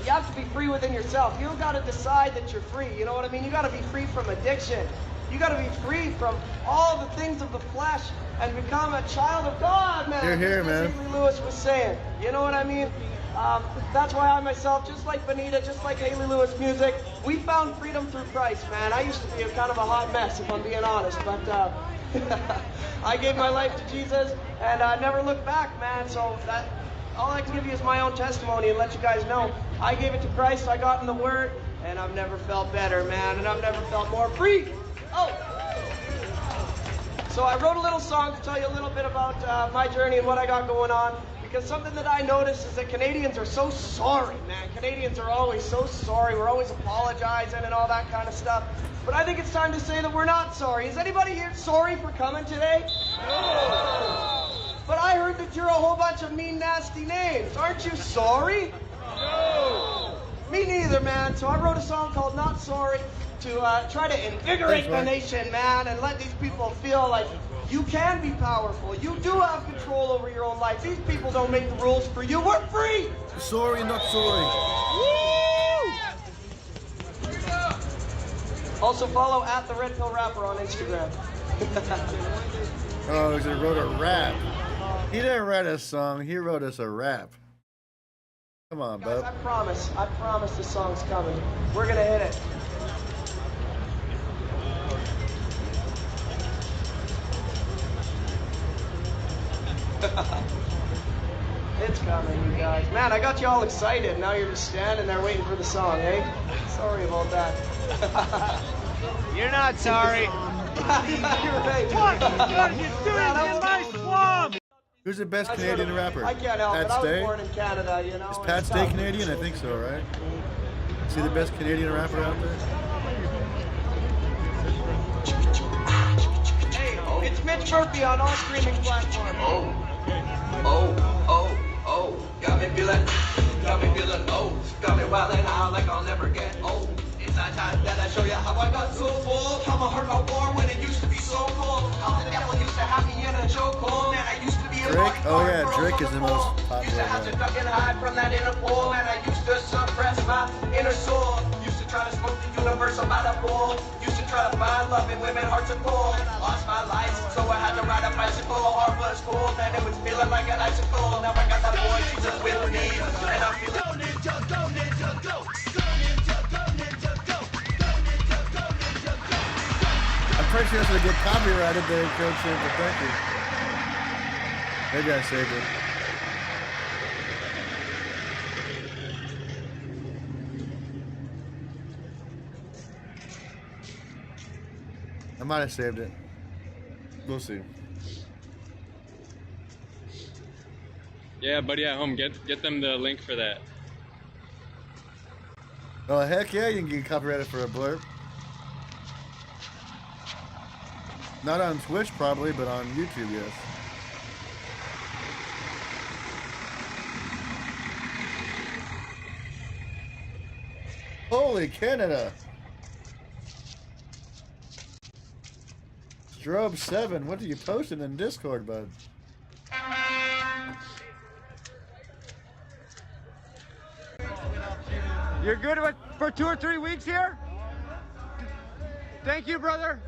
you have to be free within yourself. You don't got to decide that you're free. You know what I mean? You got to be free from addiction. You got to be free from all the things of the flesh and become a child of God, man. You're here, man. As Haley Lewis was saying. You know what I mean? That's why I myself, just like Benita, just like Haley Lewis music, we found freedom through Christ, man. I used to be kind of a hot mess, if I'm being honest, but I gave my life to Jesus and I never looked back, man. So that all I can give you is my own testimony and let you guys know. I gave it to Christ, I got in the Word, and I've never felt better, man, and I've never felt more free. Oh! So I wrote a little song to tell you a little bit about my journey and what I got going on. Because something that I noticed is that Canadians are so sorry, man. Canadians are always so sorry. We're always apologizing and all that kind of stuff. But I think it's time to say that we're not sorry. Is anybody here sorry for coming today? No! But I heard that you're a whole bunch of mean, nasty names. Aren't you sorry? No! Me neither, man. So I wrote a song called Not Sorry to try to invigorate the nation, man, and let these people feel like you can be powerful. You do have control over your own life. These people don't make the rules for you. We're free! Sorry, not sorry. Woo! Also follow @TheRedPillRapper on Instagram. Oh, he wrote a rap. He didn't write a song. He wrote us a rap. Come on, guys, bub. I promise the song's coming. We're gonna hit it. It's coming, you guys. Man, I got you all excited. Now you're just standing there waiting for the song, eh? Sorry about that. You're not sorry. You're right. What you doing in my swamp? Who's the best Canadian rapper? I can't help it. Pat I was Stay? born in Canada, you know. Is Pat Stay Canadian? I think so, right? Is he the best Canadian rapper out there? Hey, it's Mitch Murphy on all streaming platforms. Got me feeling old. Got me wildin' out like I'll never get old. It's that time that I show you how I got so full. How my heart got warm when it used to be so cold. How the devil used to have me in a chokehold. Man, I used to be a Drake? Oh yeah, Drake is the most popular used to have to one. duck and hide from that inner pole. Man, I used to suppress my inner soul. Used to try to smoke the universe about a bowl. Used to try to find love in women, hearts of gold. Lost my life, so I had to ride a bicycle. Heart was cold, and it was feeling like an icicle. Now I got that boy Jesus with me, and I'm feeling. Go ninja, go ninja, go. Go ninja, go ninja, go. Go ninja, go ninja, go. I'm pretty sure it's gonna get copyrighted there, Coach Sam, but thank you. Maybe I saved it. I might have saved it. We'll see. Yeah, buddy at home, get them the link for that. Oh, heck yeah, you can get copyrighted for a blurb. Not on Twitch, probably, but on YouTube, yes. Holy Canada! Strobe 7, what are you posting in Discord, bud? You're good for 2 or 3 weeks here? Thank you, brother.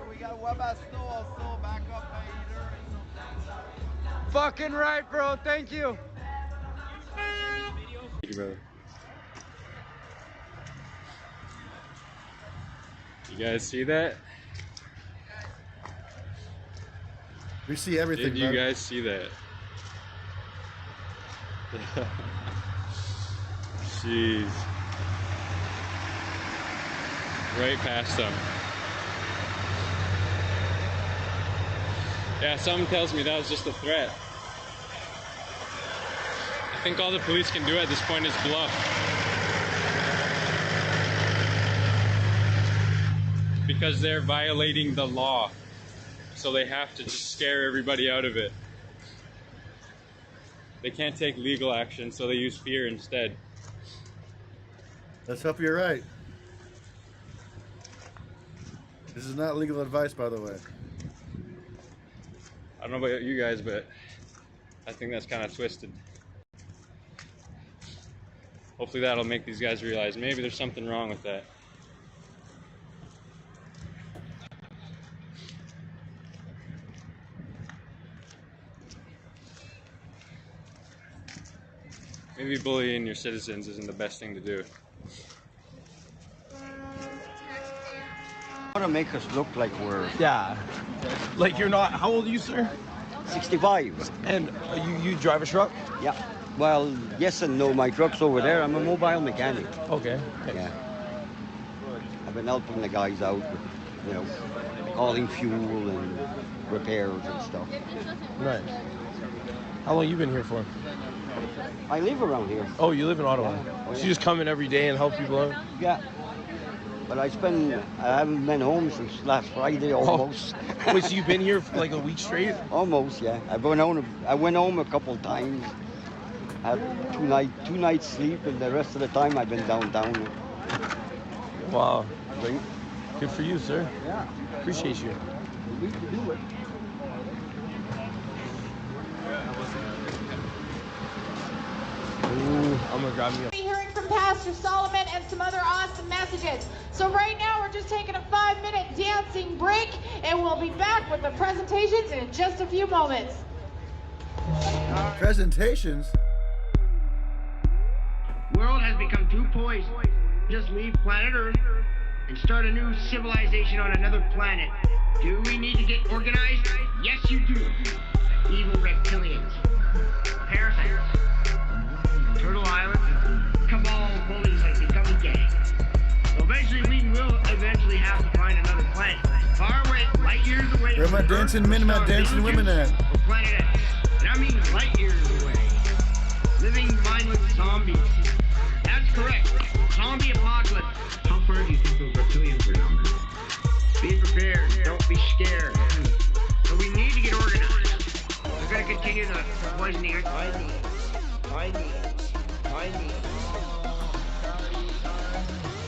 We got Webber Store, so back up by either. Fucking right, bro. Thank you. Thank you, brother. You guys see that? We see everything. Did you guys see that? Jeez. Right past them. Yeah, something tells me that was just a threat. I think all the police can do at this point is bluff. Because they're violating the law. So they have to just scare everybody out of it. They can't take legal action, so they use fear instead. Let's hope you're right. This is not legal advice, by the way. I don't know about you guys, but I think that's kind of twisted. Hopefully that'll make these guys realize maybe there's something wrong with that. Maybe bullying your citizens isn't the best thing to do. Want to make us look like we're... Yeah. Like you're not... How old are you, sir? 65. And you drive a truck? Yeah. Well, yes and no. My truck's over there. I'm a mobile mechanic. Okay. Yeah. I've been helping the guys out with, you know, hauling fuel and repairs and stuff. Nice. How long you been here for? I live around here. Oh, you live in Ottawa? Yeah. Oh, yeah. So you just come in every day and help people out? Yeah. But I haven't been home since last Friday almost. Oh. Wait, so you've been here for like a week straight? Almost, yeah. I went home a couple times. Had two nights sleep, and the rest of the time I've been downtown. Wow. Great. Good for you, sir. Yeah. Appreciate you. We can do it. Ooh, I'm gonna grab me up. Hearing from Pastor Solomon and some other awesome messages. So right now we're just taking a 5-minute dancing break, and we'll be back with the presentations in just a few moments. Presentations? World has become too poised. Just leave planet Earth and start a new civilization on another planet. Do we need to get organized? Yes, you do. Evil reptilians, parasites, Turtle Island, cabal bullies like the Gummy Gang. So eventually we will have to find another planet. Far away, light years away. Where my dancing men, my dancing women at? Planet X. And I mean light years away. Living mindless zombies. That's correct. Zombie apocalypse. How far do you think those reptilians are down there? Be prepared. Don't be scared. So we need to get organized. We're going to continue to poison the earth. I need.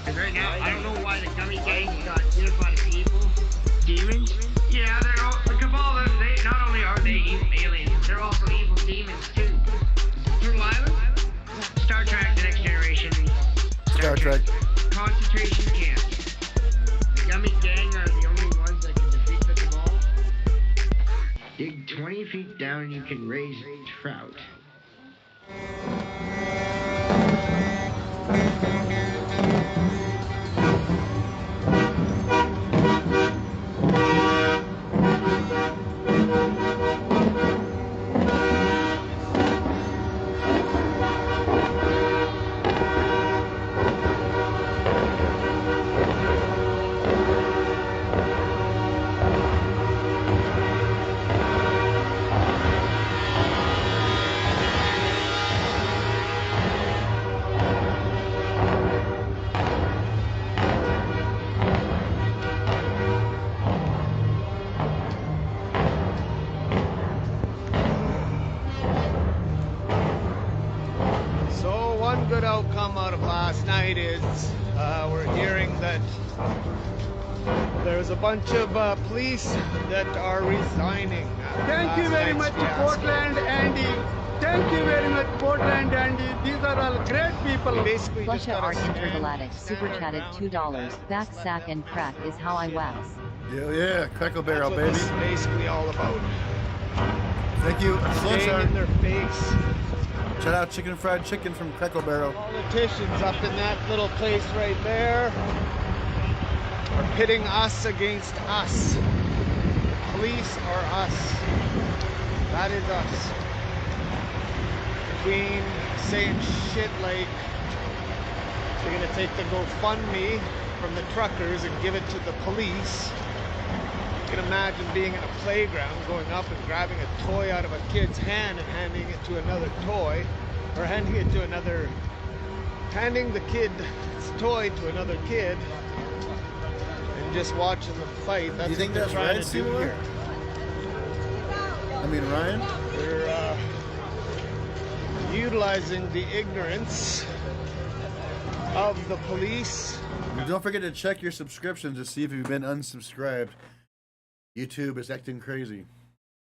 Because right now, I don't know why the Gummy Gang got unified as evil demons. Yeah, they're all, the Cabal, they not only are they evil aliens, they're also evil demons too. Turtle Island, Star Trek, The Next Generation, Star Trek. Concentration camps. The Gummy Gang are the only ones that can defeat the Cabal. Dig 20 feet down and you can raise trout. we're hearing that there's a bunch of police that are resigning. Thank you very much, PortlandAndy. Thank you very much, PortlandAndy. These are all great people. Basically, Flusha Art Intergalactic super chatted $2. Back sack and crack is how I wax. Yeah, Crackle Barrel, baby. That's what this is basically all about. Thank you. Staying in their face. Shout out Chicken Fried Chicken from Crackle Barrel. Politicians up in that little place right there are pitting us against us. Police are us. That is us. Between saying shit like they're gonna take the GoFundMe from the truckers and give it to the police. You can imagine being in a playground, going up and grabbing a toy out of a kid's hand and handing it to another toy, or handing the kid's toy to another kid, and just watching them fight. That's you think what that's they're trying right, to do here. I mean, Ryan? They're utilizing the ignorance of the police. And don't forget to check your subscriptions to see if you've been unsubscribed. YouTube is acting crazy.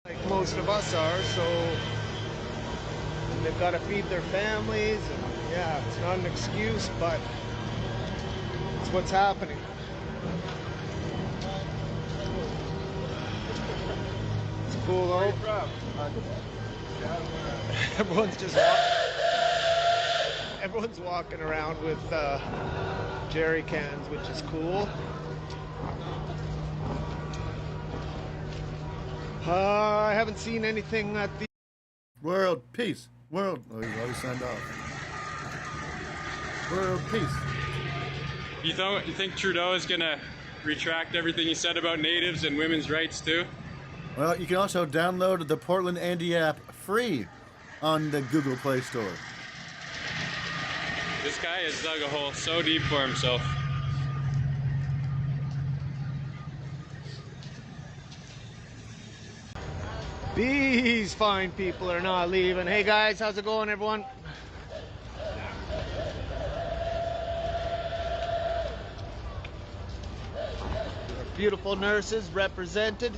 Like most of us are, so they've got to feed their families, and yeah, it's not an excuse, but it's what's happening. It's cool though. Everyone's walking around with jerry cans, which is cool. I haven't seen anything at the World peace. World. Oh, he's already signed off. World peace. You think Trudeau is gonna retract everything he said about natives and women's rights too? Well, you can also download the PortlandAndy app free on the Google Play Store. This guy has dug a hole so deep for himself. These fine people are not leaving. Hey guys, how's it going, everyone? Our beautiful nurses represented.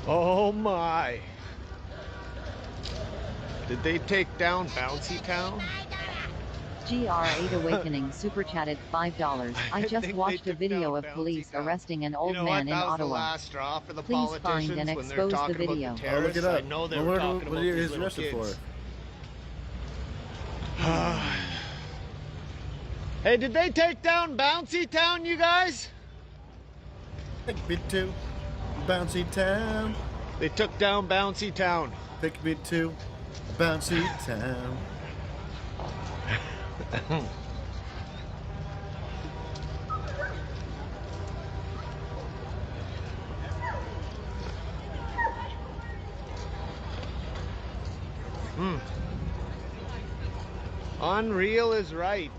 Oh my. Did they take down Bouncy Town? GR8 Awakening super chatted $5. I just watched a video of police arresting an old man in Ottawa. Please find and expose the video. Oh, look it up. I know they were what talking about is these he little arrested kids. for? Hey, did they take down Bouncy Town, you guys? Pick me to Bouncy Town. They took down Bouncy Town. Pick me to Bouncy Town. Unreal is right.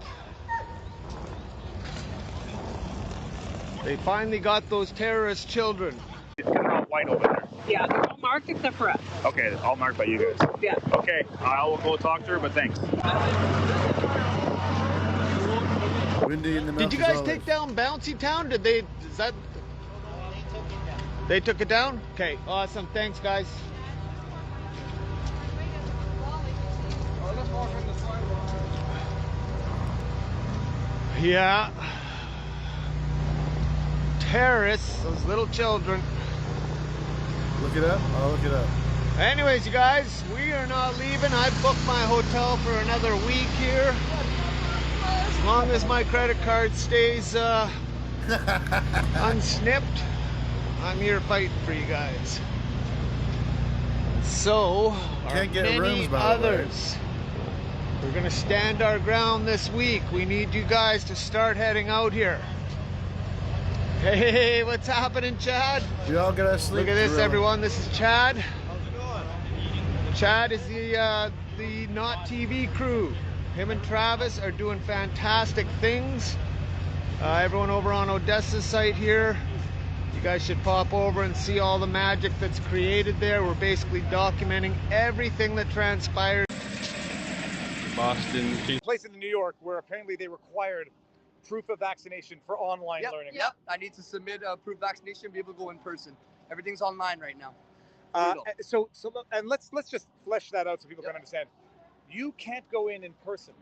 They finally got those terrorist children. It's kind of all white over there. Yeah, they're all marked except for us. Okay, all marked by you guys. Yeah. Okay, I will go talk to her, but thanks. Windy in the Did you guys take down Bouncy Town? Did they? Is that? They took it down? Okay, awesome. Thanks, guys. Yeah. Terrorists, those little children. Look it up? I'll look it up. Anyways, you guys, we are not leaving. I booked my hotel for another week here. As long as my credit card stays unsnipped, I'm here fighting for you guys. So, Can't get many rooms, by the way. others. We're gonna stand our ground this week. We need you guys to start heading out here. Hey, what's happening, Chad? We all gotta sleep. Look at this, Gorilla. everyone. This is Chad. Chad is the Not TV crew. Him and Travis are doing fantastic things. Everyone over on Odessa's site here, you guys should pop over and see all the magic that's created there. We're basically documenting everything that transpired. Boston. Place in New York where apparently they required proof of vaccination for online learning. Yep, I need to submit a proof of vaccination and be able to go in person. Everything's online right now. And let's just flesh that out so people can understand. You can't go in person.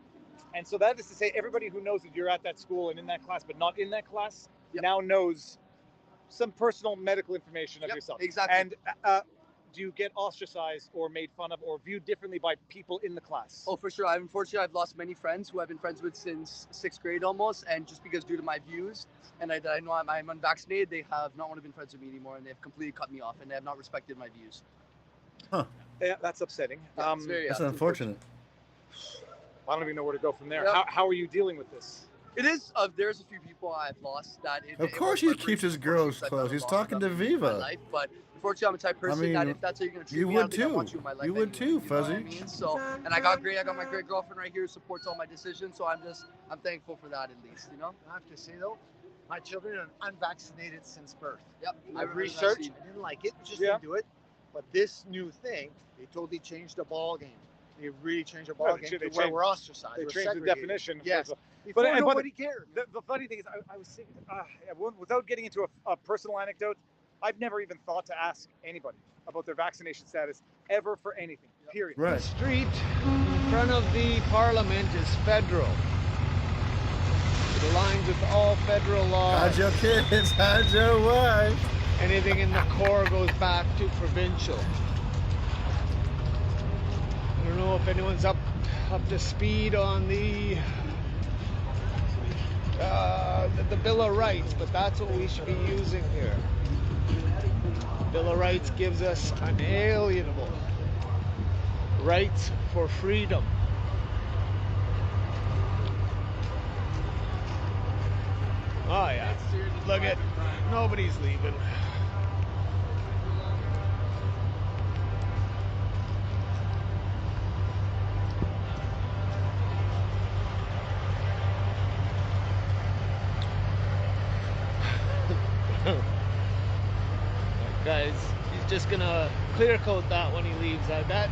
And so that is to say everybody who knows that you're at that school and in that class but not in that class now knows some personal medical information of yourself. Exactly. And do you get ostracized or made fun of or viewed differently by people in the class? Oh, for sure. Unfortunately, I've lost many friends who I've been friends with since 6th grade almost, and just because due to my views and I know I'm unvaccinated, they have not want to be friends with me anymore, and they've completely cut me off, and they have not respected my views. Huh. Yeah, that's upsetting. Yeah, that's unfortunate. I don't even know where to go from there. How are you dealing with this? It is. There's a few people I've lost that. Of course he keeps his girls close. He's talking to Viva. Life, but unfortunately, I'm a type of person that if that's how you're going to treat me, I don't think I want you in my life. You would too, Fuzzy. You know what I mean? So, and I got my great girlfriend right here who supports all my decisions. So I'm thankful for that at least. You know. I have to say though, my children are unvaccinated since birth. Yep. I've researched. I didn't like it. Just didn't do it. But this new thing, they totally changed the ball game. They really changed the ball game to where we're ostracized. They we're changed the segregated. definition. Yes. But Nobody cared. The funny thing is, I was thinking, without getting into a personal anecdote, I've never even thought to ask anybody about their vaccination status ever for anything, period. Right. The street in front of the Parliament is federal. It aligns with all federal laws. Hide your kids, hide your wife. Anything in the core goes back to provincial. I don't know if anyone's up to speed on the Bill of Rights, but that's what we should be using here. The Bill of Rights gives us unalienable rights for freedom. Oh yeah, look at, nobody's leaving. Guys, he's just gonna clear coat that when he leaves, I bet.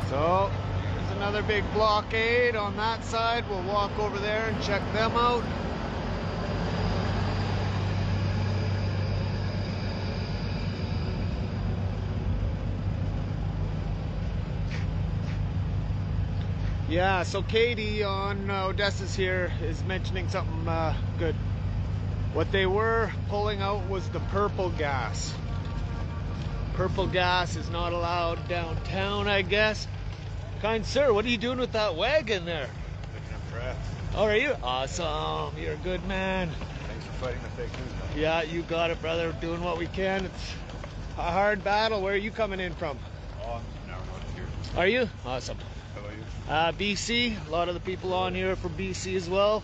So, there's another big blockade on that side. We'll walk over there and check them out. Yeah, so Katie on Odessa's here is mentioning something good. What they were pulling out was the purple gas. Purple gas is not allowed downtown, I guess. Kind sir, what are you doing with that wagon there? Picking up trash. Oh, are you? Awesome, you're a good man. Thanks for fighting the fake news, man. Yeah, you got it, brother. Doing what we can. It's a hard battle. Where are you coming in from? Oh, I'm never going here. Are you? Awesome. How about you? BC. A lot of the people on here are from BC as well.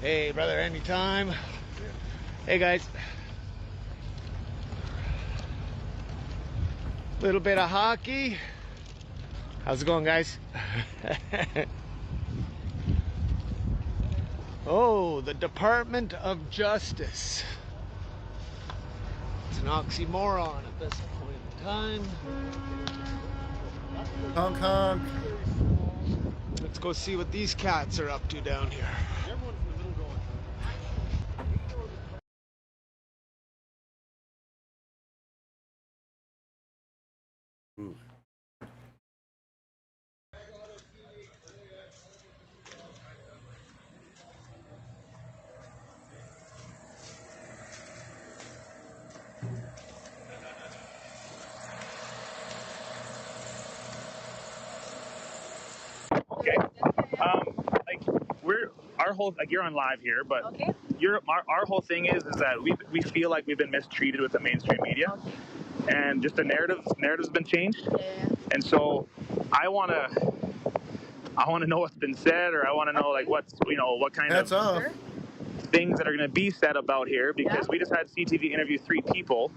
Hey, brother, anytime. Yeah. Hey, guys. Little bit of hockey. How's it going, guys? Oh, the Department of Justice. It's an oxymoron at this point in time. Honk, honk. Let's go see what these cats are up to down here. Ooh. Okay. You're on live here, but our whole thing is that we feel like we've been mistreated with the mainstream media, and just the narrative's been changed. Yeah. And so I want to know what's been said, or I want to know like what kind of things that are going to be said about here, because we just had CTV interview 3 people,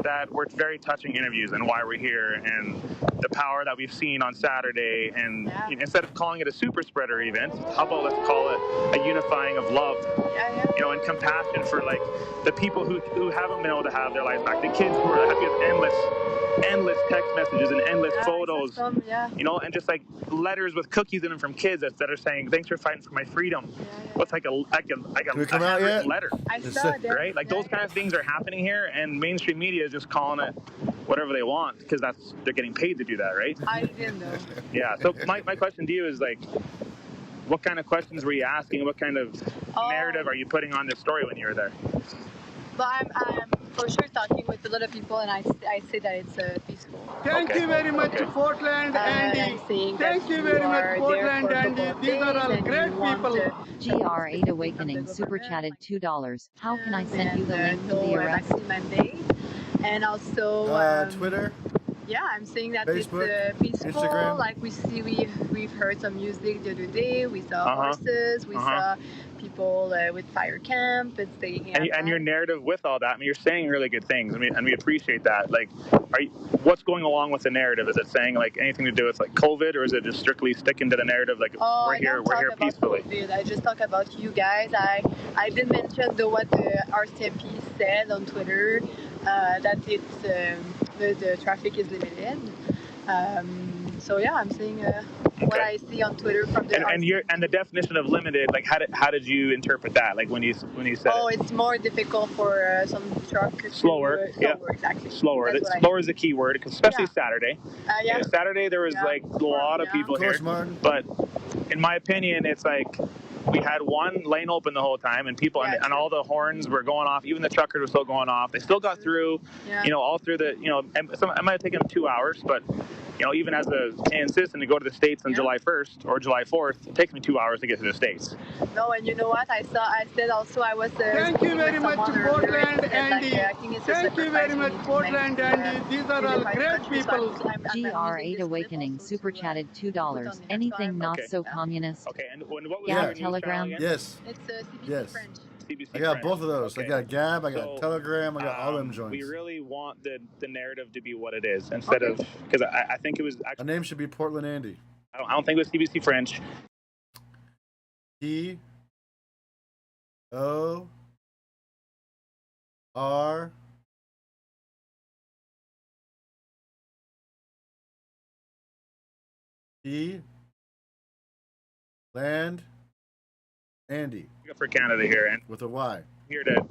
that were very touching interviews and why we're here and the power that we've seen on Saturday. And you know, instead of calling it a super spreader event, how about let's call it a unifying of love, you know, and compassion for like the people who haven't been able to have their lives back, the kids who are having endless text messages and endless photos, you know, and just like letters with cookies in them from kids that are saying, thanks for fighting for my freedom. What's like a handwritten letter, I saw it, right? Like those kind of things are happening here, and mainstream media is just calling it whatever they want because they're getting paid to do that, right? I didn't know. Yeah. So my question to you is like, what kind of questions were you asking? What kind of narrative are you putting on this story when you were there? But I'm for sure talking with a lot of people, and I say that it's peaceful. Thank you very much, PortlandAndy. Thank you very much, PortlandAndy. These are all great people. GR8 Awakening super chatted $2. How can I send you the link to the arrest? Monday. And also Twitter. Yeah, I'm saying that Facebook, it's peaceful. Instagram. Like we've heard some music the other day. We saw horses. We saw people with fire camp and staying. And your narrative with all that, I mean, you're saying really good things. I mean, and we appreciate that. Like, what's going along with the narrative? Is it saying like anything to do with like COVID, or is it just strictly sticking to the narrative? Like we're here peacefully. COVID. I just talk about you guys. I did mention what the RCMP said on Twitter, that it's the traffic is limited. So yeah, I'm saying what I see on Twitter from the and the definition of limited, like how did you interpret that? Like when you said it's more difficult for some truck slower, exactly. Slower is the key word, especially Saturday. Saturday there was like a lot of people here, but in my opinion, it's like we had one lane open the whole time, and people and all the horns were going off. Even the truckers were still going off. They still got through, you know, all through the, you know, and it might have taken them 2 hours, but you know, even as a Canadian citizen to go to the States on July 1st or July 4th, it takes me 2 hours to get to the States. No, and you know what? I said also I was. Thank you very much, PortlandAndy. Thank you very much, PortlandAndy. These are all great people. GR8 Awakening super chatted $2. Anything not so communist? Okay, and what was Gab your Telegram? Yes. It's CBC French. I got both of those. I got Gab, I got Telegram, I got all them joints. We really want the narrative to be what it is instead of, because I think it was actually. My name should be PortlandAndy. I don't think it was CBC French. POR Land Andy. For Canada here, and with a Y. Here to,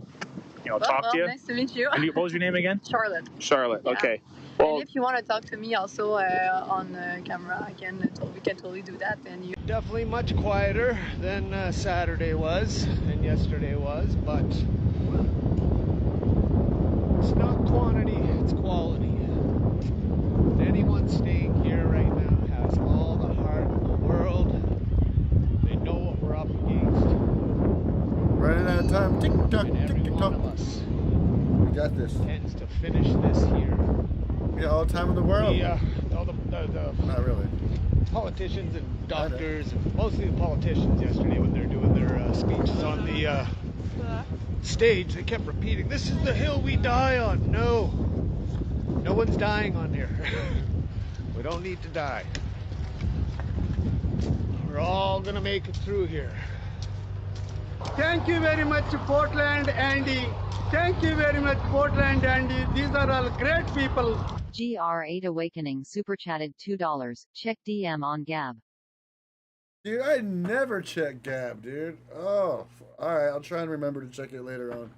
you know, talk to you. Nice to meet you. And what was your name again? Charlotte. Charlotte. Yeah. Okay. Well, and if you want to talk to me also on camera, we can totally do that. And you definitely much quieter than Saturday was and yesterday was, but it's not quantity, it's quality. And anyone staying here right now has all the heart in the world. They know what we're up against. Running out of time. Tick tock, tick tock. One of us we got this. Tends to finish this here. We got all the time in the world. Yeah, all the not really. Politicians and doctors, and mostly the politicians yesterday when they're doing their speeches on the stage, they kept repeating, "This is the hill we die on." No one's dying on here. We don't need to die. We're all gonna make it through here. Thank you very much, PortlandAndy. Thank you very much, PortlandAndy. These are all great people. GR8 Awakening super chatted $2. Check DM on Gab. Dude, I never check Gab, dude. Oh, alright, I'll try and remember to check it later on.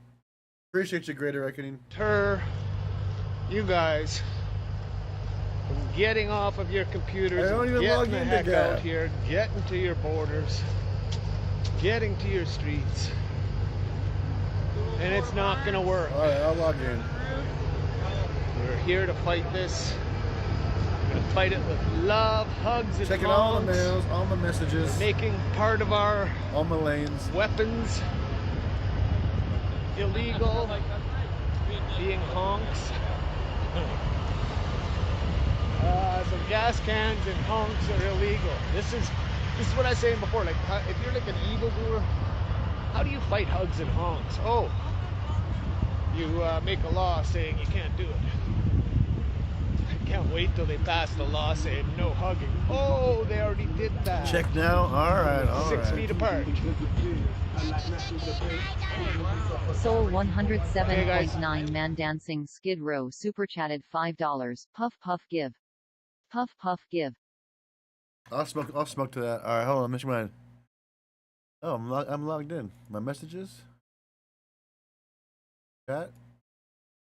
Appreciate you, Greater Reckoning. You guys, from getting off of your computers, I don't even getting log the into heck Gab. out here, getting to your borders, getting to your streets, and it's not gonna work. Alright, I'll log in. We're here to fight this. We're gonna fight it with love, hugs, and Checking honks, all the mails, all my messages, making part of our all my lanes, weapons illegal, being honks. So gas cans and honks are illegal. This is what I was saying before. Like, if you're like an evildoer, how do you fight hugs and honks? Oh, you make a law saying you can't do it. I can't wait till they pass the law saying no hugging. Oh, they already did that. Check now. All right, all 6 right. feet apart. Soul 107.9 Man Dancing Skid Row super chatted $5. Puff puff give. Puff puff give. I'll smoke to that. All right, hold on. Mr. Mine. Oh, I'm logged in. My messages. Chat.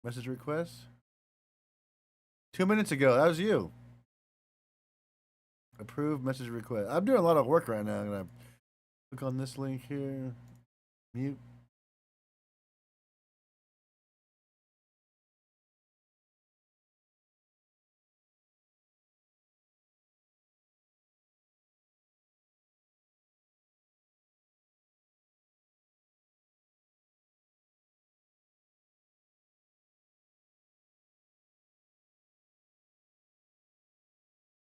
Message request. 2 minutes ago. That was you. Approved message request. I'm doing a lot of work right now. I'm gonna click on this link here. Mute.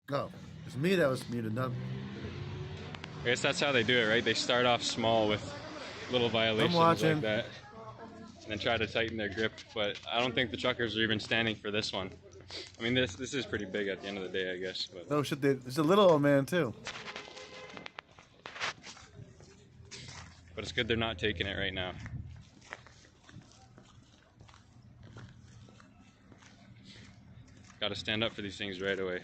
Oh, it's me that was muted, not. I guess that's how they do it, right? They start off small with little violations like that, and then try to tighten their grip. But I don't think the truckers are even standing for this one. I mean, this is pretty big at the end of the day, I guess. But No shit, it's a little old man too. but it's good they're not taking it right now. Got to stand up for these things right away.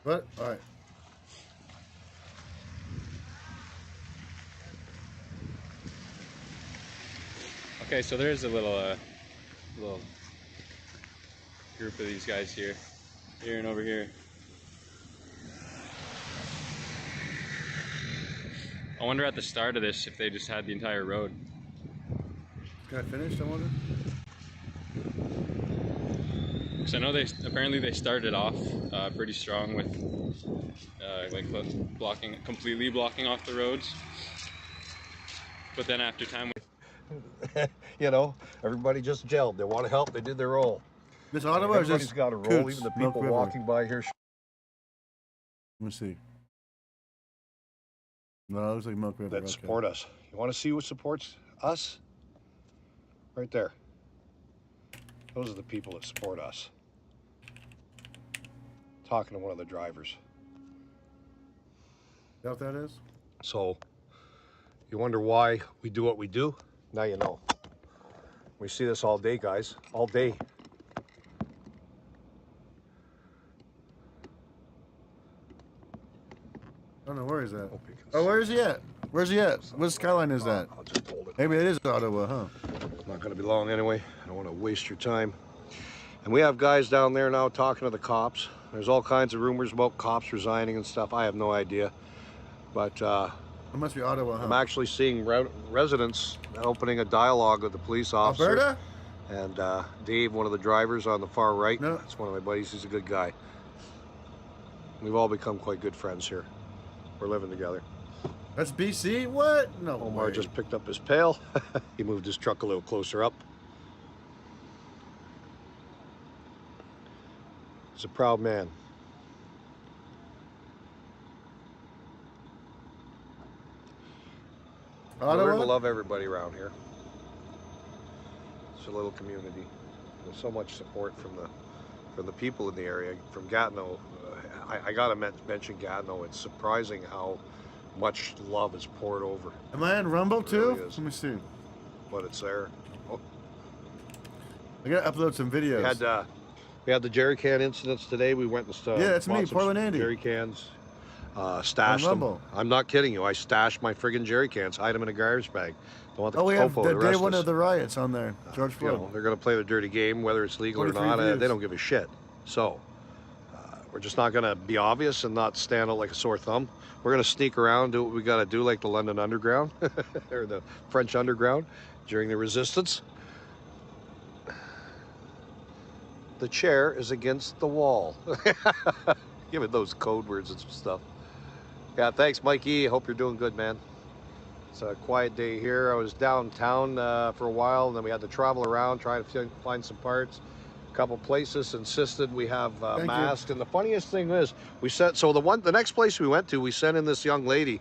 What? All right. Okay, so there's a little group of these guys here and over here. I wonder at the start of this if they just had the entire road. Got finished, I wonder? Because I know apparently they started off pretty strong with completely blocking off the roads. But then after time, you know, everybody just gelled. They want to help. They did their role. This Ottawa is Everybody's just got a role. Coots, Even the Milk people River. walking by here. Let me see. No, it looks like Milk River. That support us. You want to see what supports us? Right there. Those are the people that support us. Talking to one of the drivers. Is that what that is? So, you wonder why we do what we do? Now you know. We see this all day, guys. All day. I don't know, where is that? Oh, where is he at? Where's he at? What skyline is that? I'll just hold it. Maybe it is Ottawa, huh? Not going to be long anyway. I don't want to waste your time. And we have guys down there now talking to the cops. There's all kinds of rumors about cops resigning and stuff. I have no idea. But it must be Ottawa, huh? I'm actually seeing residents opening a dialogue with the police officer. Alberta? And Dave, one of the drivers on the far right. No. That's one of my buddies. He's a good guy. We've all become quite good friends here. We're living together. That's BC? What? No Omar way. just picked up his pail. He moved his truck a little closer up. He's a proud man. I learned to love everybody around here. It's a little community. There's so much support from the people in the area. From Gatineau, I gotta mention Gatineau. It's surprising how much love is poured over. Am I on Rumble too? Really is. Let me see. But it's there. Oh. I gotta upload some videos. We had the jerry can incidents today. We went and yeah, that's me, bought some PortlandAndy. jerry cans. Stashed them. Rumble. I'm not kidding you. I stashed my friggin' jerry cans, hide them in a garbage bag. Don't want the We have popo the to day arrest one us. of the riots on there. George You Floyd. know, they're going to play the dirty game, whether it's legal or 43 not. views. They don't give a shit. So we're just not going to be obvious and not stand out like a sore thumb. We're going to sneak around, do what we got to do, like the London Underground or the French Underground during the Resistance. The chair is against the wall. Give it those code words and some stuff. Yeah, thanks, Mikey. Hope you're doing good, man. It's a quiet day here. I was downtown for a while, and then we had to travel around trying to find some parts. A couple places insisted we have masks, and the funniest thing is, the next place we went to, we sent in this young lady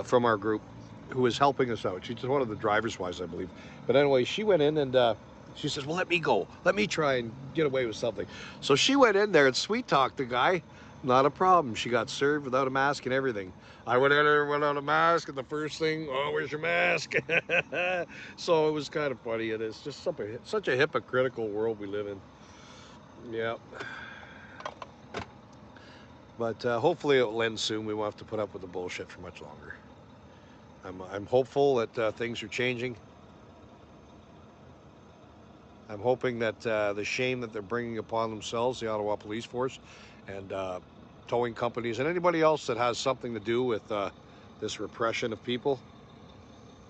from our group who was helping us out. She's one of the driver's wives, I believe. But anyway, she went in and she says, well, let me go. Let me try and get away with something. So she went in there and sweet-talked the guy. Not a problem. She got served without a mask and everything. I went in there without a mask, and the first thing, oh, where's your mask? So it was kind of funny. It is just such a hypocritical world we live in. Yeah. But hopefully it will end soon. We won't have to put up with the bullshit for much longer. I'm hopeful that things are changing. I'm hoping that the shame that they're bringing upon themselves, the Ottawa Police Force, and towing companies, and anybody else that has something to do with this repression of people,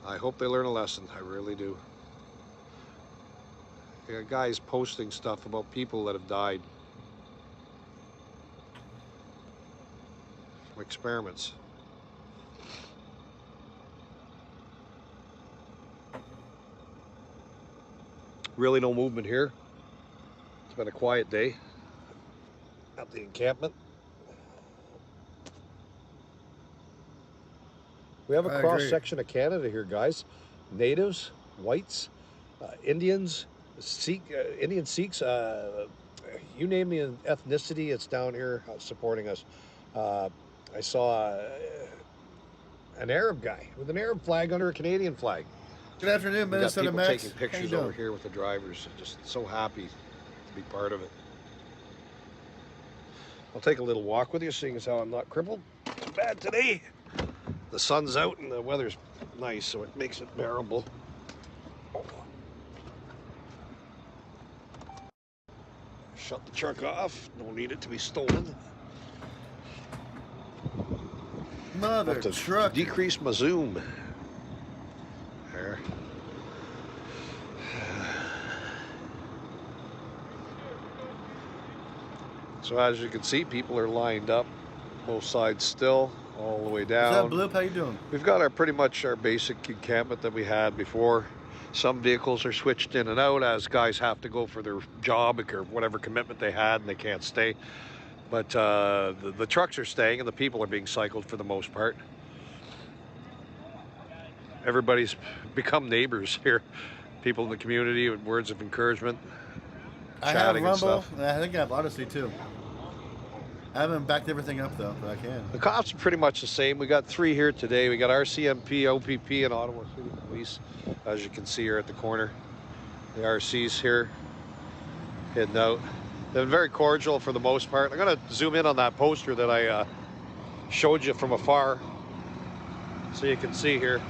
I hope they learn a lesson. I really do. There are guys posting stuff about people that have died from experiments. Really no movement here. It's been a quiet day at the encampment. We have a cross-section of Canada here, guys. Natives, whites, Indians, Indian Sikhs, you name the ethnicity, it's down here supporting us. I saw an Arab guy with an Arab flag under a Canadian flag. Good afternoon, Minnesota Max. People taking pictures over here with the drivers. Just so happy to be part of it. I'll take a little walk with you, seeing as how I'm not crippled too bad today. The sun's out and the weather's nice, so it makes it bearable. Shut the truck off. Don't need it to be stolen. Mother truck. Decrease my zoom. There. So as you can see, people are lined up, both sides still, all the way down. What's up, Bloop? How you doing? We've got pretty much our basic encampment that we had before. Some vehicles are switched in and out as guys have to go for their job or whatever commitment they had and they can't stay. But the trucks are staying and the people are being cycled for the most part. Everybody's become neighbors here. People in the community with words of encouragement, chatting and stuff. I think I have Odyssey too. I haven't backed everything up though, but I can. The cops are pretty much the same. We got 3 here today. We got RCMP, OPP, and Ottawa City Police, as you can see here at the corner. The RC's here, heading out. They've been very cordial for the most part. I'm gonna zoom in on that poster that I showed you from afar, so you can see here.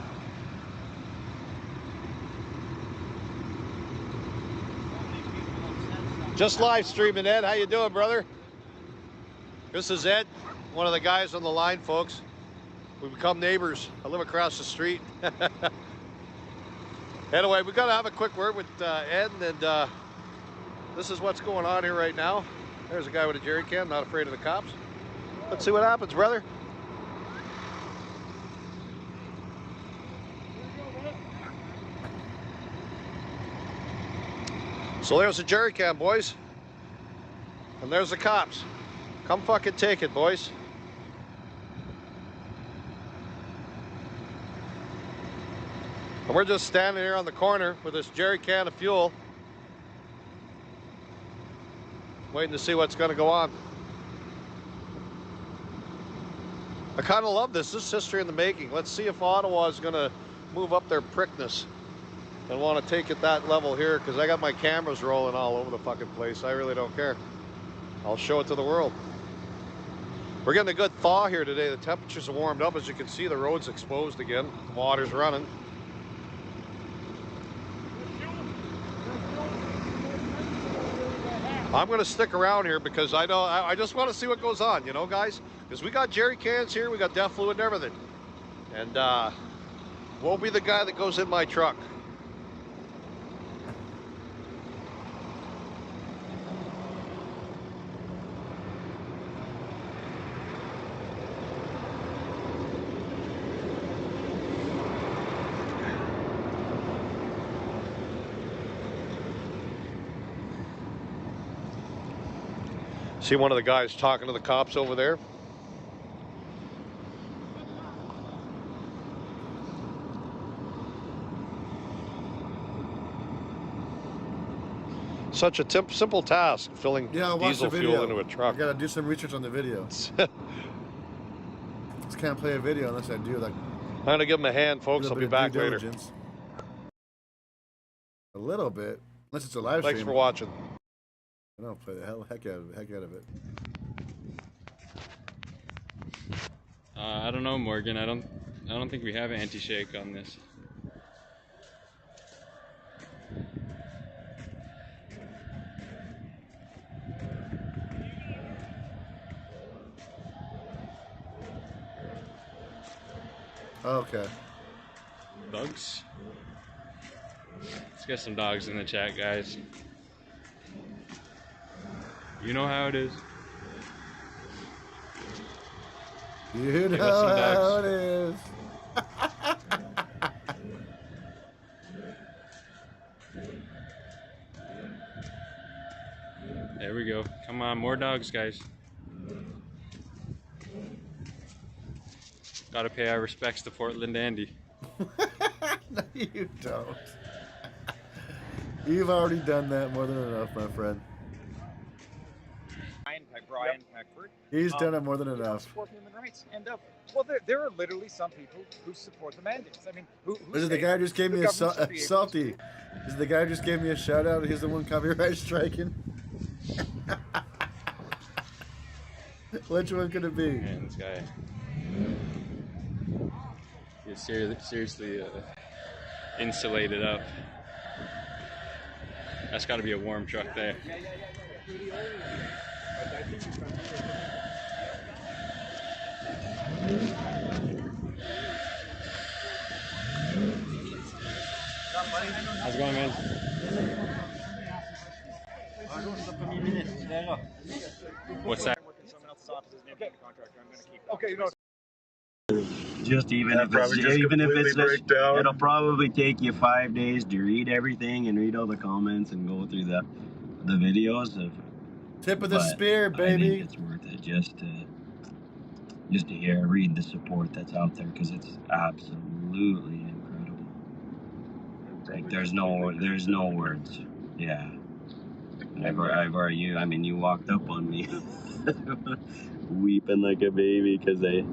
Just live streaming, Ed. How you doing, brother? This is Ed, one of the guys on the line, folks. We've become neighbors. I live across the street. Anyway, we got to have a quick word with Ed, and this is what's going on here right now. There's a guy with a jerry can, not afraid of the cops. Let's see what happens, brother. So there's a jerry can, boys. And there's the cops. Come fucking take it, boys. And we're just standing here on the corner with this jerry can of fuel, waiting to see what's going to go on. I kind of love this. This is history in the making. Let's see if Ottawa is going to move up their prickness and want to take it that level here, because I got my cameras rolling all over the fucking place. I really don't care. I'll show it to the world. We're getting a good thaw here today. The temperatures are warmed up. As you can see, the road's exposed again. The water's running. I'm going to stick around here because I just want to see what goes on, you know, guys? Because we got jerry cans here, we got DEF fluid and everything. And won't be the guy that goes in my truck. See one of the guys talking to the cops over there? Such a simple task, filling diesel fuel into a truck. I gotta do some research on the video. Just can't play a video unless I do like. I'm gonna give him a hand, folks. I'll be back later. A little bit, unless it's a live stream. Thanks for watching. I don't play the heck out of it. I don't know, Morgan. I don't think we have anti-shake on this. Okay. Bugs? Let's get some dogs in the chat, guys. You know how it is. You know how it is. There we go. Come on, more dogs, guys. Gotta pay our respects to PortlandAndy. No, you don't. You've already done that more than enough, my friend. Brian Peckford. He's done it more than enough. Support human rights, and well, there are literally some people who support the mandates. I mean, who This is the guy who just gave me a salty. This is the guy who just gave me a shout out. He's the one copyright striking. Which one could it be? Man, this guy. He's seriously insulated up. That's got to be a warm truck there. How's it going, man? What's that? Okay, you know. Just even if it's it'll probably take you 5 days to read everything and read all the comments and go through the videos. Tip of the spear, baby. I think it's worth it just to hear, read the support that's out there because it's absolutely incredible. Like there's no words. Yeah. I've already you walked up on me weeping like a baby because they.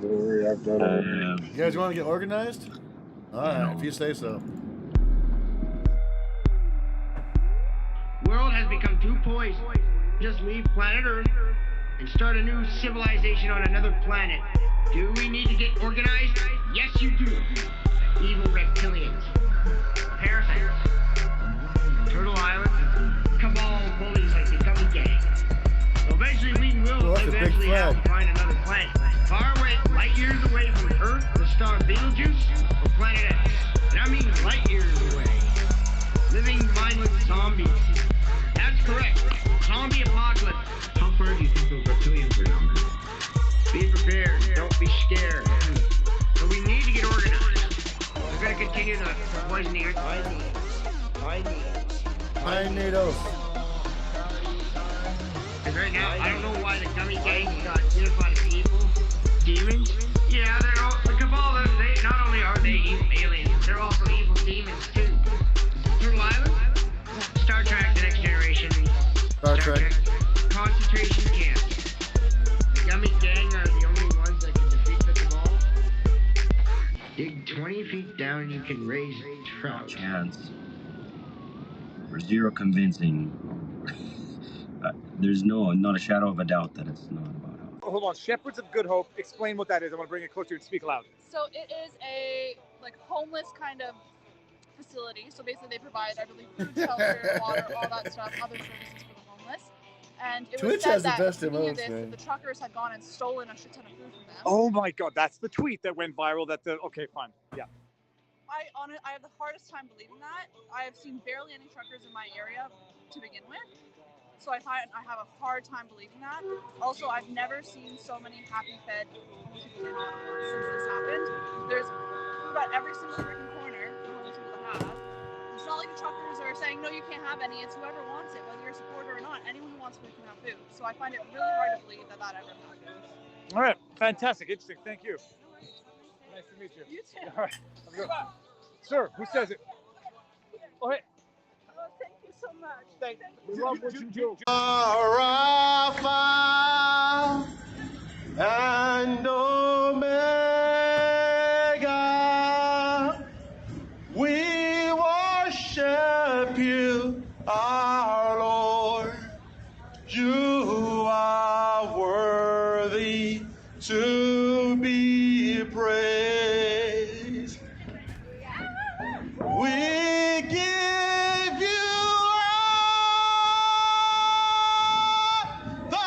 You guys want to get organized? All right, if you say so. World has become too poised. Just leave planet Earth and start a new civilization on another planet. Do we need to get organized? Yes, you do. Evil reptilians, parasites, Turtle Island, cabal bullies like the Gummy Gang. So eventually we will have to find another planet. Far away, light years away from Earth, the star Betelgeuse, or planet X. And I mean light years away. Living mindless zombies. That's correct. Zombie apocalypse. How far do you think those reptilians are down there? Be prepared. Don't be scared. So we need to get organized. We're going to continue to poison the Earth. I need those. Because right now, I don't know why the Gummy Gang got unified people. Demons? Yeah, they're all the cabal. They not only are they evil aliens, they're also evil demons too. Turtle Island, Star Trek: The Next Generation, Star Trek. Concentration camps. The Gummy Gang are the only ones that can defeat the cabal. Dig 20 feet down, and you can raise trout. Chance. For zero convincing. There's not a shadow of a doubt that it's not about hold on. Shepherds of Good Hope. Explain what that is. I want to bring it closer and speak loud. So it is a homeless kind of facility. So basically they provide, I believe, food, shelter, water, all that stuff, other services for the homeless. And it Twitch was said has the that best via emotes, this, man. the truckers had gone and stolen a shit ton of food from them. Oh my God, that's the tweet that went viral. Okay, fine, yeah. I have the hardest time believing that. I have seen barely any truckers in my area to begin with. So I have a hard time believing that. Also, I've never seen so many happy fed homeless people in Ottawa since this happened. There's food at every single freaking corner for homeless people to have. It's not like the truckers are saying, no, you can't have any. It's whoever wants it, whether you're a supporter or not. Anyone who wants food can have food. So I find it really hard to believe that ever happened. All right, fantastic, interesting, thank you. Nice to meet you. You too. All right, have a good one. Sir, who says it? Oh, hey. Oh, thank you so much. Thank you. We love what you do. Rapha and Omega, we worship you, our Lord. You are worthy to be praised. We give you all the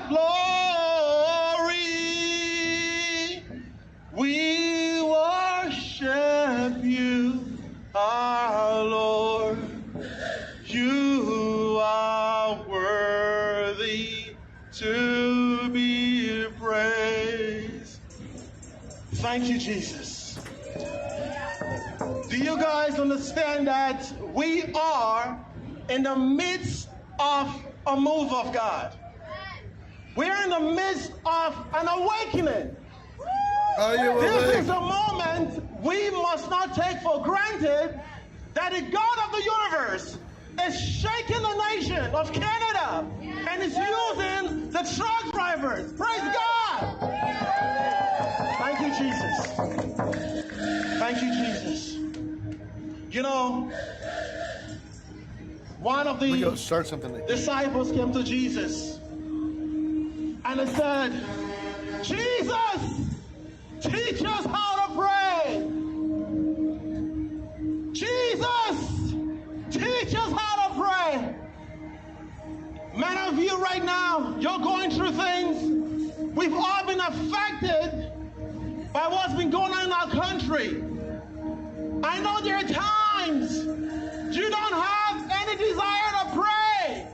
glory. We worship you, our Lord. You are worthy to be praised. Thank you, Jesus. Do you guys understand that we are in the midst of a move of God? We're in the midst of an awakening. This is a moment we must not take for granted that the God of the universe is shaking the nation of Canada and is using the truck drivers. Praise God! Thank you, Jesus. Thank you, Jesus. You know, one of the disciples came to Jesus and they said, Jesus, teach us how to pray. Jesus, teach us how to pray. Many of you right now, you're going through things. We've all been affected by what's been going on in our country. I know there are times you don't have any desire to pray.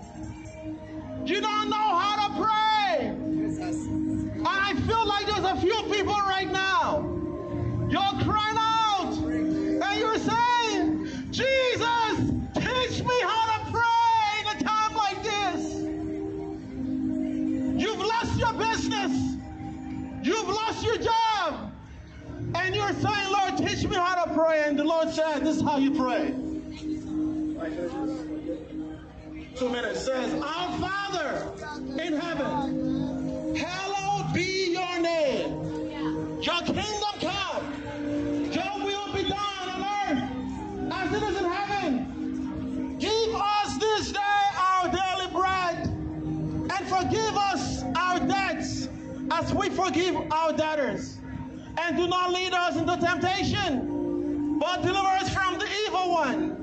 You don't know how to pray. And I feel like there's a few people right now. You're crying out and you're saying, Jesus, teach me how to pray in a time like this. You've lost your business. You've lost your job. And you're saying, Lord, teach me how to pray. And the Lord said, this is how you pray. 2 minutes says, our Father in heaven, hallowed be your name. Your kingdom come. Your will be done on earth as it is in heaven. Give us this day our daily bread and forgive us our debts as we forgive our debtors. And do not lead us into temptation, but deliver us from the evil one.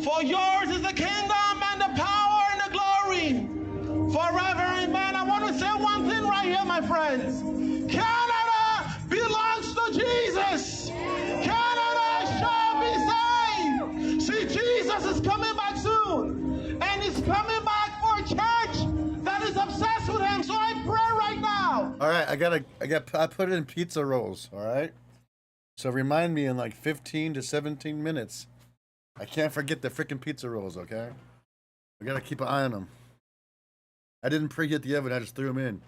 For yours is the kingdom and the power and the glory forever. Amen. I want to say one thing right here, my friends. Canada belongs to Jesus. Canada shall be saved. See, Jesus is coming back soon. And he's coming back for a church that is obsessed with him. So I pray right now. All right, I put it in pizza rolls, all right? So remind me in like 15 to 17 minutes. I can't forget the freaking pizza rolls, okay? I gotta keep an eye on them. I didn't preheat the oven, I just threw them in.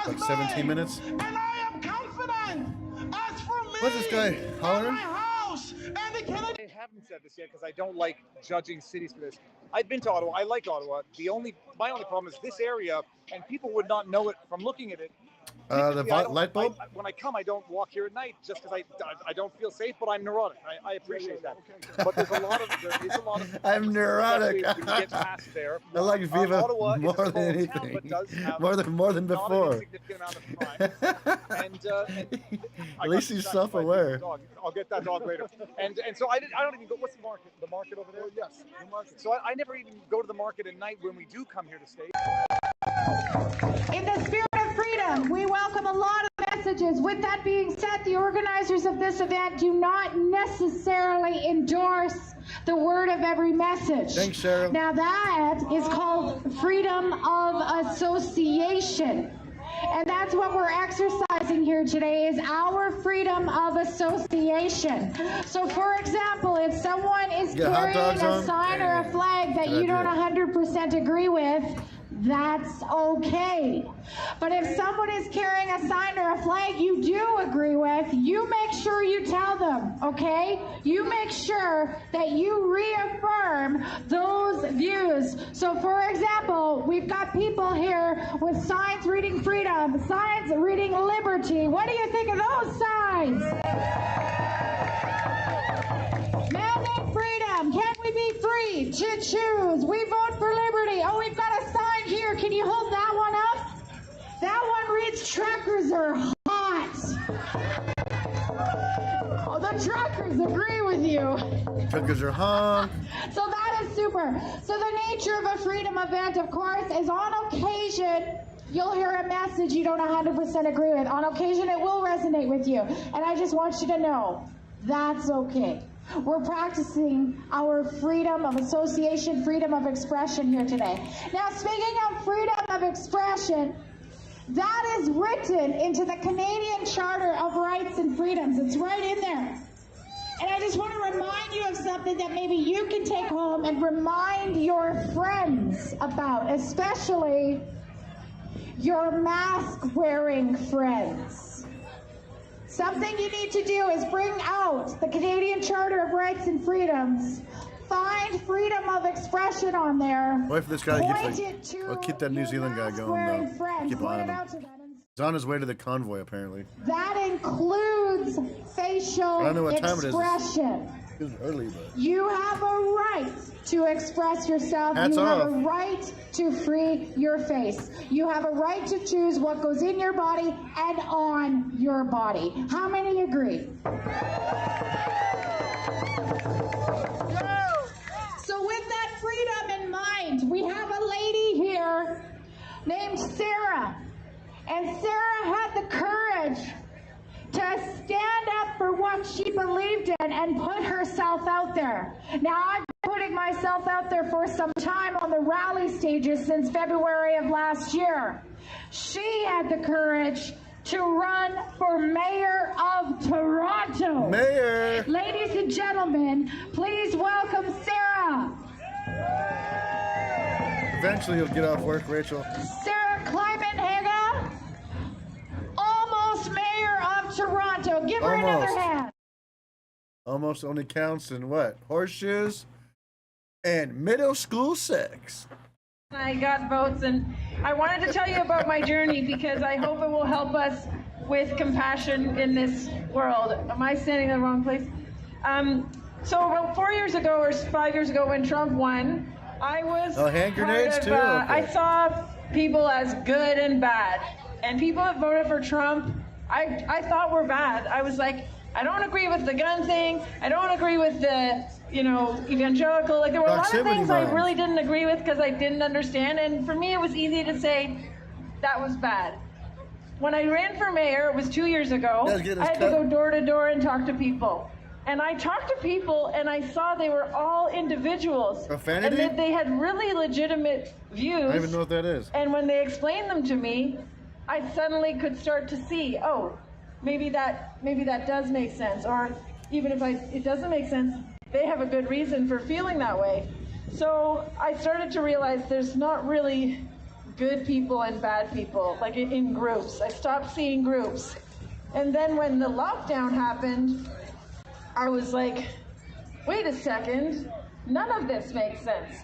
Like 17 minutes. And I am confident. As for me, What's this guy hollering? my house, and the Canadian. I haven't said this yet because I don't like judging cities for this. I've been to Ottawa. I like Ottawa. My only problem is this area, and people would not know it from looking at it, The light bulb? When I come, I don't walk here at night just because I don't feel safe, but I'm neurotic. I appreciate that. But there is a lot of. I'm neurotic. When you get past there. I like Viva Ottawa more is a than small town, anything. but does have More than not before. an insignificant amount of crime. At least he's self-aware. I'll get that dog later. And so I don't even go. What's the market? The market over there? Yes, the market. So I never even go to the market at night when we do come here to stay. In the spirit of freedom, we welcome a lot of messages. With that being said, the organizers of this event do not necessarily endorse the word of every message. Thanks, Cheryl. Now that is called freedom of association. And that's what we're exercising here today, is our freedom of association. So for example, if someone is carrying a sign or a flag that you don't 100% agree with, that's okay. But if someone is carrying a sign or a flag you do agree with, you make sure you tell them, okay? You make sure that you reaffirm those views. So for example, we've got people here with signs reading freedom, signs reading liberty. What do you think of those signs? Mandate freedom. Can we be free to choose? We vote for liberty. Oh, we've got a sign here. Can you hold that one up? That one reads, truckers are hot. Oh, the truckers agree with you. Truckers are hot. So that is super. So the nature of a freedom event, of course, is on occasion, you'll hear a message you don't 100% agree with. On occasion, it will resonate with you. And I just want you to know, that's okay. We're practicing our freedom of association, freedom of expression here today. Now, speaking of freedom of expression, that is written into the Canadian Charter of Rights and Freedoms. It's right in there. And I just want to remind you of something that maybe you can take home and remind your friends about, especially your mask-wearing friends. Something you need to do is bring out the Canadian Charter of Rights and Freedoms, find freedom of expression on there. What if this guy gets I'll keep that New Zealand guy going though. Keep on him. He's on his way to the convoy apparently. That includes facial expression. It's early, but you have a right to express yourself. Hats you have off. a right to free your face. You have a right to choose what goes in your body and on your body. How many agree? So with that freedom in mind, we have a lady here named Sarah. And Sarah had the courage to stand up for what she believed in and put herself out there. Now, I've been putting myself out there for some time on the rally stages since February of last year. She had the courage to run for mayor of Toronto. Mayor! Ladies and gentlemen, please welcome Sarah. Eventually you'll get off work, Rachel. Sarah Kleiman-Haga, almost mayor of Toronto. Give her another hand. Almost only counts in what? Horseshoes and middle school sex. I got votes, and I wanted to tell you about my journey because I hope it will help us with compassion in this world. Am I standing in the wrong place? So about 4 years ago or 5 years ago when Trump won, I was hand grenades too? Okay. I saw people as good and bad, and people that voted for Trump, I thought were bad. I was like, I don't agree with the gun thing. I don't agree with the, evangelical. Like there were a lot of things I really didn't agree with because I didn't understand. And for me, it was easy to say that was bad. When I ran for mayor, it was 2 years ago. I had to go door to door and talk to people. And I talked to people and I saw they were all individuals. Profanity? And that they had really legitimate views. I don't even know what that is. And when they explained them to me, I suddenly could start to see, oh, maybe that does make sense. Or even if it doesn't make sense, they have a good reason for feeling that way. So I started to realize there's not really good people and bad people, like in groups. I stopped seeing groups. And then when the lockdown happened, I was like, wait a second, none of this makes sense.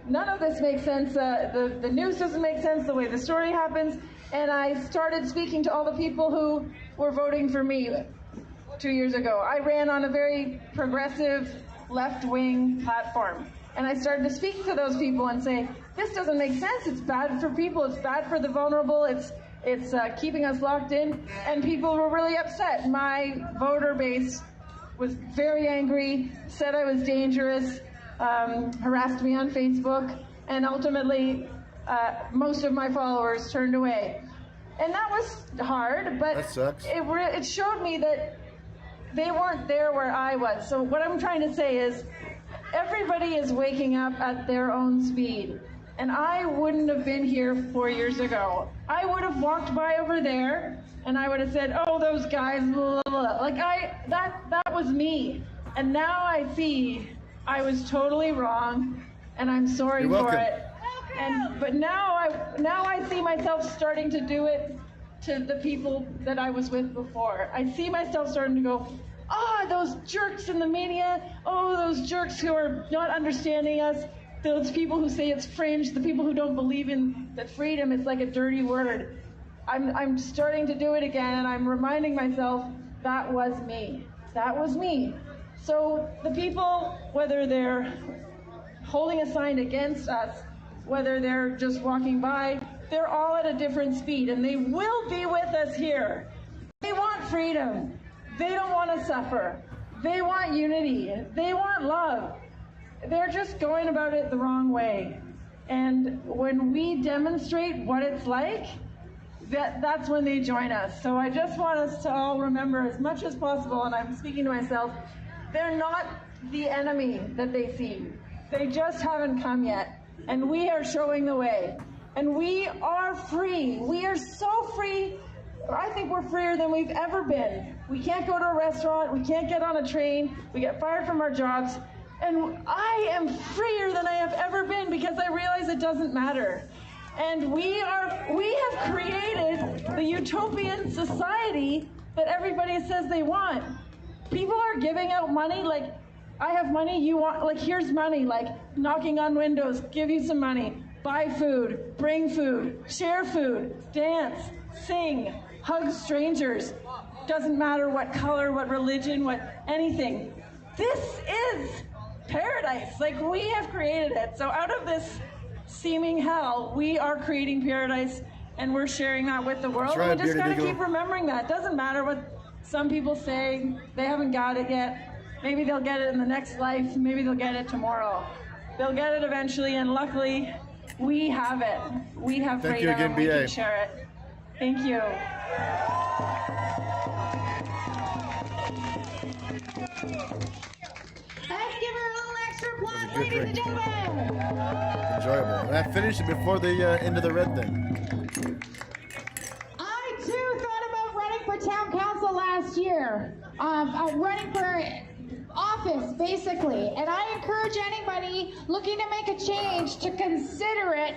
None of this makes sense. The news doesn't make sense, the way the story happens. and I started speaking to all the people who were voting for me 2 years ago. I ran on a very progressive left-wing platform, and I started to speak to those people and say, this doesn't make sense. It's bad for people. It's bad for the vulnerable. It's keeping us locked in, and people were really upset. My voter base was very angry, said I was dangerous, harassed me on Facebook, and ultimately most of my followers turned away. And that was hard, but that sucks. It showed me that they weren't there where I was. So what I'm trying to say is everybody is waking up at their own speed. And I wouldn't have been here 4 years ago. I would have walked by over there and I would have said, oh, those guys, blah, blah, blah. Like that was me. And now I see I was totally wrong and I'm sorry for it. But now I see myself starting to do it to the people that I was with before. I see myself starting to go, those jerks in the media, those jerks who are not understanding us, those people who say it's fringe, the people who don't believe in that freedom is like a dirty word. I'm starting to do it again, and I'm reminding myself that was me. That was me. So the people, whether they're holding a sign against us, whether they're just walking by, they're all at a different speed, and they will be with us here. They want freedom. They don't want to suffer. They want unity. They want love. They're just going about it the wrong way. And when we demonstrate what it's like, that's when they join us. So I just want us to all remember as much as possible, and I'm speaking to myself, they're not the enemy that they see. They just haven't come yet. And we are showing the way. And we are free. We are so free. I think we're freer than we've ever been. We can't go to a restaurant. We can't get on a train. We get fired from our jobs. And I am freer than I have ever been because I realize it doesn't matter. And we have created the utopian society that everybody says they want. People are giving out money like, I have money, you want, like, here's money, like knocking on windows, give you some money, buy food, bring food, share food, dance, sing, hug strangers. Doesn't matter what color, what religion, what anything. This is paradise. Like, we have created it. So out of this seeming hell, we are creating paradise, and we're sharing that with the world. Right, we just gotta keep remembering that. It doesn't matter what some people say. They haven't got it yet. Maybe they'll get it in the next life. Maybe they'll get it tomorrow. They'll get it eventually, and luckily, we have it. We have freedom. Thank you again, we BA. can share it. Thank you. Let's give her a little extra applause, ladies and gentlemen. Enjoyable. And I finished it before the end of the red thing. I too thought about running for town council last year. Running for office, basically. And I encourage anybody looking to make a change to consider it,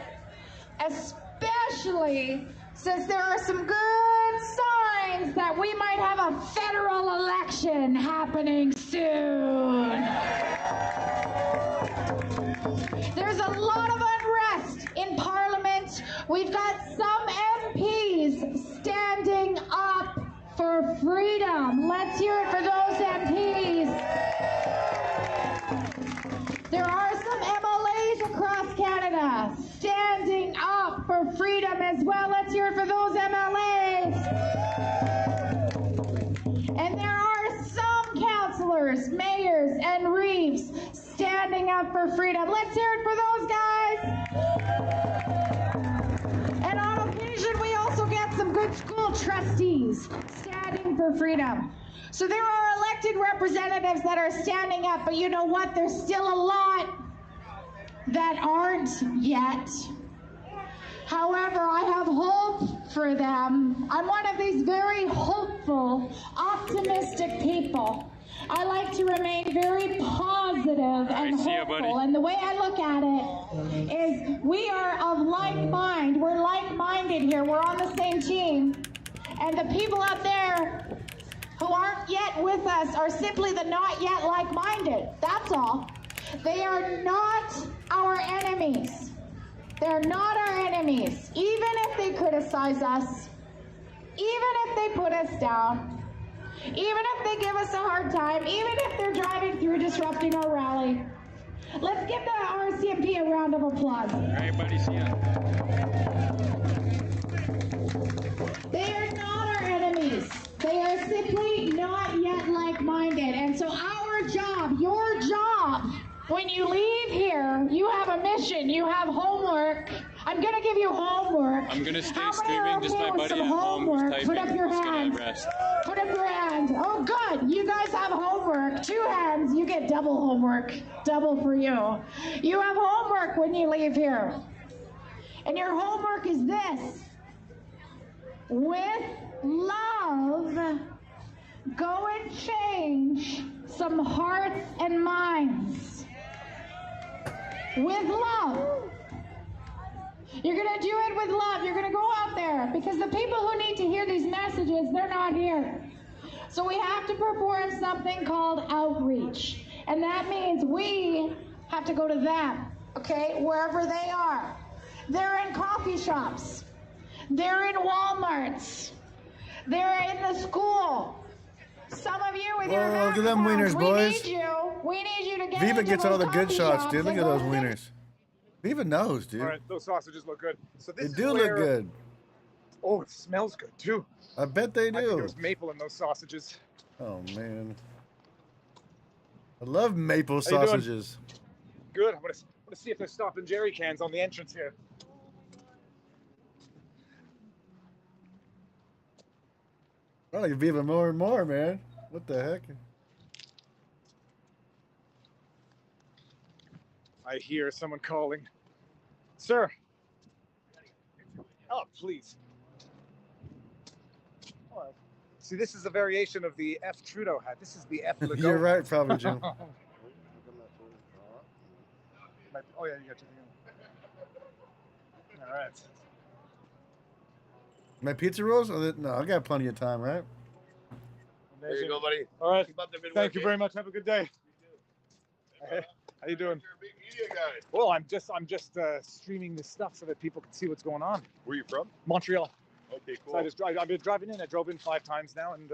especially since there are some good signs that we might have a federal election happening soon. There's a lot of unrest in Parliament. We've got some MPs standing up for freedom. Let's hear it for those MPs. There are some MLAs across Canada standing up for freedom as well. Let's hear it for those MLAs. And there are some councillors, mayors, and reeves standing up for freedom. Let's hear it for those guys. And on occasion, we also get some good school trustees standing for freedom. So there are elected representatives that are standing up, but you know what? There's still a lot that aren't yet. However, I have hope for them. I'm one of these very hopeful, optimistic people. I like to remain very positive and hopeful. And the way I look at it is we are of like mind. We're like-minded here. We're on the same team. And the people out there who aren't yet with us are simply the not yet like-minded. That's all. They are not our enemies. They're not our enemies. Even if they criticize us, even if they put us down, even if they give us a hard time, even if they're driving through disrupting our rally. Let's give the RCMP a round of applause. All right, buddy, see ya. They are not our enemies. They are simply not yet like-minded. And so our job, your job, when you leave here, you have a mission, you have homework. I'm going to give you homework. I'm going to stay streaming, just my buddy at home who's typing. Put up your hands. Put up your hands. Oh, good. You guys have homework. 2 hands. You get double homework. Double for you. You have homework when you leave here. And your homework is this. With love, go and change some hearts and minds. With love. You're going to do it with love. You're going to go out there because the people who need to hear these messages, they're not here. So we have to perform something called outreach. And that means we have to go to them, okay, wherever they are. They're in coffee shops. They're in Walmarts. They're in the school. Some of you with your look at them wieners, boys. We need you to get Viva into gets those all the good coffee shots, shops dude. Look and at go those to wieners. Viva knows, dude. All right, those sausages look good. So this They is do look good. Oh, it smells good too. I bet they I think do. there's maple in those sausages. Oh man, I love maple How you doing? sausages. Good. I'm gonna see if they're stopping jerry cans on the entrance here. I like Viva more and more, man. What the heck? I hear someone calling. Sir. Oh, please. Oh, see, this is a variation of the F. Trudeau hat. This is the F. Legault. You're right, probably, Jim. Oh, yeah, you got your thing on. All right. My pizza rolls? Oh, no, I got plenty of time, right? There you go, buddy. All right. Thank you very much. Have a good day. Hey, how you doing? You're a big media guy. Well, I'm just streaming this stuff so that people can see what's going on. Where are you from? Montreal. Okay, cool. So I've been driving in. I drove in 5 times now, and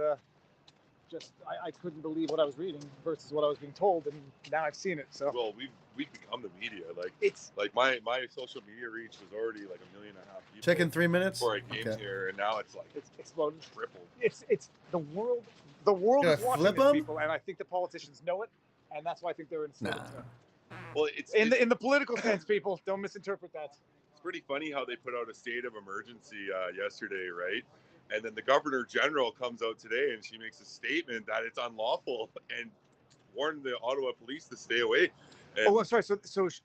I couldn't believe what I was reading versus what I was being told, and now I've seen it. So well, we've become the media. Like it's like my social media reach was already like 1.5 million people. Check in 3 minutes. Before I came here, and now it's like it's exploded, tripled. It's the world. The world is watching flip these 'em? people, and I think the politicians know it, and that's why I think they're in. Well, it's in the political sense, people don't misinterpret that. It's pretty funny how they put out a state of emergency yesterday, right? And then the Governor General comes out today and she makes a statement that it's unlawful and warned the Ottawa police to stay away. And I'm sorry. So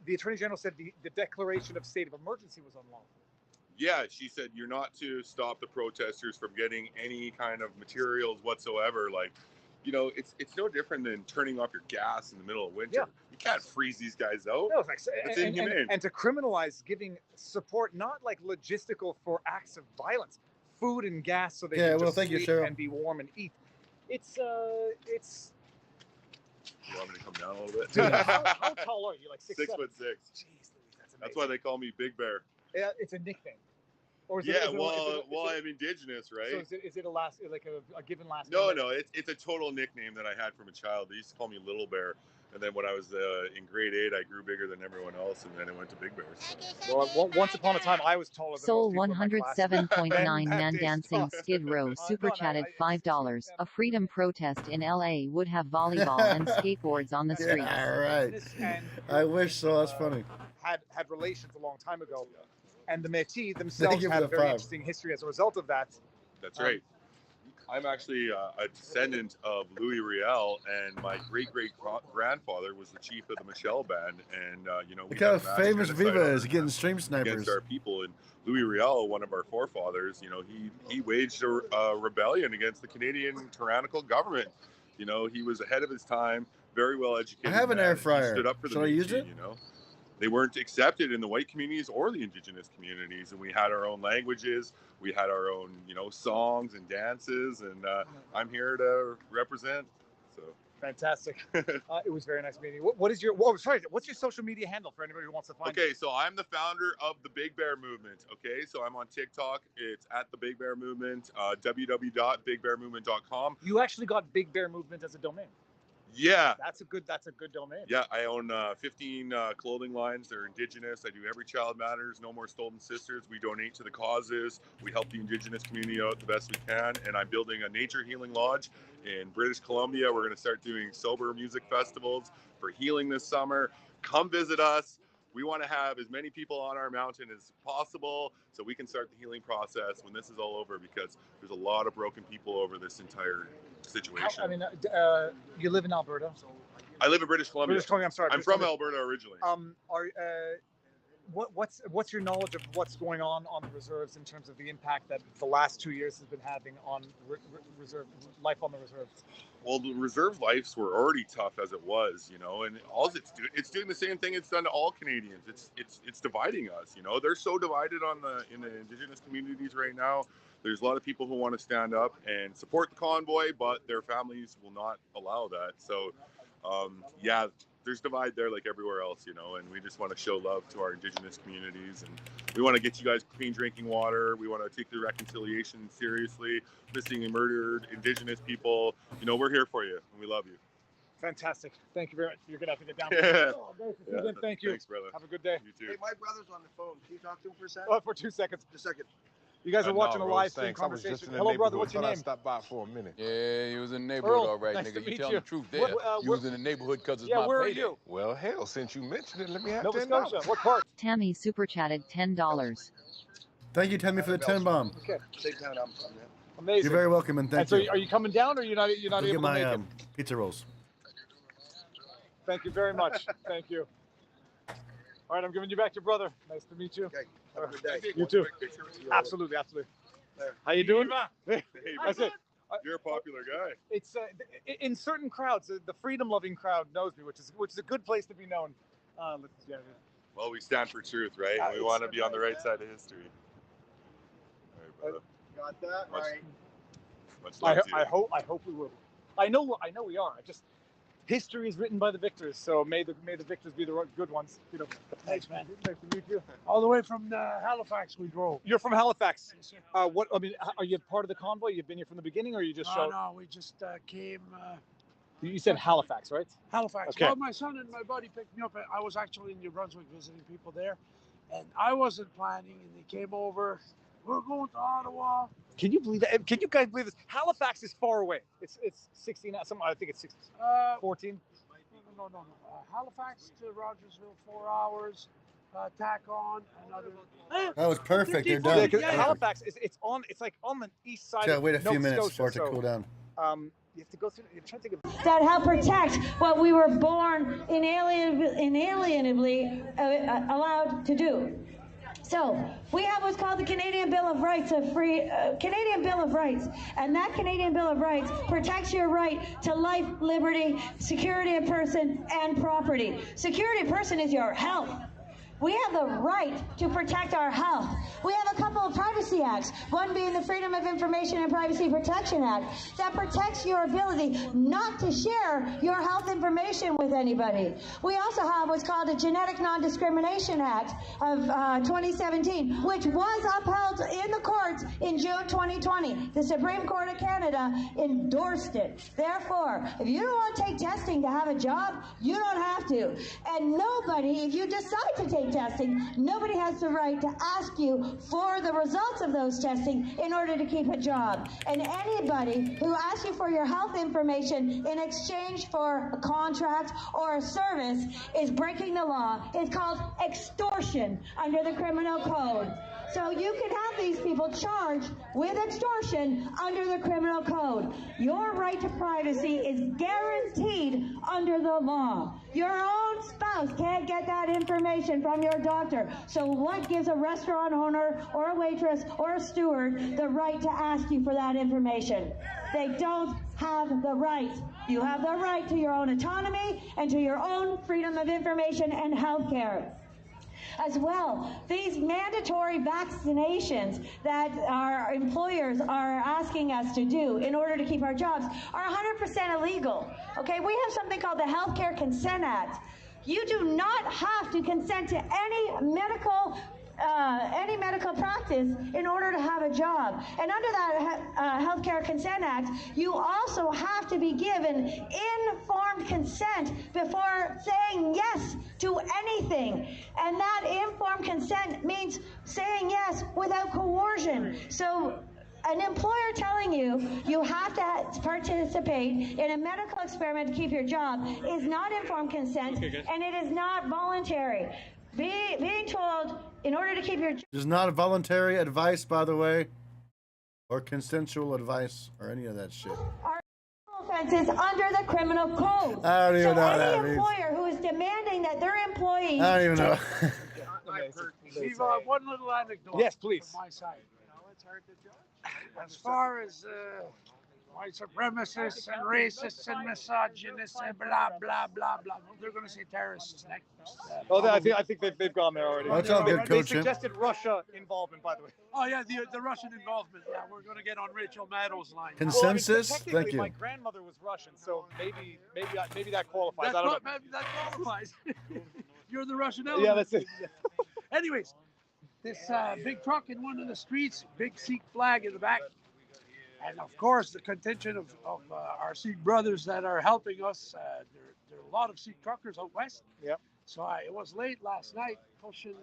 the Attorney General said the declaration of state of emergency was unlawful. yeah, she said you're not to stop the protesters from getting any kind of materials whatsoever. Like, you know, it's no different than turning off your gas in the middle of winter. Yeah. You can't freeze these guys out. No, it's like, It's inhumane. and to criminalize giving support, not like logistical for acts of violence, food and gas, so they can just thank you, sleep Cheryl. and be warm and eat. It's. You want me to come down a little bit? Dude, how tall are you? Like 6'6"? 6'6". Jeez, Louise, that's amazing. That's why they call me Big Bear. Yeah, it's a nickname. Or is Yeah, it, well, I'm indigenous, right? So is it a last, like a given last No, name? no, it's a total nickname that I had from a child. They used to call me Little Bear. And then when I was in grade 8, I grew bigger than everyone else, and then I went to Big Bear. So. Well, once upon a time, I was taller than Soul most people in my class. 107.9 That Man day's Dancing gone. Skid Row super chatted $5. A freedom protest in LA would have volleyball and skateboards on the streets. Yeah, right. I wish so. That's funny. Had relations a long time ago, and the Métis themselves you for had the a very 5. interesting history as a result of that. That's right. I'm actually a descendant of Louis Riel, and my great-great-grandfather was the chief of the Michelle Band. And, you know, Look we how had mass famous genocide Viva on is getting stream snipers. against our people. And Louis Riel, one of our forefathers, you know, he waged a rebellion against the Canadian tyrannical government. You know, he was ahead of his time, very well educated. I have an man, air and he fryer. stood up for the Should I use Métis, it? You know, they weren't accepted in the white communities or the indigenous communities, and we had our own languages. We had our own, you know, songs and dances, and I'm here to represent. So Fantastic. It was very nice meeting you. What's your social media handle for anybody who wants to find you? Okay, so I'm the founder of the Big Bear Movement. Okay, so I'm on TikTok. It's at the Big Bear Movement. www.bigbearmovement.com. You actually got Big Bear Movement as a domain. Yeah. That's a good domain. Yeah, I own 15 clothing lines. They're Indigenous. I do Every Child Matters, No More Stolen Sisters. We donate to the causes. We help the Indigenous community out the best we can. And I'm building a nature healing lodge in British Columbia. We're going to start doing sober music festivals for healing this summer. Come visit us. We want to have as many people on our mountain as possible so we can start the healing process when this is all over, because there's a lot of broken people over this entire situation. You live in Alberta. I live in British Columbia. British Columbia, I'm sorry. I'm from Alberta originally. What's your knowledge of what's going on the reserves in terms of the impact that the last 2 years has been having on reserve life on the reserves? Well, the reserve lives were already tough as it was, you know, and all it's doing the same thing it's done to all Canadians. It's dividing us, you know. They're so divided in the Indigenous communities right now. There's a lot of people who want to stand up and support the convoy, but their families will not allow that. So, yeah, there's divide there like everywhere else, you know, and we just want to show love to our Indigenous communities, and we want to get you guys clean drinking water. We want to take the reconciliation seriously, missing and murdered Indigenous people. You know, we're here for you, and we love you. Fantastic. Thank you very much. You're going to have to get down. Yeah. Yeah. Thank you. Thanks, brother. Have a good day. You too. Hey, my brother's on the phone. Can you talk to him for a second? Oh, for 2 seconds. Just a second. You guys are watching a live stream thanks. I was conversation. just in the Hello, brother. neighborhood. What's your Thought name? I'd stop by for a minute. Yeah, you was in the neighborhood, Earl, all right, nice nigga. to You meet telling you. the truth there. You was in the neighborhood because it's my where payday. are you? Well, hell, since you mentioned it, let me have Nova $10. Scotia. What part? Tammy super chatted $10. Thank you, Tammy, for the 10 bomb. Okay. Same town I'm from, yeah. Amazing. You're very welcome, and thank and so you. are you coming down, or you're not Go able get to my make it? pizza rolls. Thank you very much. Thank you. All right, I'm giving you back your brother. Nice to meet you. Okay. Have a good day. You too. Absolutely. How you doing? That's it. You're a popular guy. It's in certain crowds, the freedom-loving crowd knows me, which is a good place to be known. Well, we stand for truth, right? And we want to be on the right side of history. All right, brother. Got that right. Much love to you. I hope we will. I know we are. History is written by the victors, so may the victors be the good ones. You know. Thanks, man. Nice to meet you. All the way from Halifax, we drove. You're from Halifax. Yes, sir. Are you part of the convoy? You've been here from the beginning, or you just showed? No, we just came. You said Halifax, right? Halifax. Okay. Well, my son and my buddy picked me up. I was actually in New Brunswick visiting people there, and I wasn't planning, and they came over. We're going to Ottawa. Can you believe that? Can you guys believe this? Halifax is far away. It's 16. I think it's 16. 14. No. Halifax to Rogersville, 4 hours. Tack on another. That was perfect. You're done. Yeah, because Halifax it's like on the east side. Yeah, wait a of few Nova minutes Scotia, for it to cool down. You have to go through. You're trying to think of that help protect what we were born inalienably allowed to do. So we have what's called the Canadian Bill of Rights, Canadian Bill of Rights, and that Canadian Bill of Rights protects your right to life, liberty, security of person, and property. Security of person is your health. We have the right to protect our health. We have a couple of privacy acts, one being the Freedom of Information and Privacy Protection Act, that protects your ability not to share your health information with anybody. We also have what's called a Genetic Non-Discrimination Act of 2017, which was upheld in the courts in June 2020. The Supreme Court of Canada endorsed it. Therefore, if you don't want to take testing to have a job, you don't have to. And nobody, if you decide to take testing, nobody has the right to ask you for the results of those testing in order to keep a job. And anybody who asks you for your health information in exchange for a contract or a service is breaking the law. It's called extortion under the criminal code. So you can have these people charged with extortion under the criminal code. Your right to privacy is guaranteed under the law. Your own spouse can't get that information from your doctor. So what gives a restaurant owner or a waitress or a steward the right to ask you for that information? They don't have the right. You have the right to your own autonomy and to your own freedom of information and health care. as well. These mandatory vaccinations that our employers are asking us to do in order to keep our jobs are 100% illegal. Okay, we have something called the Healthcare Consent Act. You do not have to consent to any medical practice in order to have a job. And under that Healthcare Consent Act, you also have to be given informed consent before saying yes to anything. And that informed consent means saying yes without coercion. So an employer telling you you have to participate in a medical experiment to keep your job is not informed consent, and it is not voluntary. Being told in order to keep your job is not voluntary advice, by the way, or consensual advice, or any of that shit. Our offenses under the criminal code. I don't even know what that any means. employer who is demanding that their employees. I don't even know. Steve, one little anecdote. Yes, please. From my side. As far as white supremacists and racists and misogynists and blah blah blah blah, they're going to say terrorists next. I think they've gone there already. That's all good, They Coach. suggested Russia involvement, by the way. Oh yeah, the Russian involvement. Yeah, we're going to get on Rachel Maddow's line. Consensus? Well, I mean, Thank you. My grandmother was Russian, so maybe that qualifies. I don't know. Maybe that qualifies. You're the Russian element. Yeah, that's it. Anyways, this big truck in one of the streets, big Sikh flag in the back. And of course, the contingent of our Sikh brothers that are helping us, there are a lot of Sikh truckers out west. Yep. So it was late last night, pushing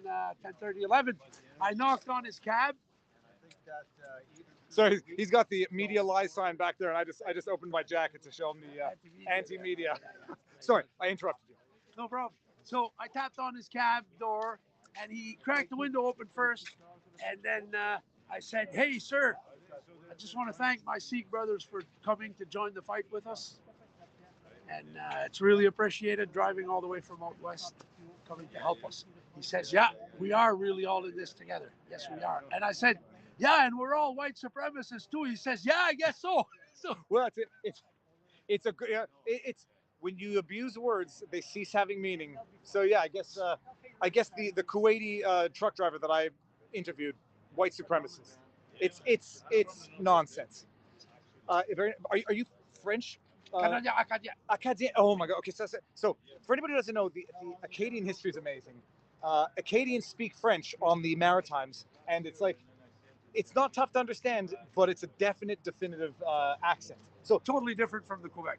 10:30, 11. I knocked on his cab. Sorry, he's got the media lie sign back there, and I just opened my jacket to show him the anti-media. Sorry, I interrupted you. No problem. So I tapped on his cab door, and he cracked the window open first. And then I said, "Hey, sir, I just want to thank my Sikh brothers for coming to join the fight with us. And it's really appreciated driving all the way from out west, coming to help us." He says, "Yeah, we are really all in this together. Yes, we are." And I said, "Yeah, and we're all white supremacists too." He says, "Yeah, I guess so." So well, it's a good. It's when you abuse words, they cease having meaning. So yeah, I guess the Kuwaiti truck driver that I interviewed, white supremacist. It's nonsense. Are you French? Acadien. Oh my God. Okay, so for anybody who doesn't know, the Acadian history is amazing. Acadians speak French on the Maritimes, and it's not tough to understand, but it's a definitive accent. So totally different from the Quebec.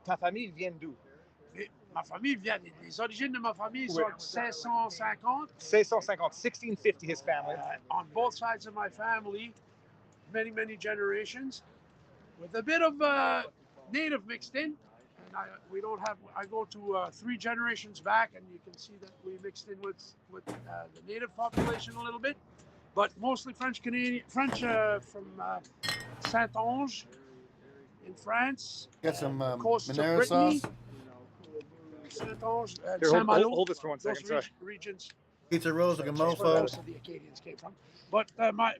Ta famille vient d'où? Ma famille vient. Les origines de ma famille sont 1650. 1650, his family. On both sides of my family, many generations, with a bit of native mixed in. And I go to 3 generations back, and you can see that we mixed in with the native population a little bit, but mostly French Canadian, French from Saint-Onge in France. Get some coast of Monero Brittany, sauce. Saint-Onge, Here, Saint-Malo. hold this for 1 second. Those regions. Pizza rolls like a That's where mofo. most of the Acadians came from. But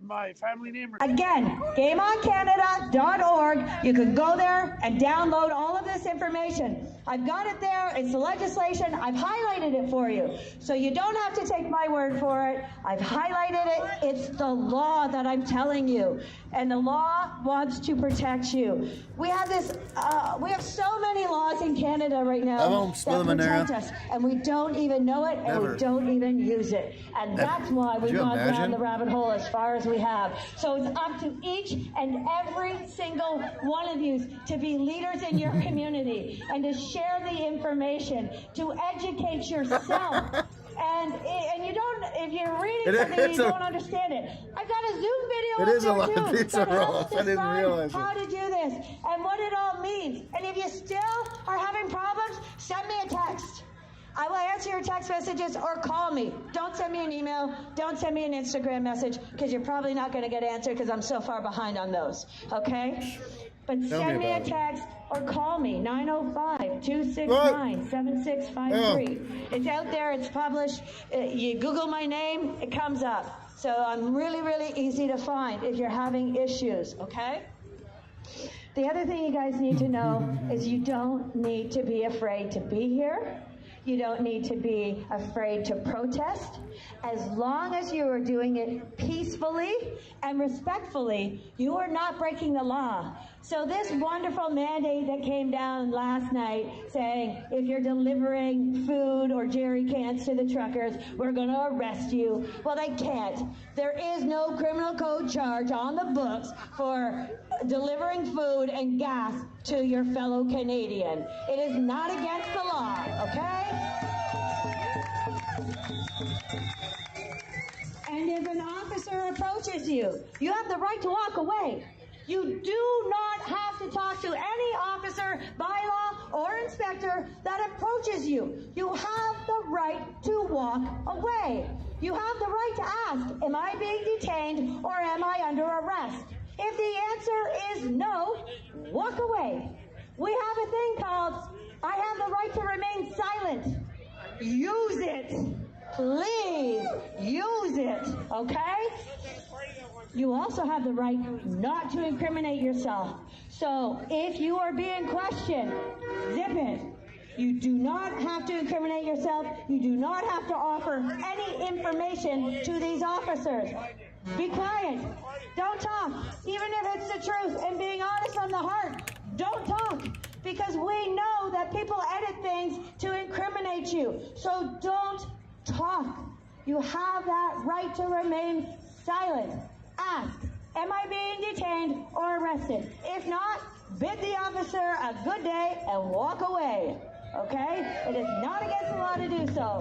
my family name. Again, GameOnCanada.org. You can go there and download all of this information. I've got it there. It's the legislation. I've highlighted it for you. So you don't have to take my word for it. I've highlighted it. It's the law that I'm telling you. And the law wants to protect you. We have we have so many laws in Canada right now that protect us. And we don't even know it, and we don't even use it. And that's why we've gone down the rabbit hole as far as we have. So it's up to each and every single one of you to be leaders in your community and to share the information, to educate yourself. And you don't, if you're reading something and you don't understand it, I've got a Zoom video It is a lot too, of pizza that helps rolls. I didn't decide realize how it. to do this and what it all means. And if you still are having problems, send me a text. I will answer your text messages or call me. Don't send me an email. Don't send me an Instagram message, because you're probably not going to get answered because I'm so far behind on those. Okay? But send me a text or call me, 905-269-7653. It's out there. It's published. You Google my name, it comes up. So I'm really, really easy to find if you're having issues, okay? The other thing you guys need to know is you don't need to be afraid to be here. You don't need to be afraid to protest. As long as you are doing it peacefully and respectfully, you are not breaking the law. So this wonderful mandate that came down last night saying if you're delivering food or jerry cans to the truckers, we're going to arrest you. Well, they can't. There is no criminal code charge on the books for delivering food and gas to your fellow Canadian. It is not against the law, okay? And if an officer approaches you, you have the right to walk away. You do not have to talk to any officer, bylaw, or inspector that approaches you. You have the right to walk away. You have the right to ask, am I being detained or am I under arrest? If the answer is no, walk away. We have a thing called, I have the right to remain silent. Use it. Please use it, okay? You also have the right not to incriminate yourself. So if you are being questioned, zip it. You do not have to incriminate yourself. You do not have to offer any information to these officers. Be quiet. Don't talk. Even if it's the truth and being honest from the heart, don't talk. Because we know that people edit things to incriminate you. So don't talk. You have that right to remain silent. Ask, am I being detained or arrested? If not, bid the officer a good day and walk away. Okay? It is not against the law to do so.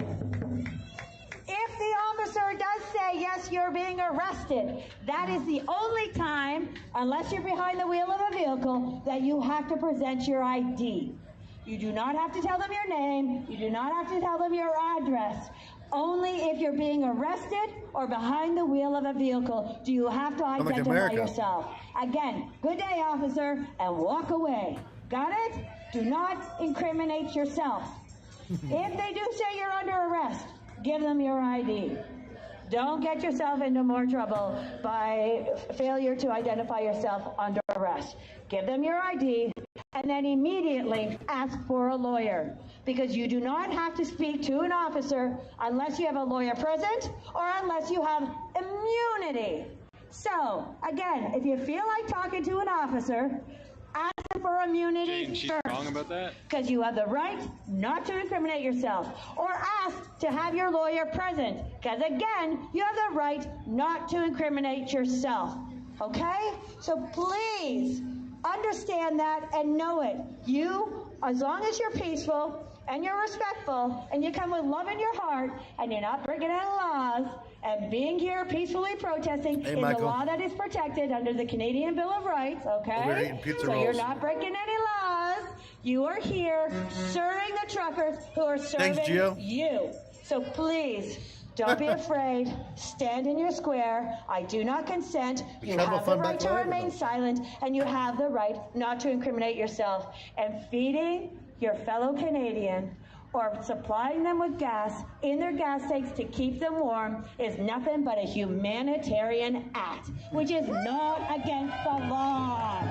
If the officer does say, yes, you're being arrested, that is the only time, unless you're behind the wheel of a vehicle, that you have to present your ID. You do not have to tell them your name. You do not have to tell them your address. Only if you're being arrested or behind the wheel of a vehicle do you have to identify yourself. Again, good day, officer, and walk away. Got it? Do not incriminate yourself. If they do say you're under arrest, give them your ID. Don't get yourself into more trouble by failure to identify yourself under arrest. Give them your ID and then immediately ask for a lawyer, because you do not have to speak to an officer unless you have a lawyer present or unless you have immunity. So, again, if you feel like talking to an officer, ask them for immunity Jane, she's first. wrong about that? Because you have the right not to incriminate yourself. Or ask to have your lawyer present. Because again, you have the right not to incriminate yourself. Okay? So please understand that and know it. You, as long as you're peaceful and you're respectful and you come with love in your heart and you're not breaking any laws, and being here peacefully protesting is a law that is protected under the Canadian Bill of Rights, okay? So you're not breaking any laws. You are here serving the truckers who are serving you. So please, don't be afraid. Stand in your square. I do not consent. You have the right to remain silent, and you have the right not to incriminate yourself. And feeding your fellow Canadian or supplying them with gas in their gas tanks to keep them warm is nothing but a humanitarian act, which is not against the law.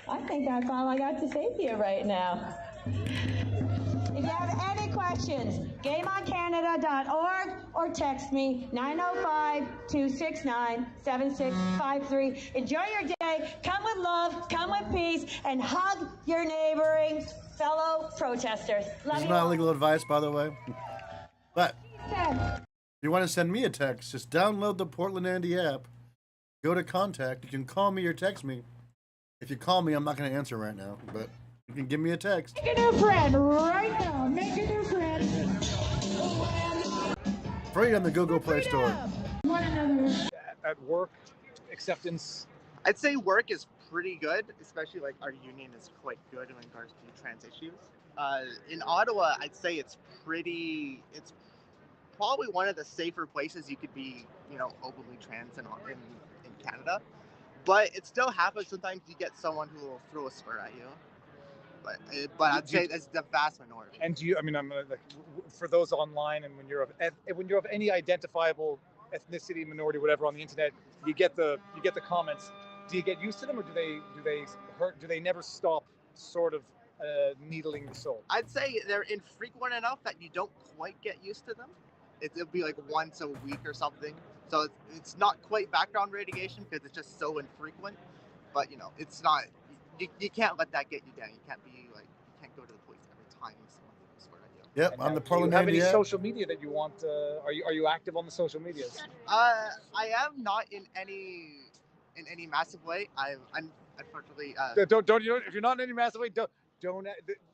I think that's all I got to say to you right now. If you have any questions, gameoncanada.org or text me 905-269-7653. Enjoy your day. Come with love, come with peace, and hug your neighboring fellow protesters. Love This is you not all. legal advice, by the way. But if you want to send me a text, just download the PortlandAndy app. Go to contact. You can call me or text me. If you call me, I'm not going to answer right now, but you can give me a text. Make a new friend right now. Make a new friend. Free on the Google Play Store. One another. At work, acceptance. I'd say work is pretty good, especially like our union is quite good in regards to trans issues. In Ottawa, I'd say it's probably one of the safer places you could be, openly trans in Canada. But it still happens sometimes you get someone who will throw a slur at you. But I'd say that's the vast minority. And do you? I mean, for those online, and when you're of any identifiable ethnicity, minority, whatever on the internet, you get the comments. Do you get used to them, or do they hurt? Do they never stop sort of needling the soul? I'd say they're infrequent enough that you don't quite get used to them. It'll be like once a week or something. So it's not quite background radiation because it's just so infrequent. But you know, it's not. You can't let that get you down. You can't be like, you can't go to the police every time someone swear at you. Yep, on the Do you have any PortlandAndy. social media that you want? Are you active on the social medias? I am not in any massive way. I'm unfortunately. Don't you know, if you're not in any massive way, don't.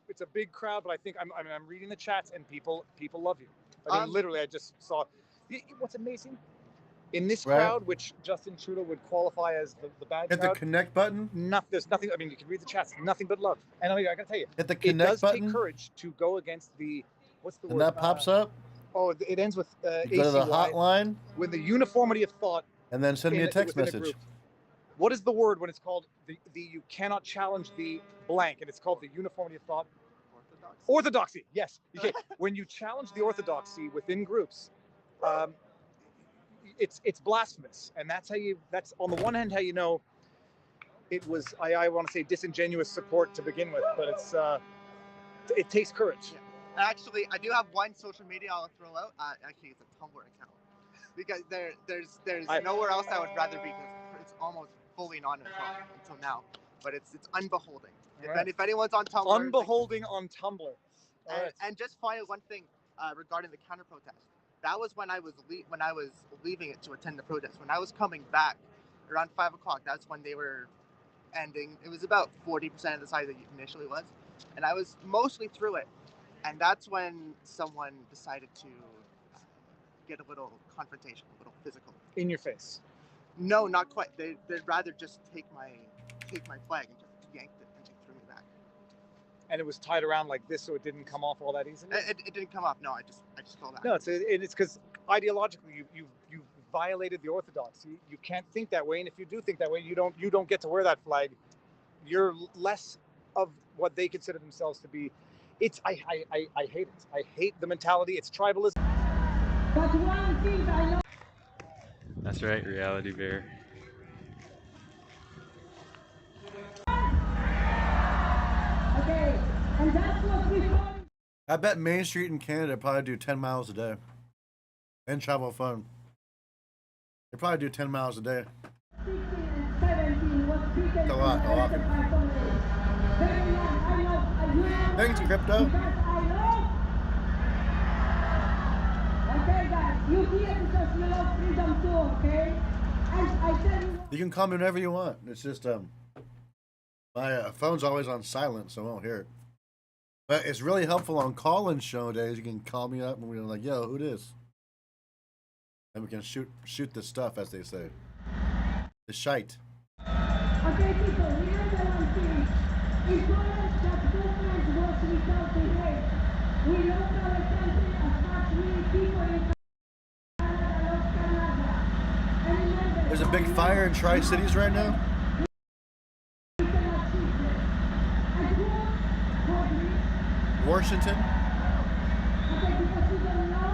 It's a big crowd, but I think I'm reading the chats and people love you. I mean, literally, I just saw. What's amazing in this crowd, which Justin Trudeau would qualify as the bad Hit crowd. the connect button. There's nothing. I mean, you can read the chats. Nothing but love. And I gotta tell you, Hit the connect it does button. take courage to go against the. What's the And word? that pops up. Oh, it ends with You go to the ACY, hotline. With the uniformity of thought. And then send me a text within message. group. What is the word when it's called the you cannot challenge the blank, and it's called the uniformity of thought? Orthodoxy. Yes. Okay. When you challenge the orthodoxy within groups, it's blasphemous, and that's on the one hand how you know it was I want to say disingenuous support to begin with, but it takes courage. Yeah. Actually, I do have one social media I'll throw out. Actually, it's a Tumblr account because there's nowhere else I would rather be because it's almost fully non-neutral until now. But it's unbeholding. Right. If anyone's on Tumblr, unbeholding on Tumblr. And just final one thing regarding the counter protest. That was when I was leaving it to attend the protest. When I was coming back around 5 o'clock, that's when they were ending. It was about 40% of the size it initially was, and I was mostly through it. And that's when someone decided to get a little confrontation, a little physical. In your face? No, not quite. They'd rather just take my flag and just yanked it and just threw me back. And it was tied around like this, so it didn't come off all that easily. It didn't come off. No, I just fell back. No, it's because ideologically you violated the orthodoxy. You can't think that way, and if you do think that way, you don't get to wear that flag. You're less of what they consider themselves to be. I hate it. I hate the mentality. It's tribalism. But one thing I know. That's right, Reality Bear. Okay, and that's what we call. I bet Main Street in Canada probably do 10 miles a day. And travel fun. They probably do 10 miles a day. 16 and 17 was treated. That's a lot. A lot. Thanks, Crypto. Okay, guys, you here because you love freedom too, okay? And I tell you. You can call me whenever you want. It's just my phone's always on silent, so I won't hear it. But it's really helpful on call-in show days. You can call me up and we're like, "Yo, who this?" And we can shoot the stuff, as they say. The shite. Okay, people, remember one thing. It's always that movement was without the hate. We love our country as much we people in Canada love Canada. And remember, There's a big fire in Tri-Cities right now. Washington. Okay, because you don't know.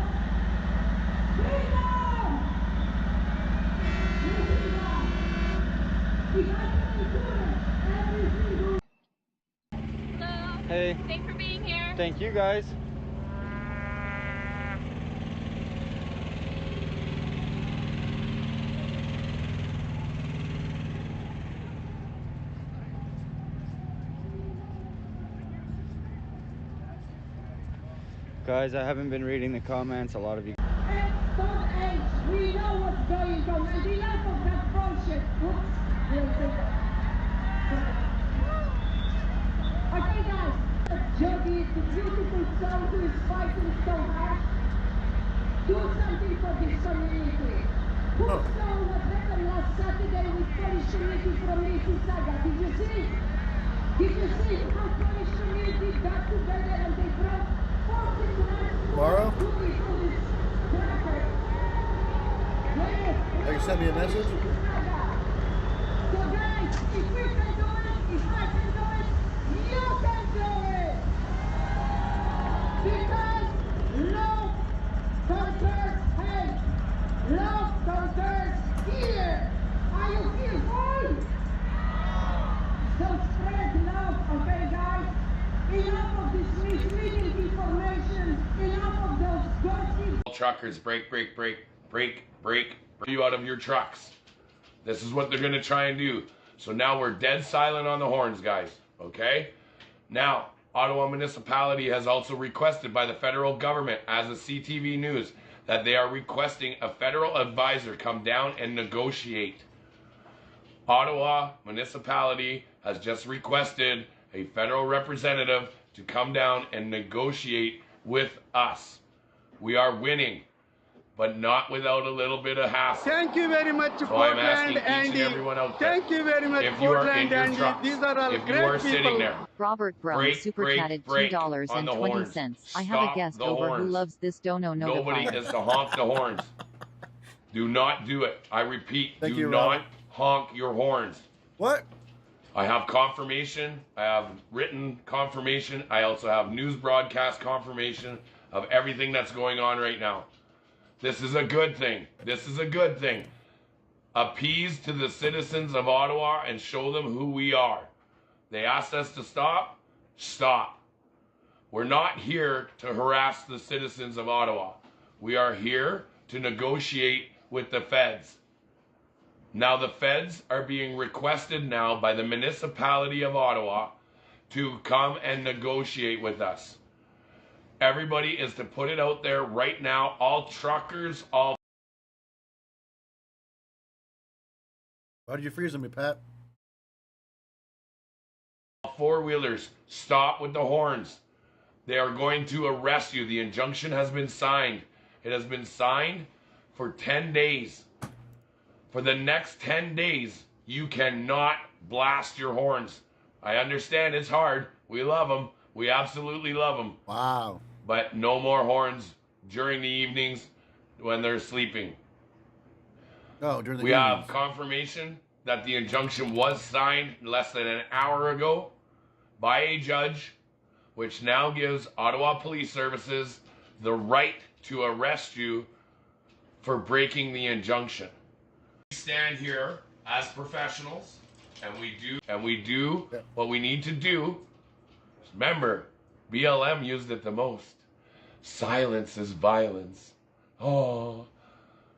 Freedom! Hey. Thanks for being here. Thank you guys. Guys, I haven't been reading the comments. A lot of you. Stone Age, we know what's going on, and enough of that bullshit. Oops. Okay, guys. Jody, the beautiful soul who is fighting so hard, do something for this community. Who saw what happened last Saturday with Polish community from Mississauga? Did you see? Did you see how Polish community got together and they brought 14 months Tomorrow? to this cracker? Can you send me a message? So guys, if we can do it, if I can do it, you can do it! Because love conquers hate. Love conquers fear. Are you fearful? So spread love, okay guys? truckers, brake, brake, brake, brake, brake, you out of your trucks. This is what they're going to try and do. So now we're dead silent on the horns, guys. Okay? Now, Ottawa Municipality has also requested by the federal government, as a CTV News, that they are requesting a federal advisor come down and negotiate. Ottawa Municipality has just requested a federal representative to come down and negotiate with us. We are winning, but not without a little bit of hassle. Thank you very much, So I'm asking each and PortlandAndy. everyone out there, Thank you very much, if you are in your PortlandAndy. trucks, These are all if you great are sitting people. there, Robert Brown brake, super brake, chatted brake on the $2.20. horns. I have a Stop guest the over horns. who loves this dono Nobody notifier. is to honk the horns. Do not do it. I repeat, Thank do you, not Robert. honk your horns. What? I have confirmation. I have written confirmation. I also have news broadcast confirmation of everything that's going on right now. This is a good thing. This is a good thing. Appease to the citizens of Ottawa and show them who we are. They asked us to stop. Stop. We're not here to harass the citizens of Ottawa. We are here to negotiate with the feds. Now the feds are being requested now by the municipality of Ottawa to come and negotiate with us. Everybody is to put it out there right now. All truckers, all... Why did you freeze on me, Pat? four-wheelers, stop with the horns. They are going to arrest you. The injunction has been signed. It has been signed for 10 days. For the next 10 days, you cannot blast your horns. I understand it's hard. We love them. We absolutely love them. Wow. But no more horns during the evenings when they're sleeping. Oh, during the We evenings. have confirmation that the injunction was signed less than an hour ago by a judge, which now gives Ottawa Police Services the right to arrest you for breaking the injunction. We stand here as professionals, and we do what we need to do. Remember, BLM used it the most. Silence is violence. Oh.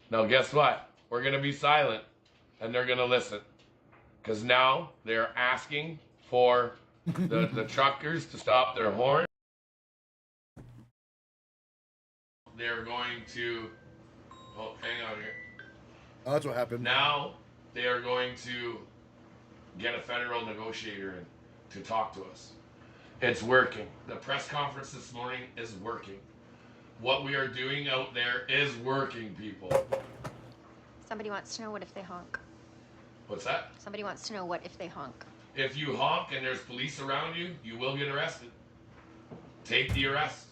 Now guess what? We're going to be silent, and they're going to listen. Because now they're asking for the truckers to stop their horn. They're going to... Oh, hang on here. Oh, that's what happened. Now they are going to get a federal negotiator in to talk to us. It's working. The press conference this morning is working. What we are doing out there is working, people. Somebody wants to know what if they honk. What's that? Somebody wants to know what if they honk. If you honk and there's police around you, you will get arrested. Take the arrest.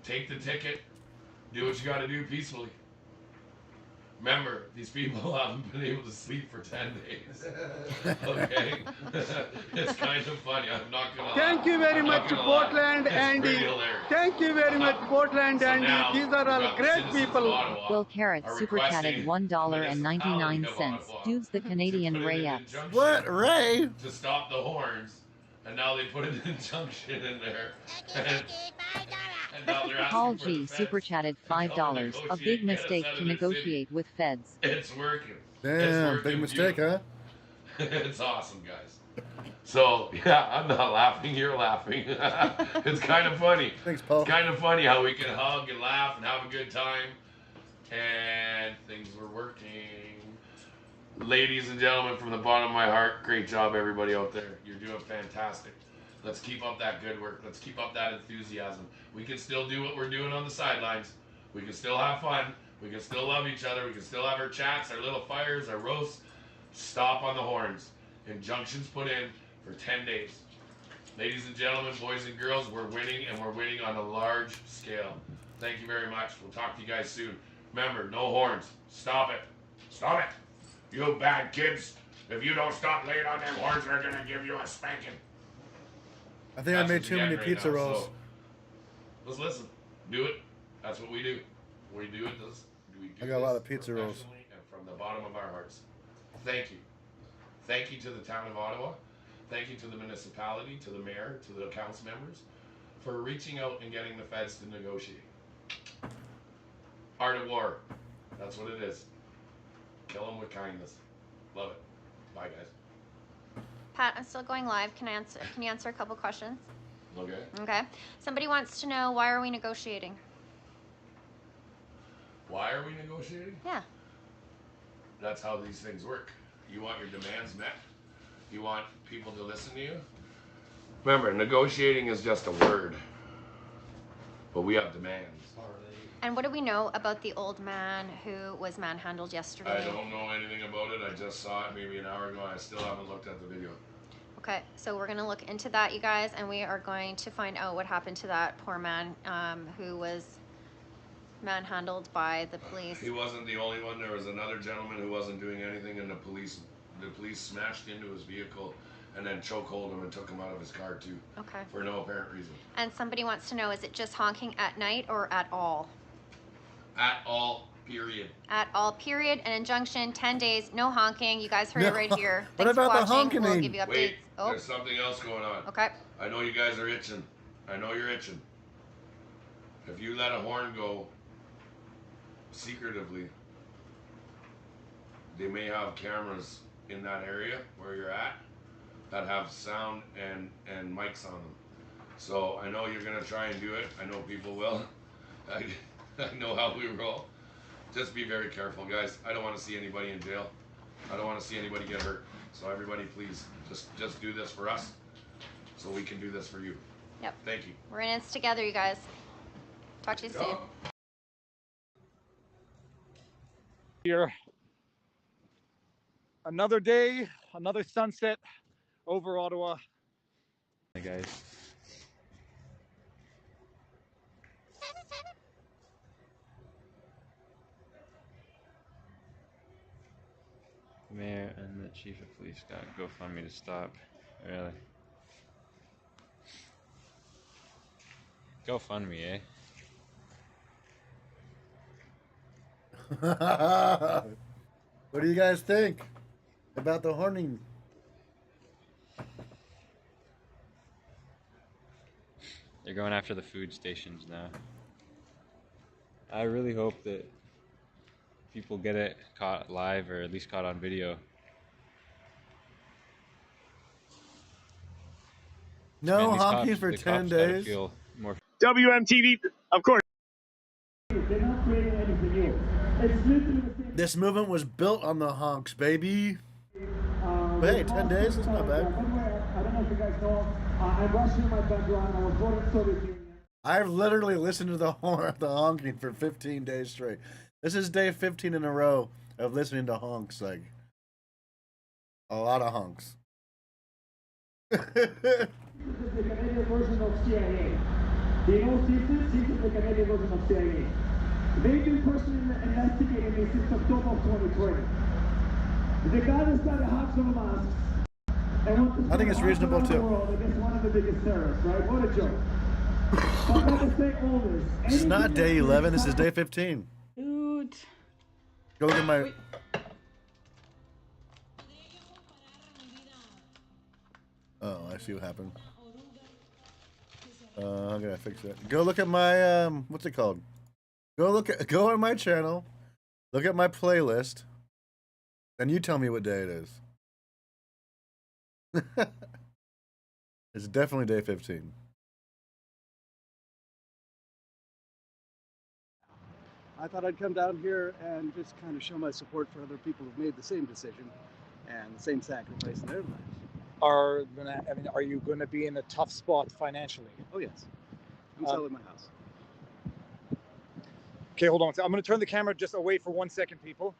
Take the ticket. Do what you got to do peacefully. Remember, these people haven't been able to sleep for 10 days. Okay? It's kind of funny. I'm not going to lie. Thank you very much, PortlandAndy. Thank you very much, PortlandAndy. These are all great people. Will Carrot super chatted $1.99. Dudes the Canadian Ray Epps. What, Ray? To stop the horns, and now they put an injunction in there. And now they're asking Paul for G the feds super chatted $5. A big mistake to negotiate with feds. It's working. Damn, big mistake, huh? It's awesome, guys. So, yeah, I'm not laughing, you're laughing. It's kind of funny. Thanks, Paul. It's kind of funny how we can hug and laugh and have a good time. And things were working. Ladies and gentlemen, from the bottom of my heart, great job, everybody out there. You're doing fantastic. Let's keep up that good work. Let's keep up that enthusiasm. We can still do what we're doing on the sidelines. We can still have fun. We can still love each other. We can still have our chats, our little fires, our roasts. Stop on the horns. Injunctions put in for 10 days. Ladies and gentlemen, boys and girls, we're winning, and we're winning on a large scale. Thank you very much. We'll talk to you guys soon. Remember, no horns. Stop it. Stop it. You bad kids. If you don't stop laying on them horns, they're going to give you a spanking. I think I made too many pizza rolls. So, let's listen. Do it. That's what we do. We do it. I got a lot of pizza rolls. And from the bottom of our hearts. Thank you. Thank you to the town of Ottawa. Thank you to the municipality, to the mayor, to the council members for reaching out and getting the feds to negotiate. Art of war. That's what it is. Kill them with kindness. Love it. Bye, guys. Pat, I'm still going live. Can you answer a couple questions? Okay. Okay. Somebody wants to know, why are we negotiating? Why are we negotiating? Yeah. That's how these things work. You want your demands met. You want people to listen to you. Remember, negotiating is just a word. But we have demands. And what do we know about the old man who was manhandled yesterday? I don't know anything about it. I just saw it maybe an hour ago. I still haven't looked at the video. Okay, so we're going to look into that, you guys, and we are going to find out what happened to that poor man who was manhandled by the police. He wasn't the only one. There was another gentleman who wasn't doing anything, and the police smashed into his vehicle and then chokehold him and took him out of his car too. Okay. For no apparent reason. And somebody wants to know, is it just honking at night or at all? At all, period. At all, period. An injunction, 10 days, no honking. You guys heard it right here. What Thanks about for the watching. honking? We'll give you updates. Wait, oh. there's something else going on. Okay. I know you guys are itching. I know you're itching. If you let a horn go secretively, they may have cameras in that area where you're at that have sound and mics on them. So I know you're gonna try and do it. I know people will. I know how we roll. Just be very careful, guys. I don't want to see anybody in jail. I don't want to see anybody get hurt. So everybody, please, just do this for us, so we can do this for you. Yep. Thank you. We're in this together, you guys. Talk to you soon. Here, another day, another sunset over Ottawa. Hey guys. The mayor and the chief of police got GoFundMe to stop. Really? GoFundMe, eh? What do you guys think about the horning? They're going after the food stations now. I really hope that people get it caught live, or at least caught on video. No Man, these honking cops- for the 10 cops gotta days. feel more. WMTV, of course. This movement was built on the honks, baby. But hey, 10 days, it's not bad. I don't know if you guys know, I'm Russian in my background. I was born in Soviet Union. I've literally listened to the honking for 15 days straight. This is day 15 in a row of listening to honks, like a lot of honks. This is the Canadian version of CIA. They know CISA is the Canadian version of CIA. They've been personally investigating me since October of 2020. The guy that started Hudson masks and I think it's reasonable too. against one of the biggest terrorists, right? What a joke. But let me say all this. This is not day 11, this is day 15. Dude. Go look at my... Oh, I see what happened. How can I fix that? Go look at my, what's it called? Go on my channel, look at my playlist, and you tell me what day it is. It's definitely day 15. I thought I'd come down here and just kind of show my support for other people who've made the same decision and the same sacrifice in their lives. Are you going to be in a tough spot financially? Oh yes, I'm selling my house. Okay, hold on. I'm going to turn the camera just away for 1 second, people.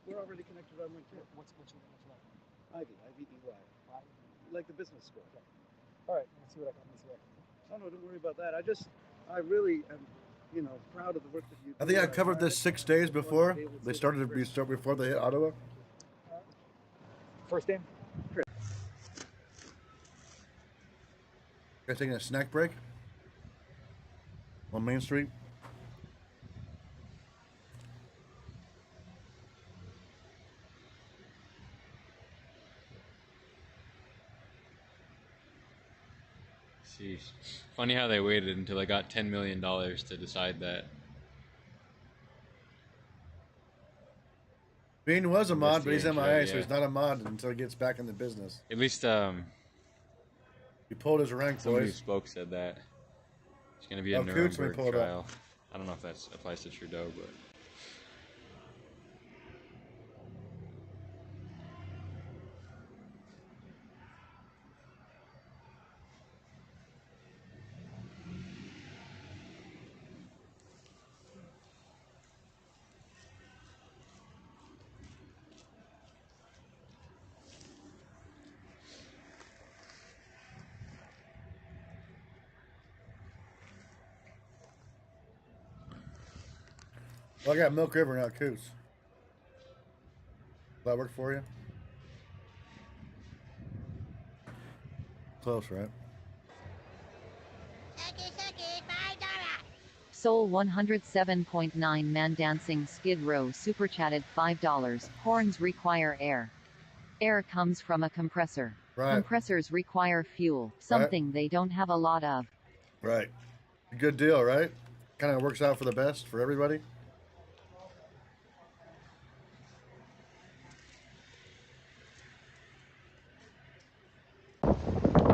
We're already connected on LinkedIn. What's your name? Ivy, I-V-E-Y. Like the business school. All right, let's see what I can see. Oh no, don't worry about that. I really am, proud of the work that you do. I think I covered this 6 days before they started to start before they hit Ottawa. First name? Chris. Guys taking a snack break on Main Street. Jeez. Funny how they waited until they got $10 million to decide that. Bean was a mod, but he's MIA, so yeah. he's not a mod until he gets back in the business. At least, he pulled his rank, somebody boys. who spoke said that. It's going to be a Coots, Nuremberg pull it trial. up. I don't know if that applies to Trudeau, but... Well, I got Milk River, not Coots. Does that work for you? Close, right? Soul 107.9 Man Dancing Skid Row super chatted $5. Horns require air. Air comes from a compressor. Right. Compressors require fuel, something they don't have a lot of. Right. Good deal, right? Kind of works out for the best for everybody.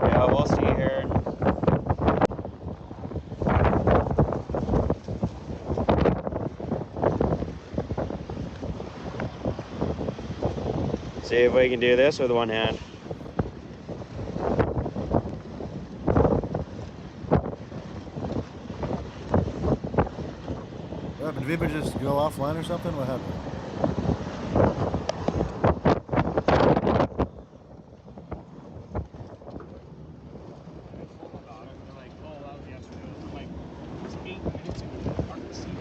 Yeah, we'll see here. See if we can do this with one hand. What happened? Did people just go offline or something? What happened?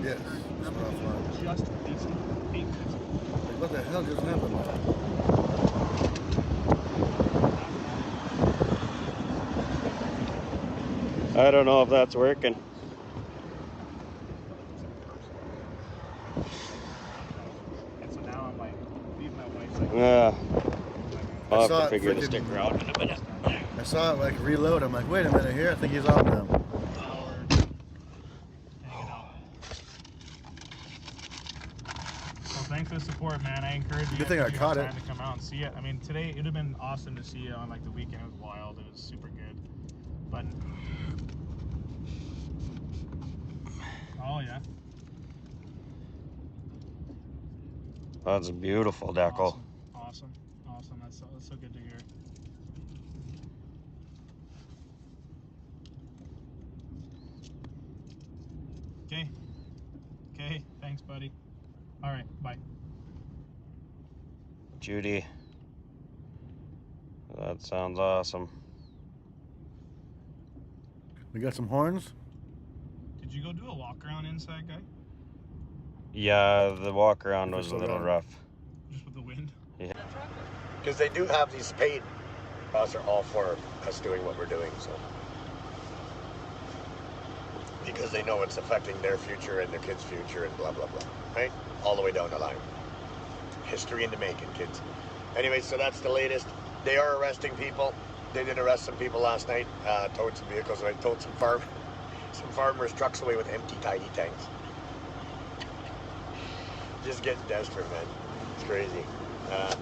Yes, just offline. Just released 8 minutes ago. Like, what the hell just happened? I don't know if that's working. And so now I'm like, leave my wife's like, Yeah. I'll have to it figure the freaking- sticker out in a minute. I saw it like reload. I'm like, wait a minute here. I think he's off now. So thanks for the support, man. I encourage you. Good thing I caught it. To come out and see it. I mean, today it would have been awesome to see it on like the weekend. It was wild. It was super good. But oh yeah. That's beautiful, Deckle. Awesome. That's so good to hear. Okay. Thanks, buddy. All right. Bye. Judy. That sounds awesome. We got some horns. Did you go do a walk around inside, guy? Yeah, the walk around was a little rough. Just with the wind? Yeah. Because they do have these paid. Us are all for us doing what we're doing, so. Because they know it's affecting their future and their kids' future and blah, blah, blah. Right? All the way down the line. History in the making, kids. Anyway, so that's the latest. They are arresting people. They did arrest some people last night, towed some vehicles. I towed some farmers' trucks away with empty tiny tanks. Just getting desperate, man. It's crazy.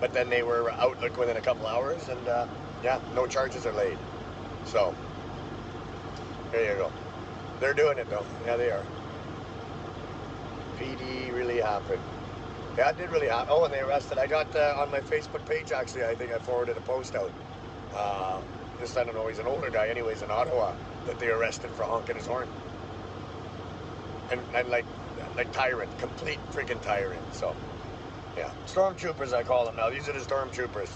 But then they were out like within a couple hours, and yeah, no charges are laid. So there you go. They're doing it though. Yeah, they are. PD really happened. Yeah, it did really happen. Oh, and they arrested. I got on my Facebook page actually. I think I forwarded a post out. Just I don't know. He's an older guy, anyways, in Ottawa, that they arrested for honking his horn. And like tyrant, complete freaking tyrant. So, yeah, stormtroopers I call them now. These are the stormtroopers.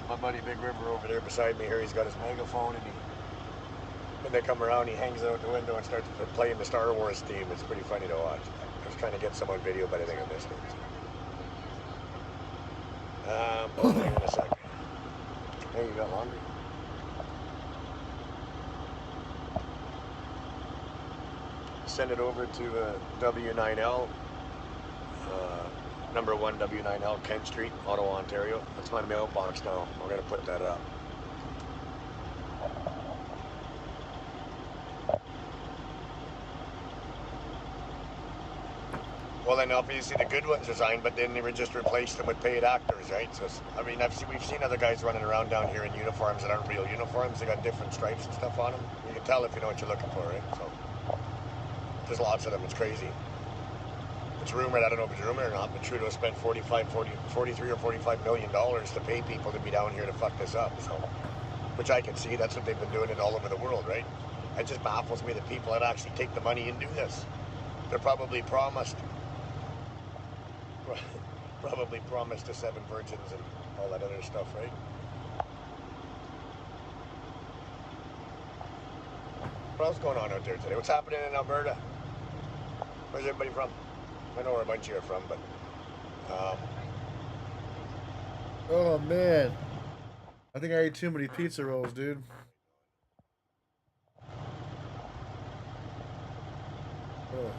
My buddy Big River over there beside me here, he's got his megaphone, and when they come around, he hangs out the window and starts playing the Star Wars theme. It's pretty funny to watch. I was trying to get some on video, but I think I missed it. Oh, hang on a second. Hey, you got laundry? Send it over to W9L, number 1 W9L, Kent Street, Ottawa, Ontario. That's my mailbox now. We're going to put that up. then obviously the good ones resigned, but then they were just replaced them with paid actors, right? So, I mean, we've seen other guys running around down here in uniforms that aren't real uniforms. They got different stripes and stuff on them. You can tell if you know what you're looking for, right? So, there's lots of them. It's crazy. It's rumored, I don't know if it's rumored or not, but Trudeau spent $43 or $45 million to pay people to be down here to fuck this up, so, which I can see. That's what they've been doing it all over the world, right? It just baffles me that people that actually take the money and do this. They're probably promised the 7 virgins and all that other stuff, right? What else going on out there today? What's happening in Alberta? Where's everybody from? I know where a bunch of you are from, but Oh man, I think I ate too many pizza rolls, dude. Oh.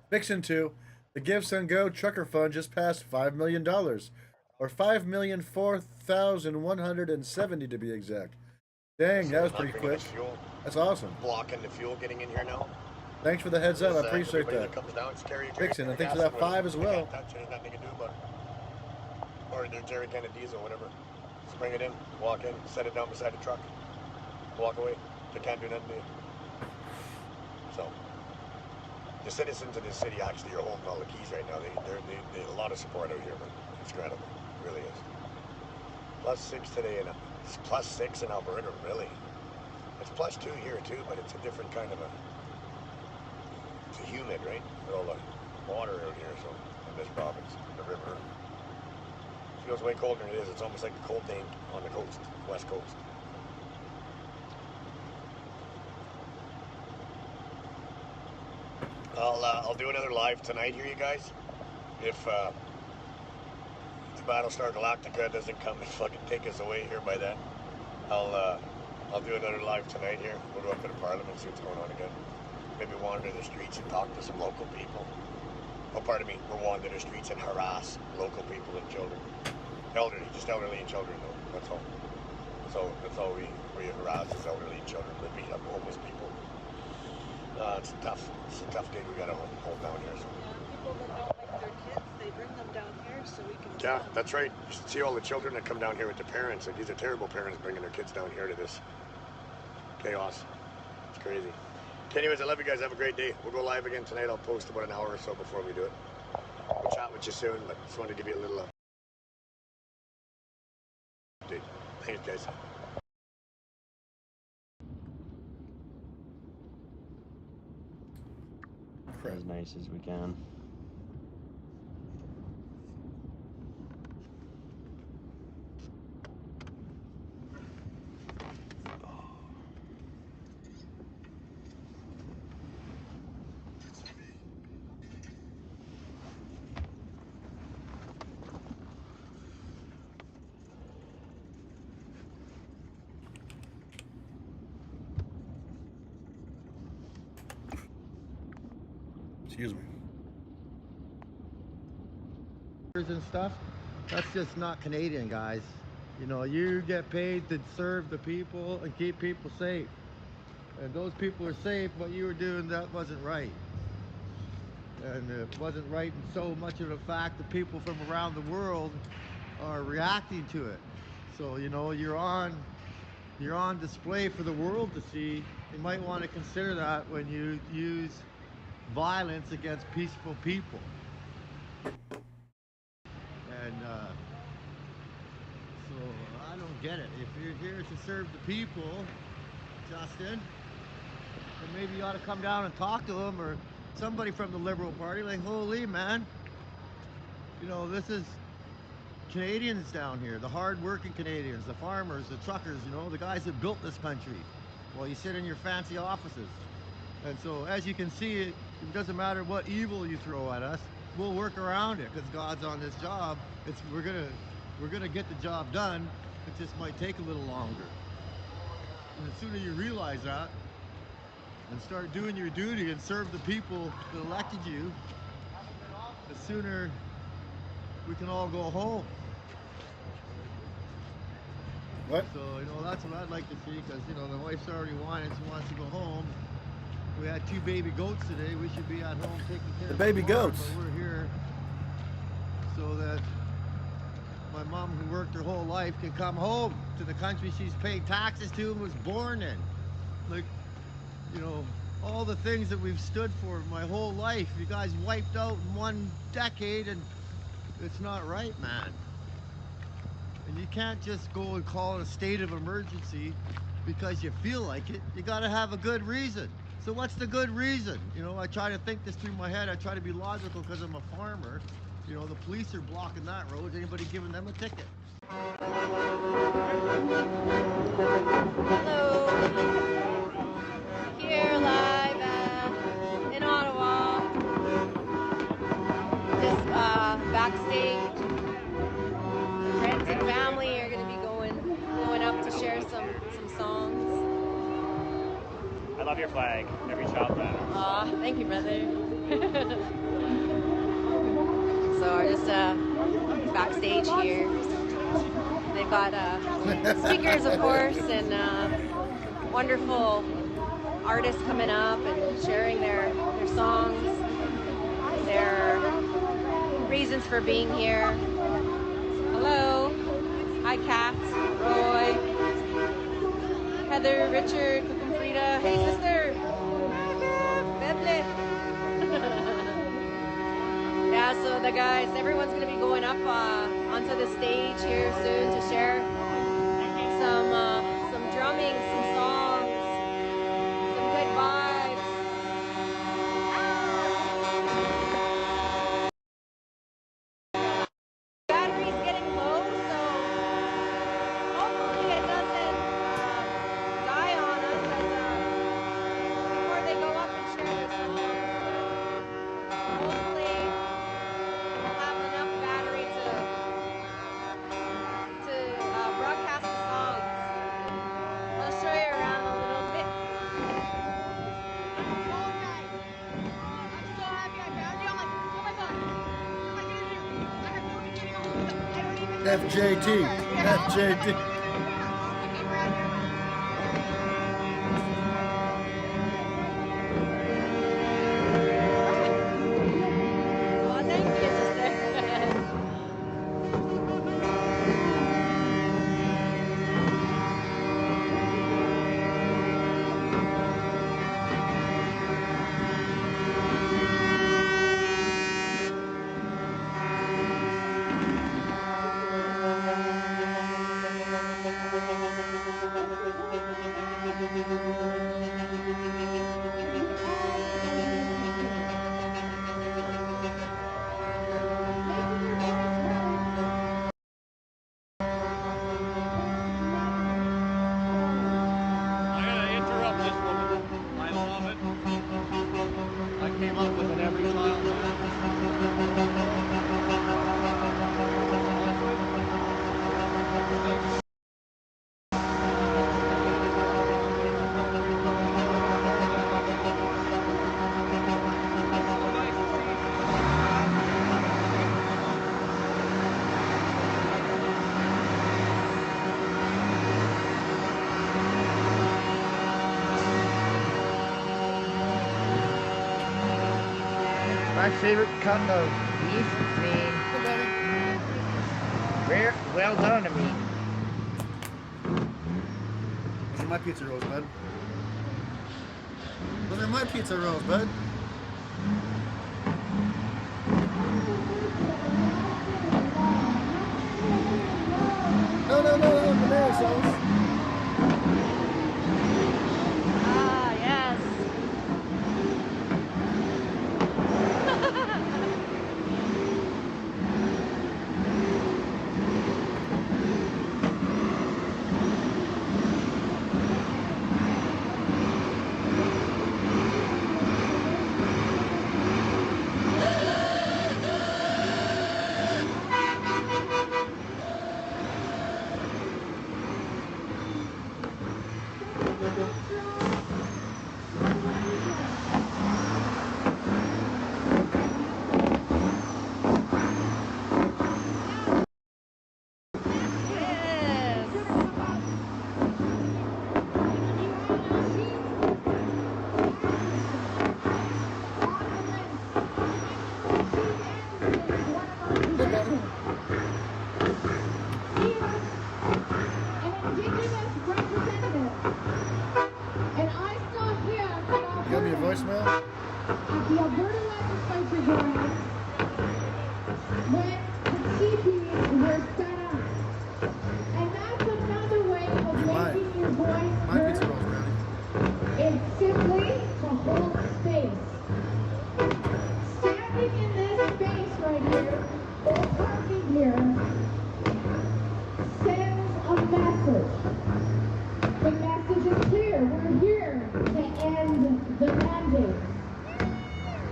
Vixen 2, the Give Send Go Trucker Fund just passed $5 million, or 5,004,170 to be exact. Dang, that was pretty quick. That's awesome. Blocking the fuel getting in here now. Thanks for the heads up. I appreciate that. Vixen, and thanks for that 5 as well. There's nothing you can do about it. Or their jerry can of diesel, whatever. Just bring it in, walk in, set it down beside the truck, walk away. They can't do nothing to you. So, the citizens of this city actually are holding all the keys right now. They a lot of support out here, but it's incredible. It really is. +6 today, and it's +6 in Alberta, really. It's +2 here too, but it's a different kind of it's humid, right? With all the water out here, so in this province, the river. It feels way colder than it is. It's almost like the cold day on the coast, west coast. I'll do another live tonight here, you guys. If the Battlestar Galactica doesn't come and fucking take us away here by then, I'll do another live tonight here. We'll go up to the Parliament, see what's going on again. Maybe wander the streets and talk to some local people. Oh, pardon me, we'll wander the streets and harass local people and children. Elderly, just elderly and children, though. That's all. That's all we harass is elderly and children. We beat up homeless people. It's a tough gig we gotta hold down here. So. People that don't like their kids, they bring them down here so we can. Yeah, that's right. You should see all the children that come down here with their parents. Like, these are terrible parents bringing their kids down here to this chaos. It's crazy. Anyways, I love you guys. Have a great day. We'll go live again tonight. I'll post about an hour or so before we do it. We'll chat with you soon, but just wanted to give you a little update. Thanks, guys. As nice as we can. Excuse me. And stuff, that's just not Canadian, guys. You know, you get paid to serve the people and keep people safe. And those people are safe, what you were doing, that wasn't right. And it wasn't right in so much of the fact that people from around the world are reacting to it. So, you know, you're on display for the world to see. You might want to consider that when you use violence against peaceful people. And so I don't get it. If you're here to serve the people, Justin, then maybe you ought to come down and talk to them, or somebody from the Liberal Party. Like, holy man, you know, this is Canadians down here, the hard-working Canadians, the farmers, the truckers, you know, the guys that built this country, while you sit in your fancy offices. And so, as you can see, it doesn't matter what evil you throw at us, we'll work around it, because God's on this job. We're gonna get the job done. It just might take a little longer. And the sooner you realize that and start doing your duty and serve the people that elected you, the sooner we can all go home. What? So, you know, that's what I'd like to see, because, you know, the wife's already whining, she wants to go home. We had 2 baby goats today. We should be at home taking care of baby the farm, goats. but we're here so that my mom, who worked her whole life, can come home to the country she's paid taxes to and was born in. Like, you know, all the things that we've stood for my whole life, you guys wiped out in 1 decade, and it's not right, man. And you can't just go and call it a state of emergency because you feel like it. You gotta have a good reason. So what's the good reason? You know, I try to think this through my head. I try to be logical because I'm a farmer. You know, the police are blocking that road. Is anybody giving them a ticket? Hello. Here live in Ottawa. Just backstage. Friends and family are going to be going up to share some songs. I love your flag. Every shop that. Aw, thank you, brother. So we're just backstage here. They've got speakers, of course, and wonderful artists coming up and sharing their songs, their reasons for being here. Hello. Hi, Kat, Roy, Heather, Richard, Cook and Frida. Hey, sister. Beble. Yeah, so the guys, everyone's going to be going up onto the stage here soon to share some drumming, some songs, some good vibes. Battery's getting low, so hopefully it doesn't die on us before they go up and share their songs. Hopefully we'll have enough battery to broadcast the songs. I'll show you around a little bit. I'm so happy I found you. I'm like, oh my god, what am I gonna do? I have no beginning on the I don't even know. FJT. FJT. Well, thank you, sister. I gotta interrupt this woman. I love it. I came up with it every time. My favorite cut of beef, I mean, very well done to me. Those are my pizza rolls, bud. Those are my pizza rolls, bud. No, banana sauce. Ah, yes. at the Alberta Legislature grounds when the teepees were set up. And that's another way of making your voice heard. It's simply to hold space. Standing in this space right here, or parking here, sends a message. The message is clear. We're here to end the mandate.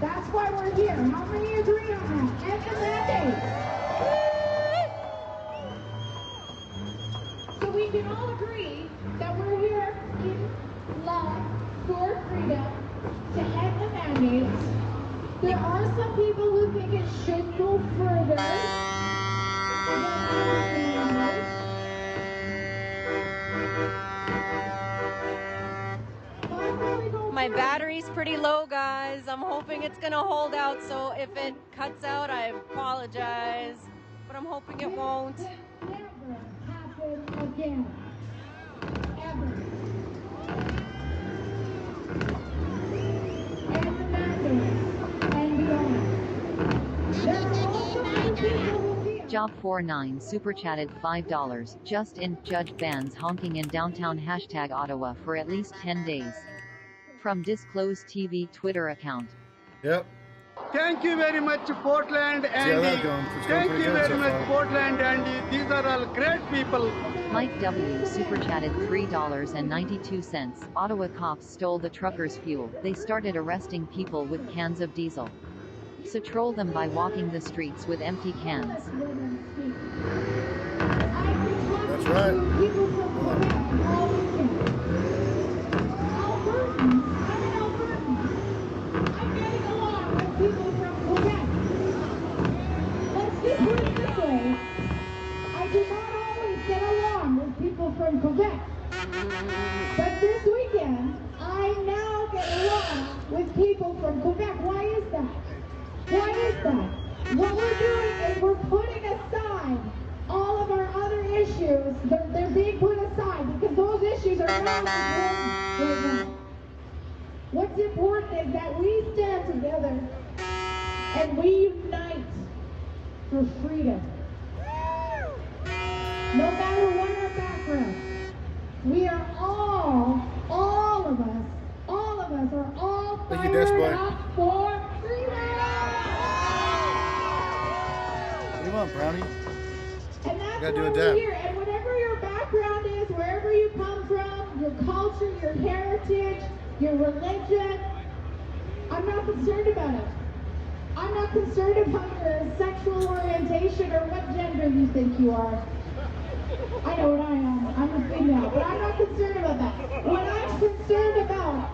That's why we're here. How many agree on that? End the mandate. So we can all agree that we're here in love for freedom to end the mandate. There are some people who think it should go further. My battery's pretty low, guys. I'm hoping it's gonna hold out, so if it cuts out, I apologize. But I'm hoping it won't. Never happen again. Ever. And the mandate and beyond. There are also some people who feel Job49 super chatted $5. Just in, judge bans honking in downtown #Ottawa for at least 10 days. From disclosed TV Twitter account. Yep. Thank you very much, PortlandAndy. Thank you very much, PortlandAndy. These are all great people. Mike W. super chatted $3.92. Ottawa cops stole the truckers' fuel. They started arresting people with cans of diesel. So troll them by walking the streets with empty cans. That's right. People from Quebec. Let's just put it this way. I do not always get along with people from Quebec. But this weekend, I now get along with people from Quebec. Why is that? Why is that? What we're doing is we're putting aside all of our other issues. They're being put aside because those issues are not important right now. What's important is that we stand together and we unite for freedom. No matter what our background, we are all of us are all fired up for freedom. What do you want, Brownie? And that's gotta do why a we're dab. here. And whatever your background is, wherever you come from, your culture, your heritage, your religion, I'm not concerned about it. I'm not concerned about your sexual orientation or what gender you think you are. I know what I am. I'm a female, but I'm not concerned about that. What I'm concerned about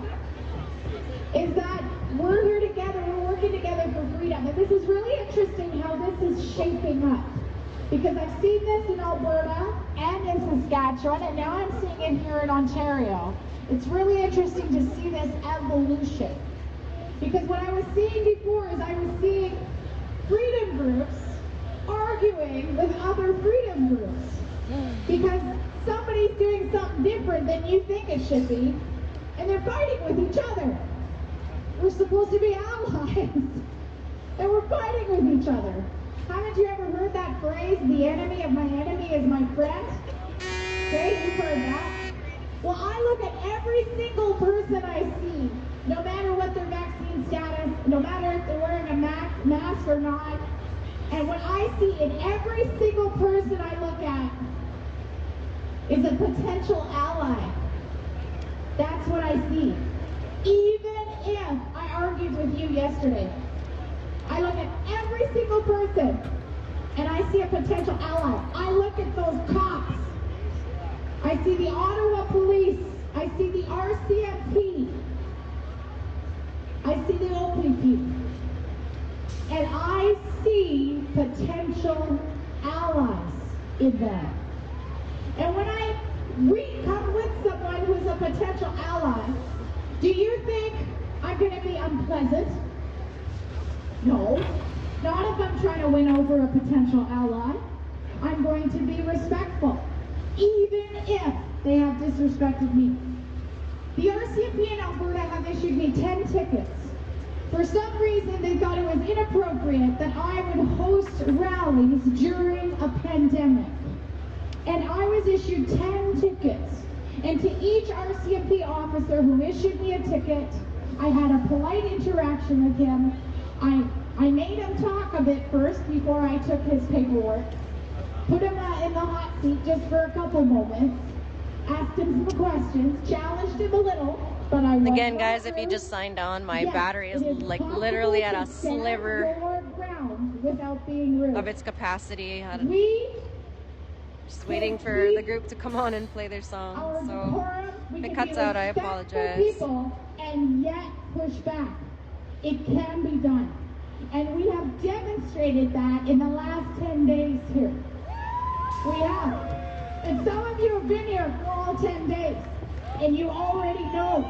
is that we're here together, we're working together for freedom. And this is really interesting how this is shaping up. Because I've seen this in Alberta and in Saskatchewan, and now I'm seeing it here in Ontario. It's really interesting to see this evolution. Because what I was seeing before is I was seeing freedom groups arguing with other freedom groups. Because somebody's doing something different than you think it should be, and they're fighting with each other. We're supposed to be allies, and we're fighting with each other. Haven't you ever heard that phrase, the enemy of my enemy is my friend? Okay, you've heard that. Well, I look at every single person I see, no matter what their vaccine status, no matter if they're wearing a mask or not, and what I see in every single person I look at is a potential ally. That's what I see. Even if I argued with you yesterday, I look at every single person and I see a potential ally. I look at those cops. I see the Ottawa police. I see the RCMP. I see the OPP. And I see potential allies in them. And when I come with someone who's a potential ally, do you think I'm going to be unpleasant? No, not if I'm trying to win over a potential ally. I'm going to be respectful, even if they have disrespected me. The RCMP in Alberta have issued me 10 tickets For some reason, they thought it was inappropriate that I would host rallies during a pandemic. And I was issued 10 tickets. And to each RCMP officer who issued me a ticket, I had a polite interaction with him. I made him talk a bit first before I took his paperwork. Put him in the hot seat just for a couple moments. Asked him some questions, challenged him a little. But again, guys, if you just signed on, my battery is like literally at a sliver of its capacity. Just waiting for the group to come on and play their song. So if it cuts out, I apologize. And yet push back. It can be done. And we have demonstrated that in the last 10 days here. We have. And some of you have been here for all 10 days. And you already know.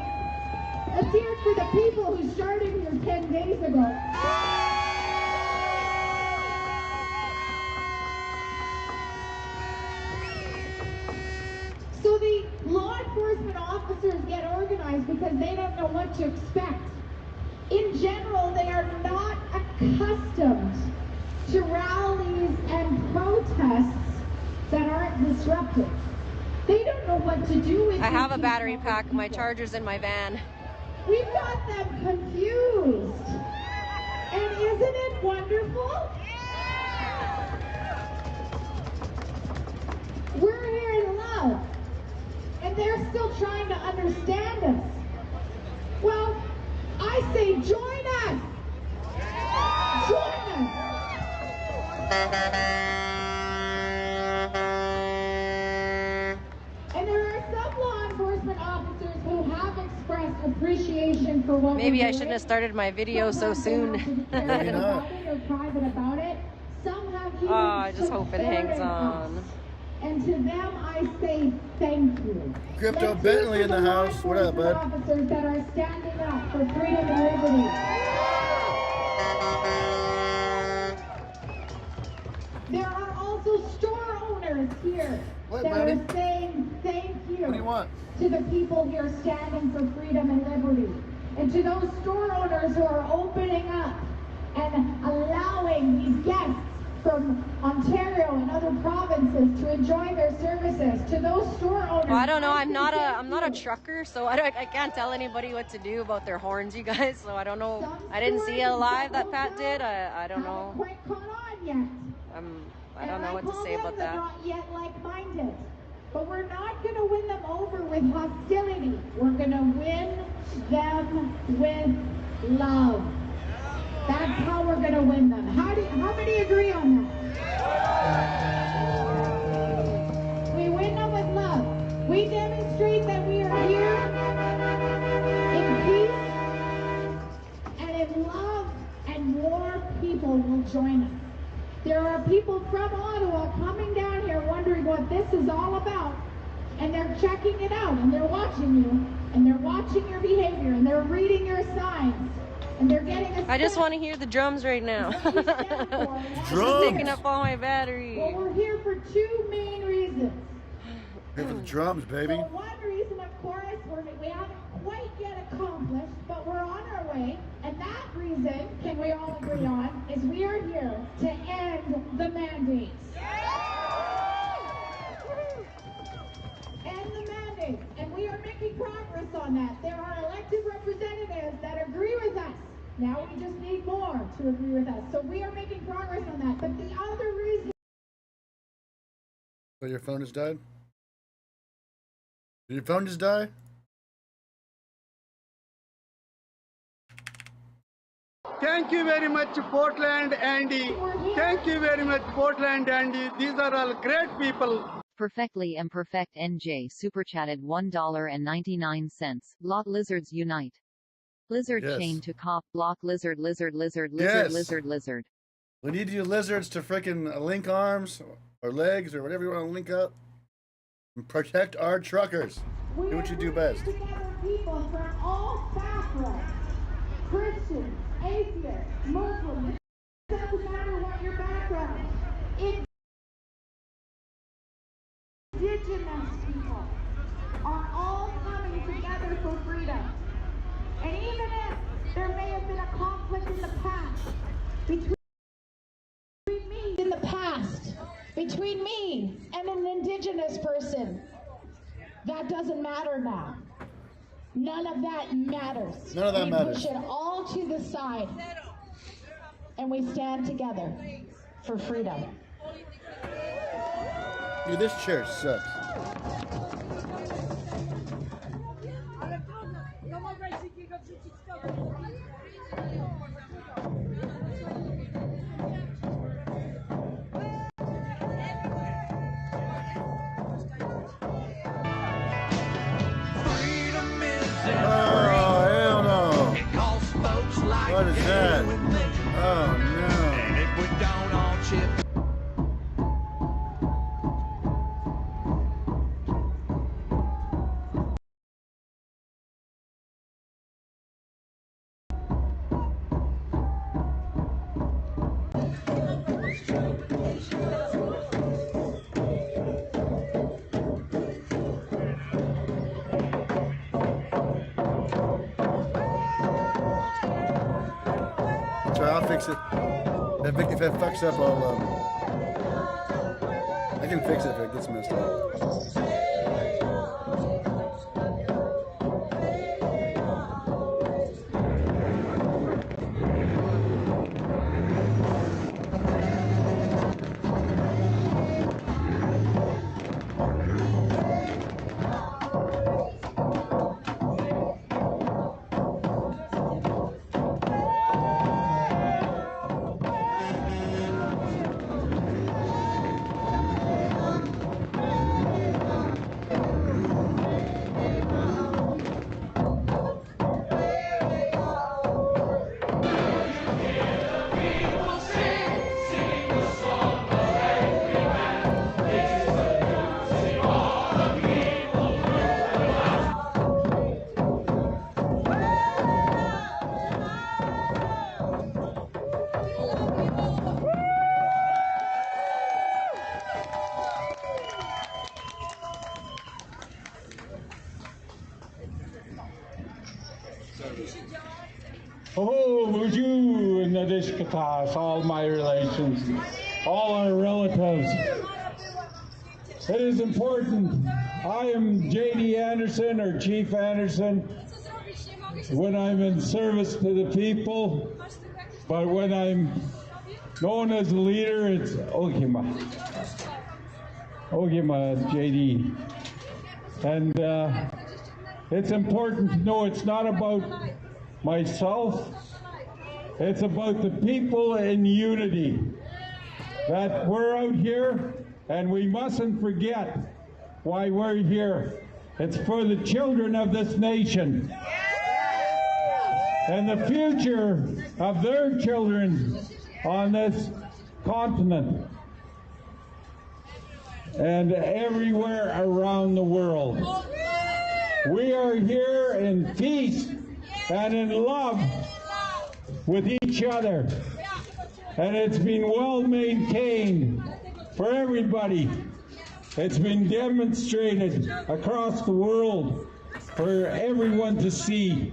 Let's hear it for the people who started here 10 days ago. So the law enforcement officers get organized because they don't know what to expect. In general, they are not accustomed to rallies and protests that aren't disruptive. They don't know what to do with it. I have a battery pack. My charger's in my van. We've got them confused. And isn't it wonderful? We're here in love. And they're still trying to understand us. Well, I say join us. Join us. And there are some law enforcement officers who have expressed appreciation for what maybe I shouldn't have started my video so soon. Oh, I just hope it hangs on. And to them, I say thank you. Crypto Bentley in the house. What up, bud? Officers that are standing up for freedom and liberty. There are also store owners here that are saying thank you. What do you want? To the people here standing for freedom and liberty. And to those store owners who are opening up and allowing these guests from Ontario and other provinces to enjoy their services. To those store owners. Well, I don't know. I'm not a trucker, so I can't tell anybody what to do about their horns, you guys. So I don't know. I didn't see it live that Pat did. I don't know. Quite caught on yet. I don't know what to say about that. Not yet like-minded. But we're not going to win them over with hostility. We're going to win them with love. That's how we're going to win them. How many agree on that? We win them with love. We demonstrate that we are here in peace and in love, and more people will join us. There are people from Ottawa coming down here wondering what this is all about, and they're checking it out, and they're watching you, and they're watching your behavior, and they're reading your signs. And they're getting I just want to hear the drums right now. Drums! Taking up all my battery. Well, we're here for two main reasons. Here for the drums, baby. So one reason, of course, we haven't quite yet accomplished, but we're on our way. And that reason, can we all agree on, is we are here to end the mandates. End the mandates. And we are making progress on that. There are elected representatives that agree with us. Now we just need more to agree with us. So we are making progress on that. But the other reason... So your phone just died? Did your phone just die? Thank you very much, PortlandAndy. Thank you very much, PortlandAndy. These are all great people. Perfectly Imperfect NJ super chatted $1.99. Block lizards unite. Lizard chain to cop. Block lizard lizard lizard lizard lizard lizard. We need you lizards to freaking link arms or legs or whatever you want to link up and protect our truckers. Do what you do best. People from all backgrounds, Christians, atheists, Muslims, it doesn't matter what your background. Indigenous people are all coming together for freedom. And even if there may have been a conflict me and an Indigenous person. That doesn't matter now. None of that matters. None of that matters. We push it all to the side, and we stand together for freedom. Dude, this chair sucks. What is that? Oh no. And if we don't all chip. I'll fix it. If it fucks up, I can fix it if it gets messed up. Oh, Muju and Nadishkatas, all my relations, all our relatives. It is important. I am J.D. Anderson, or Chief Anderson, when I'm in service to the people, but when I'm known as a leader, it's Ogima J.D. And it's important to know it's not about myself, it's about the people in unity, that we're out here and we mustn't forget why we're here. It's for the children of this nation and the future of their children on this continent and everywhere around the world. We are here in peace and in love with each other, and it's been well maintained for everybody. It's been demonstrated across the world for everyone to see,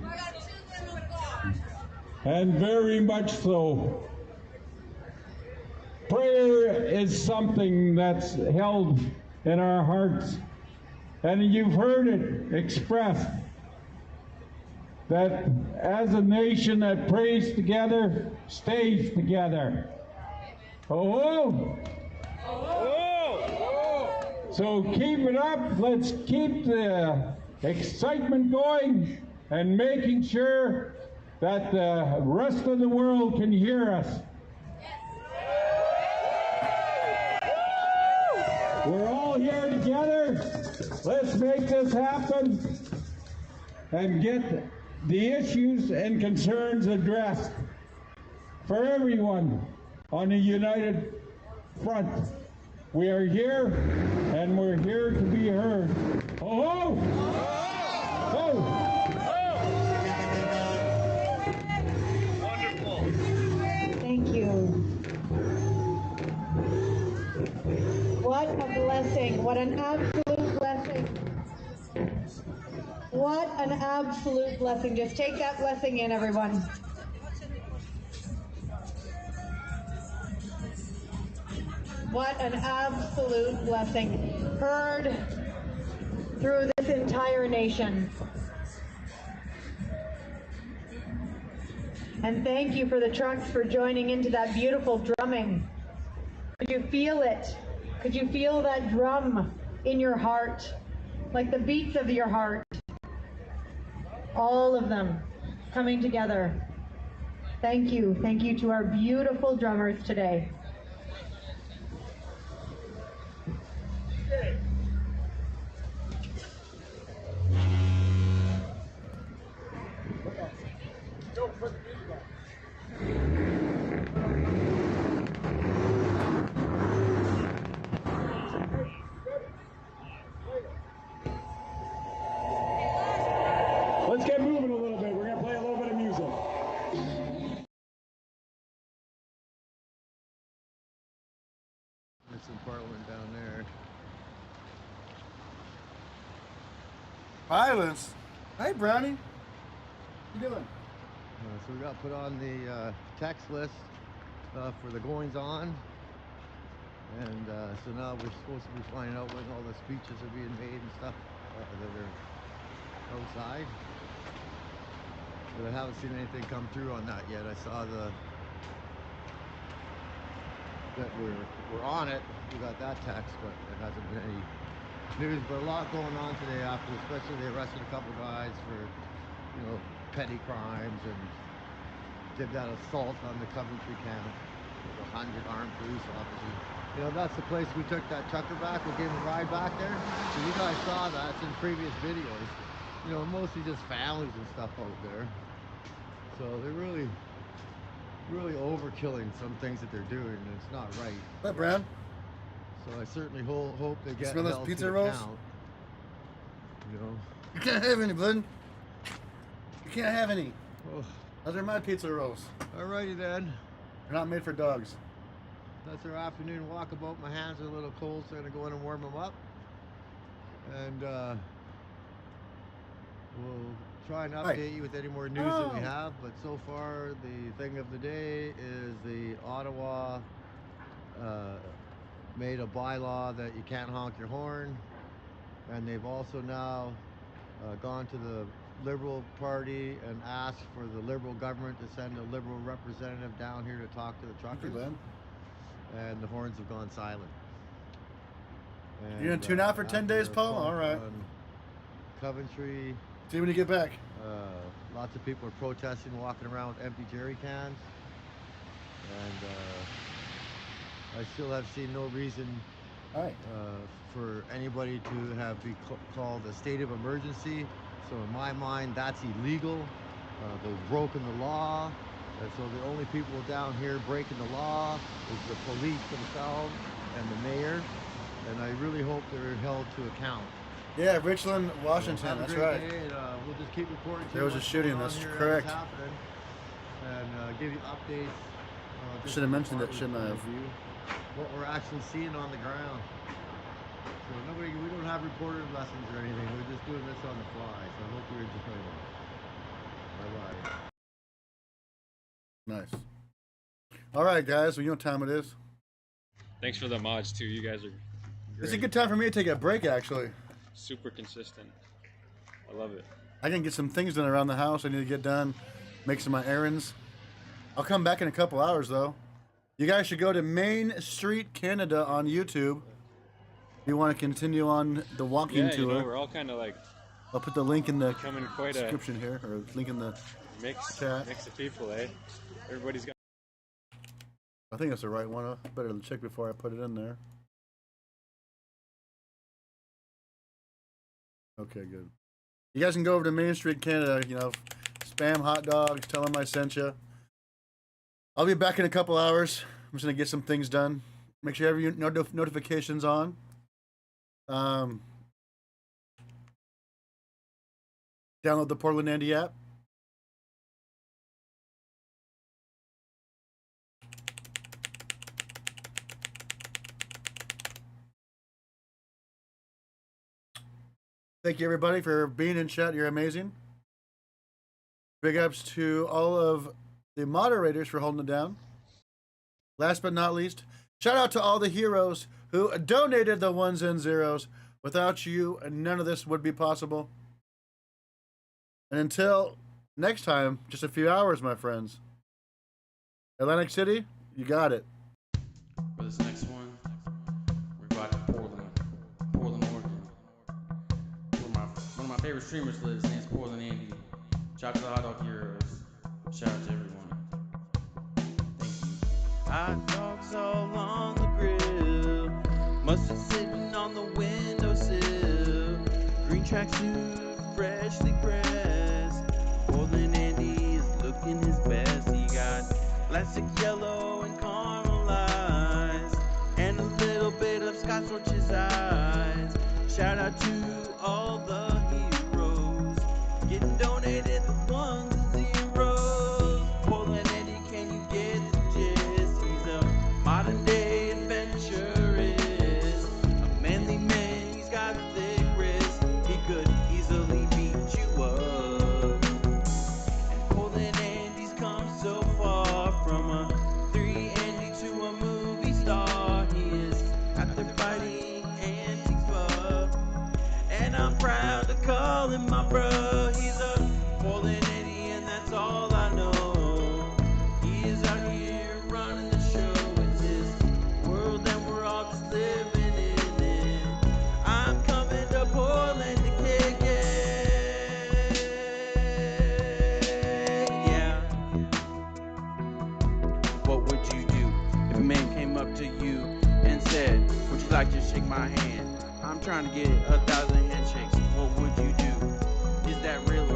and very much so. Prayer is something that's held in our hearts, and you've heard it expressed, that as a nation that prays together, stays together. Oh! So keep it up. Let's keep the excitement going and making sure that the rest of the world can hear us. We're all here together. Let's make this happen and get the issues and concerns addressed for everyone on a united front. We are here, and we're here to be heard. Oh! Oh! Wonderful. Thank you. What a blessing. What an absolute blessing. What an absolute blessing. Just take that blessing in, everyone. What an absolute blessing. Heard through this entire nation. And thank you for the trucks for joining into that beautiful drumming. Could you feel it? Could you feel that drum in your heart? Like the beats of your heart. All of them coming together. Thank you. Thank you to our beautiful drummers today. Let's get moving a little bit. We're going to play a little bit of music. There's some Parliament down there. Violence? Hey, Brownie. What you doing? So we got put on the text list for the goings on. And so now we're supposed to be finding out when all the speeches are being made and stuff that are outside. But I haven't seen anything come through on that yet. I saw that we're on it. We got that text, but there hasn't been any news. But a lot going on today after, especially they arrested a couple guys for, you know, petty crimes and did that assault on the Coventry camp with 100 armed police officers. You know, that's the place we took that trucker back. We gave him a ride back there. So you guys saw that. It's in previous videos. You know, mostly just families and stuff out there. So they're really overkilling some things that they're doing, and it's not right. What, Brad? So I certainly hope they get smell those held pizza to rolls? account. You know. You can't have any, bud. You can't have any. Oh. Those are my pizza rolls. Alrighty then. They're not made for dogs. That's our afternoon walkabout. My hands are a little cold, so I'm gonna go in and warm them up. And we'll try and update you with any more news that we have. But so far, the thing of the day is the Ottawa made a bylaw that you can't honk your horn. And they've also now gone to the Liberal Party and asked for the Liberal government to send a Liberal representative down here to talk to the truckers. And the horns have gone silent. And, You're gonna tune out for 10 days, Paul? All right. Coventry. See when you get back. Lots of people are protesting, walking around with empty jerry cans. And I still have seen no reason for anybody to have called a state of emergency. So in my mind, that's illegal. They've broken the law. And so the only people down here breaking the law is the police themselves and the mayor. And I really hope they're held to account. Yeah, Richland, Washington, That's right. Day, and, we'll just keep reporting to There was a shooting, that's correct. And give you updates. Should have mentioned it, shouldn't I have? What we're actually seeing on the ground. So we don't have reporter lessons or anything. We're just doing this on the fly. So I hope you're enjoying it. Bye-bye. Nice. All right, guys. Well, you know what time it is. Thanks for the mods too. You guys are great. It's a good time for me to take a break, actually. Super consistent. I love it. I can get some things done around the house. I need to get done, make some of my errands. I'll come back in a couple hours, though. You guys should go to Main Street Canada on YouTube. If you want to continue on the walking tour. You know, we're all kind of like. I'll put the link in the quite description here, or link in the chat. Mix of people, eh? Everybody's got. I think that's the right one. I better check before I put it in there. Okay, good. You guys can go over to Main Street Canada, you know, spam hot dogs, tell them I sent you. I'll be back in a couple hours. I'm just going to get some things done. Make sure you have your notifications on. Download the PortlandAndy app. Thank you, everybody, for being in chat. You're amazing. Big ups to all of the moderators for holding it down. Last but not least, Shout out to all the heroes who donated the ones and zeros. Without you, none of this would be possible. And until next time, just a few hours, my friends. Atlantic City, you got it. For this next one, we're about to Portland, Oregon. One of my favorite streamers lives. His name's PortlandAndy. Shout out to the Hot Dog Heroes. Shout out to everyone. Thank you. Hot dogs all on the grill. Mustard sitting on the windowsill. Green tracksuit, freshly pressed. PortlandAndy is looking his best. He got plastic yellow and caramelized, and a little bit of Scotch Roach's eyes. Shout out to all the heroes getting donated the ones and zeros. PortlandAndy, can you get the gist? He's a modern day adventurist, a manly man. He's got thick wrists. He could easily beat you up. And PortlandAndy's come so far from a 3-Andy to a movie star. He is out there fighting Antifa, and I'm proud to call him my bro. He's a PortlandAndy, and that's all I know. He is out here running the show. It's his world, and we're all just living in it. I'm coming to Portland to kick it. Yeah. What would you do if a man came up to you and said, would you like to shake my hand? I'm trying to get 1,000 handshakes. What would you do? Is that really